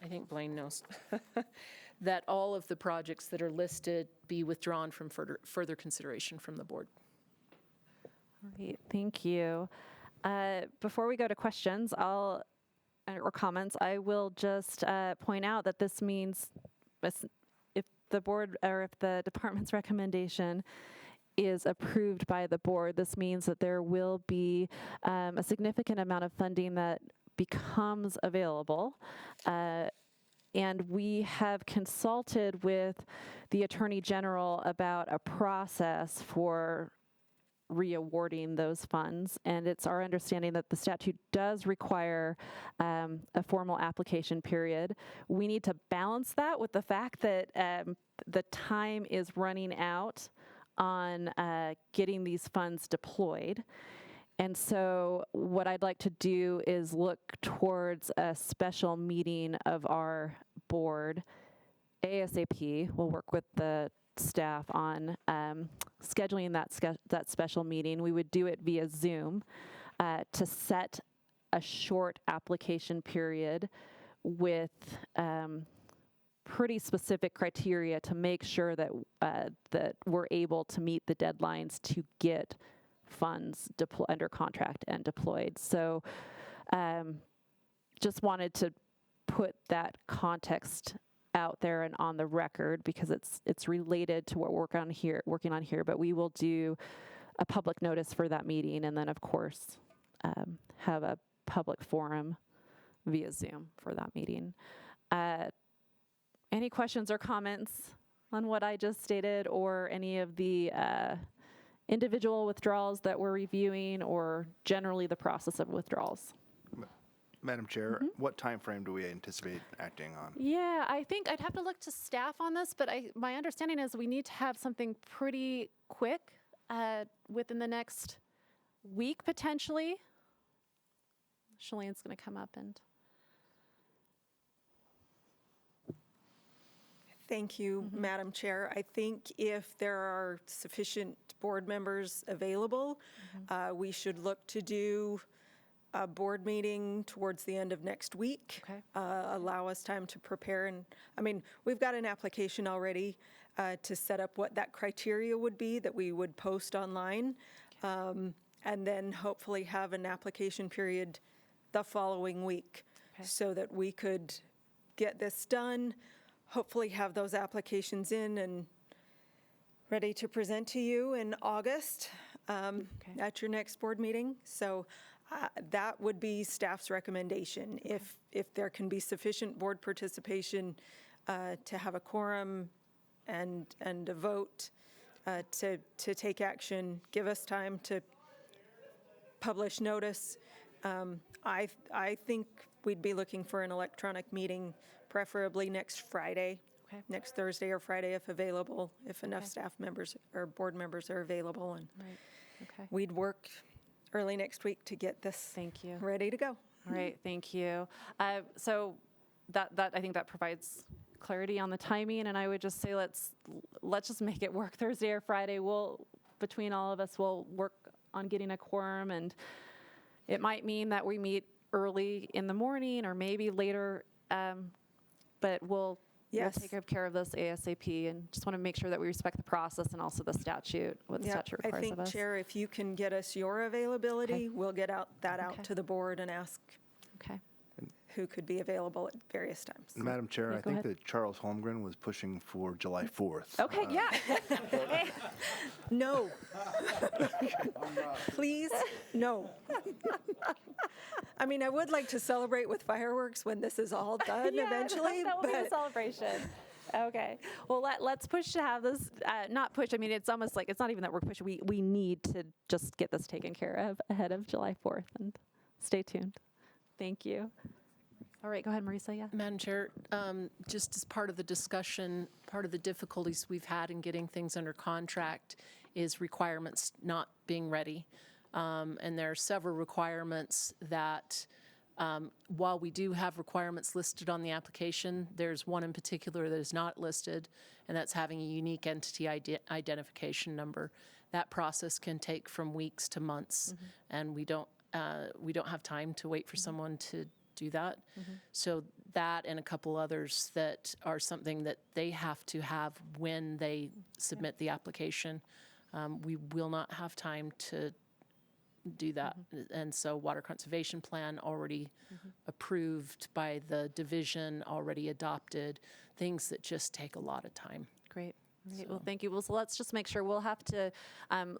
Speaker 21: think Blaine knows, that all of the projects that are listed be withdrawn from further consideration from the board.
Speaker 1: Great, thank you. Before we go to questions, or comments, I will just point out that this means if the board or if the department's recommendation is approved by the board, this means that there will be a significant amount of funding that becomes available. And we have consulted with the Attorney General about a process for reawarding those funds. And it's our understanding that the statute does require a formal application period. We need to balance that with the fact that the time is running out on getting these funds deployed. And so what I'd like to do is look towards a special meeting of our board ASAP. We'll work with the staff on scheduling that special meeting. We would do it via Zoom to set a short application period with pretty specific criteria to make sure that that we're able to meet the deadlines to get funds under contract and deployed. So just wanted to put that context out there and on the record because it's related to what we're working on here, but we will do a public notice for that meeting and then of course have a public forum via Zoom for that meeting. Any questions or comments on what I just stated or any of the individual withdrawals that we're reviewing or generally the process of withdrawals?
Speaker 5: Madam Chair, what time frame do we anticipate acting on?
Speaker 1: Yeah, I think I'd have to look to staff on this, but my understanding is we need to have something pretty quick within the next week, potentially. Shalane's going to come up and...
Speaker 11: I Thank you, Madam Chair. I think if there are sufficient board members available, we should look to do a board meeting towards the end of next week. Allow us time to prepare. And I mean, we've got an application already to set up what that criteria would be that we would post online. And then hopefully have an application period the following week so that we could get this done, hopefully have those applications in and ready to present to you in August at your next board meeting. So that would be staff's recommendation. If there can be sufficient board participation to have a quorum and a vote to take action, give us time to publish notice. I think we'd be looking for an electronic meeting, preferably next Friday, next Thursday or Friday if available, if enough staff members or board members are available. And we'd work early next week to get this ready to go.
Speaker 1: All right, thank you. So that I think that provides clarity on the timing, and I would just say let's just make it work Thursday or Friday. Between all of us, we'll work on getting a quorum, and it might mean that we meet early in the morning or maybe later, but we'll take care of this ASAP, and just want to make sure that we respect the process and also the statute, what the statute requires
Speaker 11: I think,
Speaker 1: of us.
Speaker 11: Chair, if you can get us your availability, we'll get out to the board and ask who could be available at various times.
Speaker 5: Madam Chair,
Speaker 11: Yeah,
Speaker 5: I
Speaker 11: go
Speaker 5: think
Speaker 11: ahead.
Speaker 5: that Charles Holmgren was pushing for July 4th.
Speaker 1: Okay, yeah.
Speaker 11: No. Please, no. I mean, I would like to celebrate with fireworks when this is all done eventually.
Speaker 1: That will be
Speaker 11: but
Speaker 1: the celebration. Okay. Well, let's push to have this, not push, I mean, it's almost like, it's not even that we're pushing, we need to just get this taken care of ahead of July 4th, and stay tuned. Thank you. All right, go ahead, Marisa, yeah.
Speaker 21: Madam Chair, just as part of the discussion, part of the difficulties we've had in getting things under contract is requirements not being ready. And there are several requirements that, while we do have requirements listed on the application, there's one in particular that is not listed, and that's having a unique entity identification number. That process can take from weeks to months, and we don't have time to wait for someone to do that. So that and a couple others that are something that they have to have when they submit the application. We will not have time to do that. And so Water Conservation Plan already approved by the division, already adopted, things that just take a lot of time.
Speaker 1: Great. Great. Well, thank you. Well, so let's just make sure we'll have to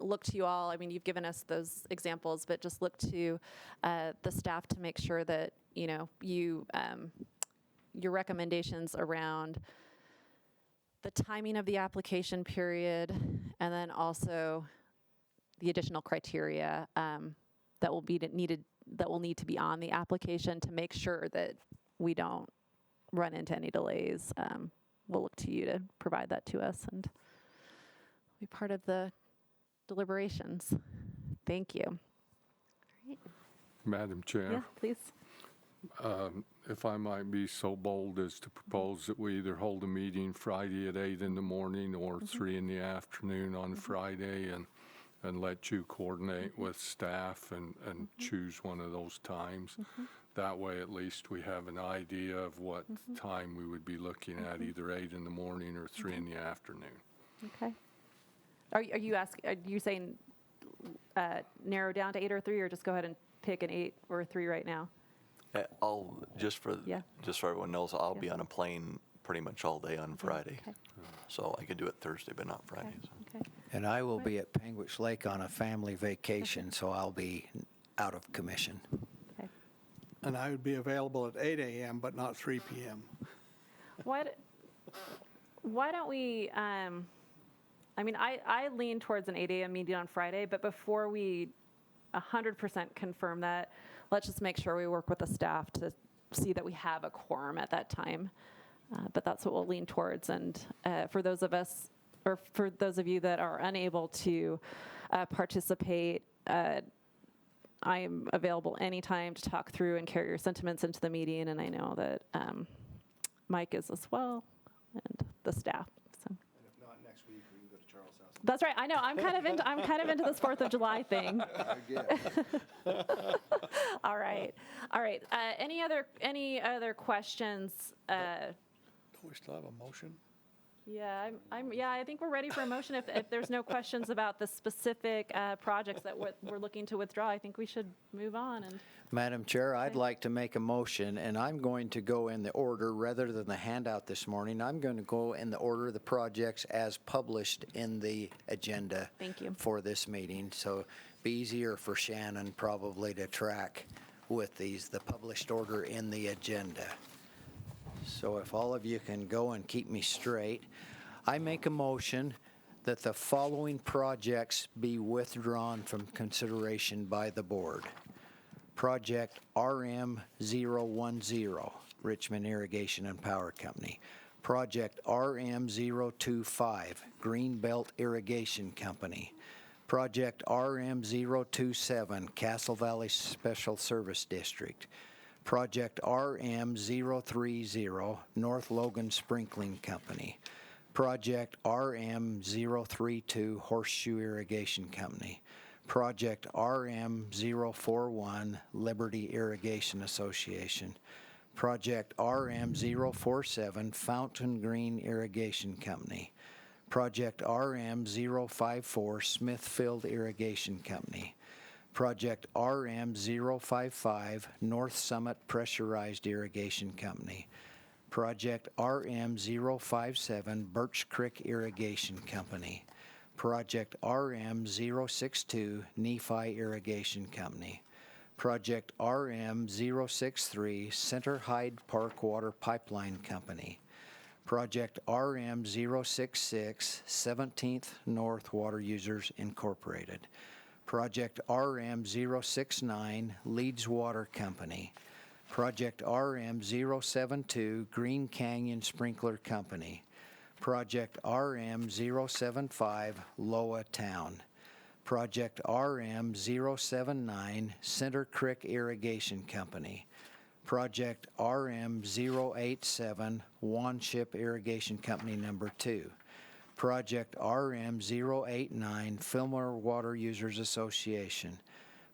Speaker 1: look to you all. I mean, you've given us those examples, but just look to the staff to make sure that, you know, your recommendations around the timing of the application period, and then also the additional criteria that will need to be on the application to make sure that we don't run into any delays. We'll look to you to provide that to us and be part of the deliberations. Thank you. All right.
Speaker 17: Madam Chair.
Speaker 1: Yeah, please.
Speaker 17: If I might be so bold as to propose that we either hold a meeting Friday at 8 in the morning or 3 in the afternoon on Friday, and let you coordinate with staff and choose one of those times. That way, at least we have an idea of what time we would be looking at, either 8 in the morning or 3 in the afternoon.
Speaker 1: Okay. Are you saying narrow down to 8 or 3, or just go ahead and pick an 8 or 3 right now?
Speaker 12: I'll just so everyone knows, I'll be on a plane pretty much all day on Friday. So I could do it Thursday, but not Friday. So.
Speaker 6: And I will be at Penguich Lake on a family vacation, so I'll be out of commission.
Speaker 3: And I would be available at 8 a.m., but not 3 p.m.
Speaker 1: Why don't we, I mean, I lean towards an 8 a.m. meeting on Friday, but before we 100% confirm that, let's just make sure we work with the staff to see that we have a quorum at that time. But that's what we'll lean towards. And for those of us, or for those of you that are unable to participate, I'm available anytime to talk through and carry your sentiments into the meeting. And I know that Mike is as well. And the staff. So. That's right. I know. I'm kind of into this 4th of July thing. All right. Any other questions?
Speaker 3: Do we still have a motion?
Speaker 1: Yeah, I think we're ready for a motion. If there's no questions about the specific projects that we're looking to withdraw, I think we should move on. And
Speaker 6: Madam Chair, I'd like to make a motion, and I'm going to go in the order, rather than the handout this morning, I'm going to go in the order of the projects as published in the agenda.
Speaker 1: Thank you.
Speaker 6: For this meeting. So be easier for Shannon probably to track with the published order in the agenda. So if all of you can go and keep me straight, I make a motion that the following projects be withdrawn from consideration by the board. Project RM010, Richmond Irrigation and Power Company. Project RM025, Greenbelt Irrigation Company. Project RM027, Castle Valley Special Service District. Project RM030, North Logan Sprinkling Company. Project RM032, Horseshoe Irrigation Company. Project RM041, Liberty Irrigation Association. Project RM047, Fountain Green Irrigation Company. Project RM054, Smithfield Irrigation Company. Project RM055, North Summit Pressurized Irrigation Company. Project RM057, Birch Creek Irrigation Company. Project RM062, Nephi Irrigation Company. Project RM063, Center Hyde Park Water Pipeline Company. Project RM066, 17th North Water Users Incorporated. Project RM069, Leeds Water Company. Project RM072, Green Canyon Sprinkler Company. Project RM075, Loa Town. Project RM079, Center Creek Irrigation Company. Project RM087, Wanship Irrigation Company Number 2. Project RM089, Fillmore Water Users Association.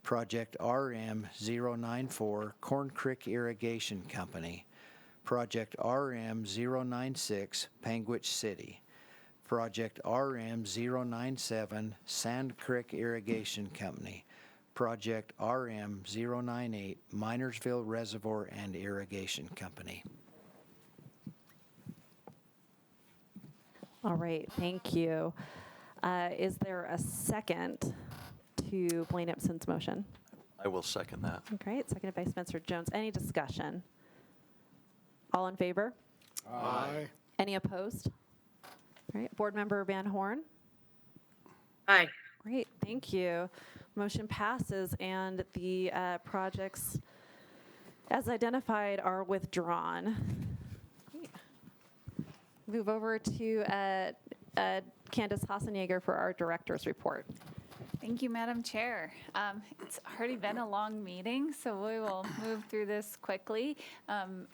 Speaker 6: Project RM094, Corn Creek Irrigation Company. Project RM096, Panguitch City. Project RM097, Sand Creek Irrigation Company. Project RM098, Minersville Reservoir and Irrigation Company.
Speaker 1: all right, thank you. Is there a second to Blaine Ipson's motion?
Speaker 12: I will second that.
Speaker 1: Great, seconded by Spencer Jones. Any discussion? All in favor?
Speaker 3: Aye.
Speaker 1: Any opposed? All right, Board Member Van Horn?
Speaker 9: Aye.
Speaker 1: Great, thank you. Motion passes, and the projects as identified are withdrawn. Great. Move over to Candace Hassenjager for our director's report.
Speaker 15: Thank you, Madam Chair. It's already been a long meeting, so we will move through this quickly.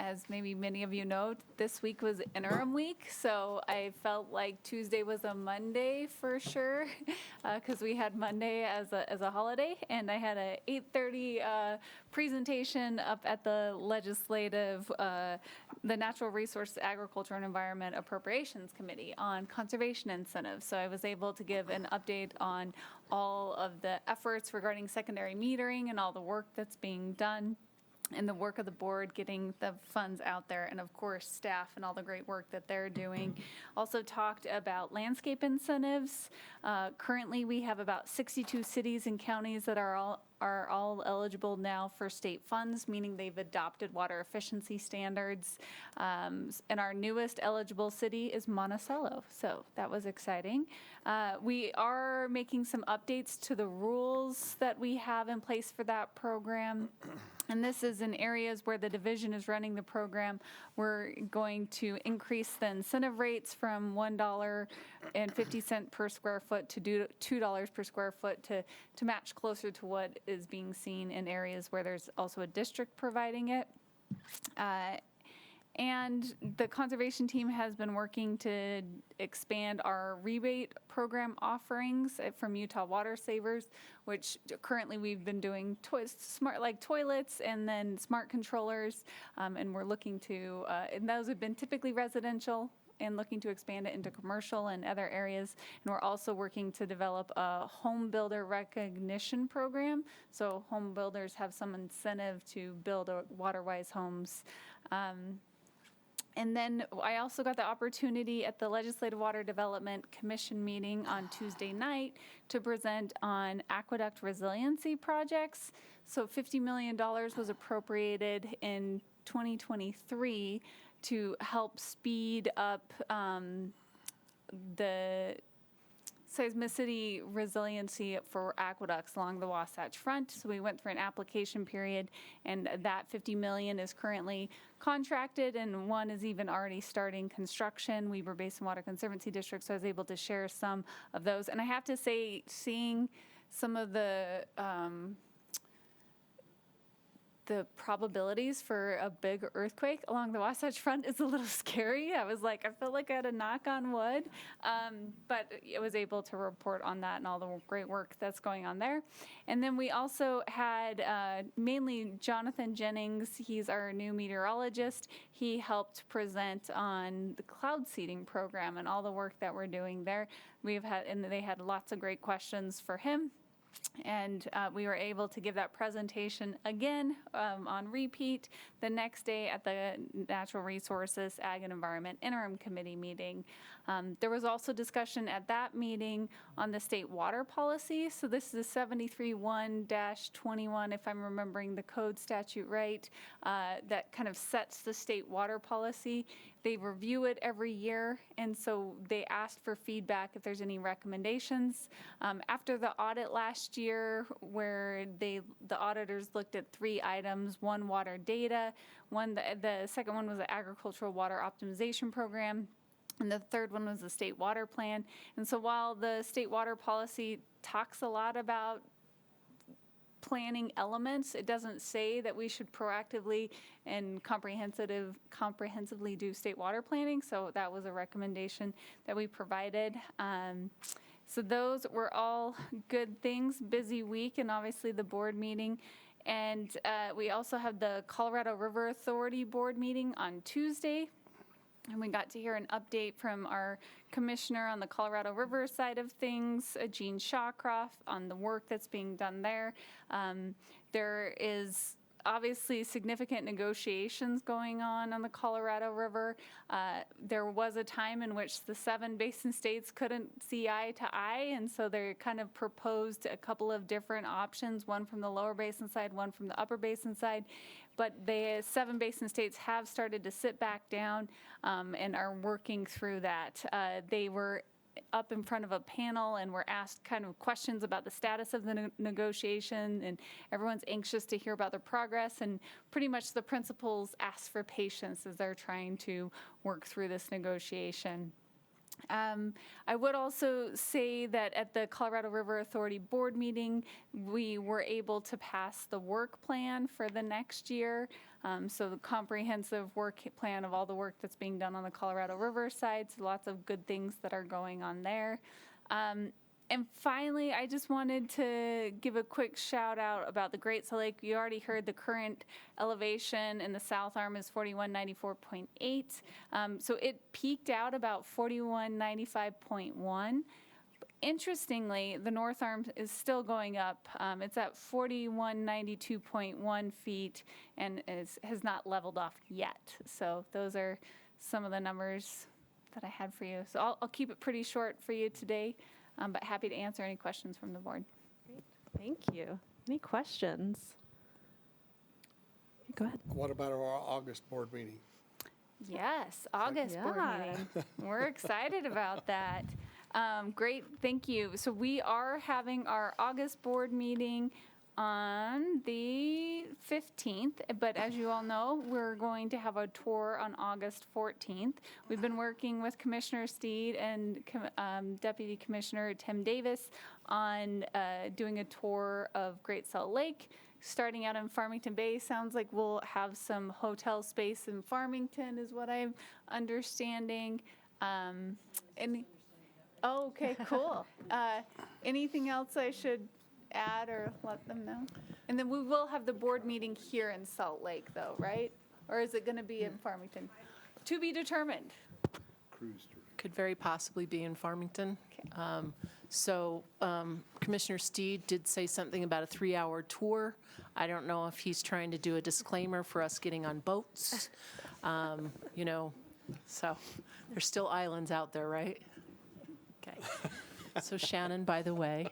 Speaker 15: As maybe many of you know, this week was interim week, so I felt like Tuesday was a Monday for sure, because we had Monday as a holiday, and I had a 8:30 presentation up at the legislative, the Natural Resource, Agriculture, and Environment Appropriations Committee on conservation incentives. So I was able to give an update on all of the efforts regarding secondary metering and all the work that's being done and the work of the board getting the funds out there, and of course staff and all the great work that they're doing. Also talked about landscape incentives. Currently we have about 62 cities and counties that are all eligible now for state funds, meaning they've adopted water efficiency standards. And our newest eligible city is Monticello, so that was exciting. We are making some updates to the rules that we have in place for that program. And this is in areas where the division is running the program. We're going to increase the incentive rates from $1.50 per square foot to $2 per square foot to match closer to what is being seen in areas where there's also a district providing it. And the conservation team has been working to expand our rebate program offerings from Utah Water Savers, which currently we've been doing smart like toilets and then smart controllers, and we're looking to, and those have been typically residential, and looking to expand it into commercial and other areas. And we're also working to develop a home builder recognition program. So home builders have some incentive to build water-wise homes. And then I also got the opportunity at the Legislative Water Development Commission meeting on Tuesday night to present on aqueduct resiliency projects. So $50 million was appropriated in 2023 to help speed up the seismicity resiliency for aqueducts along the Wasatch Front. So we went through an application period, and that $50 million is currently contracted, and one is even already starting construction. Weber Basin Water Conservancy District, so I was able to share some of those. And I have to say, seeing some of the probabilities for a big earthquake along the Wasatch Front is a little scary. I was like, I felt like I had a knock on wood, but I was able to report on that and all the great work that's going on there. And then we also had mainly Jonathan Jennings. He's our new meteorologist. He helped present on the cloud seeding program and all the work that we're doing there. And they had lots of great questions for him. And we were able to give that presentation again on repeat the next day at the Natural Resources, Ag and Environment Interim Committee meeting. There was also discussion at that meeting on the state water policy. So this is 73-1-21, if I'm remembering the code statute right, that kind of sets the state water policy. They review it every year, and so they asked for feedback if there's any recommendations. After the audit last year, where the auditors looked at 3 items: one, water data; the second one was the agricultural water optimization program; and the third one was the state water plan. And so while the state water policy talks a lot about planning elements, it doesn't say that we should proactively and comprehensively do state water planning. So that was a recommendation that we provided. So those were all good things. Busy week, and obviously the board meeting. And we also had the Colorado River Authority board meeting on Tuesday. And we got to hear an update from our commissioner on the Colorado River side of things, Gene Shawcroft, on the work that's being done there. There is obviously significant negotiations going on the Colorado River. There was a time in which the 7 basin states couldn't see eye to eye, and so they kind of proposed a couple of different options, one from the lower basin side, one from the upper basin side. But the 7 basin states have started to sit back down and are working through that. They were up in front of a panel and were asked kind of questions about the status of the negotiation, and everyone's anxious to hear about the progress, and pretty much the principals ask for patience as they're trying to work through this negotiation. I would also say that at the Colorado River Authority board meeting, we were able to pass the work plan for the next year. So the comprehensive work plan of all the work that's being done on the Colorado River side. So lots of good things that are going on there. And finally, I just wanted to give a quick shout out about the Great Salt Lake. You already heard the current elevation in the south arm is 4194.8. So it peaked out about 4195.1. Interestingly, the north arm is still going up. It's at 4192.1 feet and has not leveled off yet. So those are some of the numbers that I had for you. So I'll keep it pretty short for you today. But happy to answer any questions from the board.
Speaker 1: Great. Thank you. Any questions? Go ahead.
Speaker 3: What about our August board meeting?
Speaker 15: Yes, August board meeting. We're excited about that. Great, thank you. So we are having our August board meeting on the 15th, but as you all know, we're going to have a tour on August 14th. We've been working with Commissioner Steed and Deputy Commissioner Tim Davis on doing a tour of Great Salt Lake starting out in Farmington Bay. Sounds like we'll have some hotel space in Farmington is what I'm understanding. Oh, okay, cool. Anything else I should add or let them know? And then we will have the board meeting here in Salt Lake though, right? Or is it going to be in Farmington? To be determined.
Speaker 21: Could very possibly be in Farmington. Commissioner Steed did say something about a 3-hour tour. I don't know if he's trying to do a disclaimer for us getting on boats. So there's still islands out there, right? Okay. So Shannon, by the way,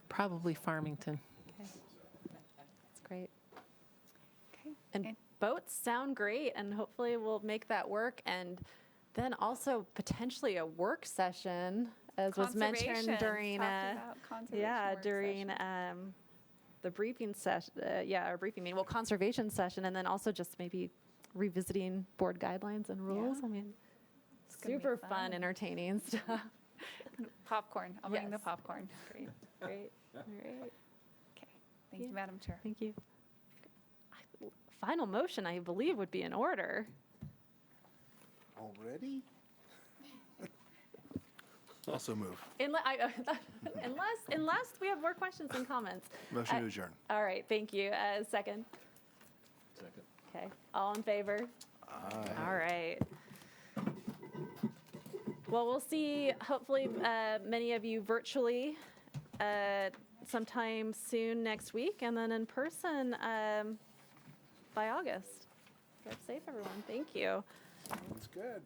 Speaker 21: probably Farmington.
Speaker 1: Okay. That's great. Okay. And boats sound great, and hopefully we'll make that work. And then also potentially a work session, as was mentioned during the briefing session. Our briefing meeting. Well, conservation session, and then also just maybe revisiting board guidelines and rules. I mean, super fun, entertaining stuff.
Speaker 15: Popcorn. I'll bring the popcorn. Great. Great. All right. Okay. Thank you, Madam Chair.
Speaker 1: Thank you. Final motion, I believe, would be in order.
Speaker 5: Already? Also move.
Speaker 1: Unless we have more questions and comments.
Speaker 5: Motion to adjourn.
Speaker 1: All right, thank you. Second.
Speaker 2: Second.
Speaker 1: Okay, all in favor?
Speaker 5: Aye.
Speaker 1: All right. Well, we'll see, hopefully, many of you virtually sometime soon next week, and then in person by August. Drive safe, everyone. Thank you.
Speaker 18: Sounds good.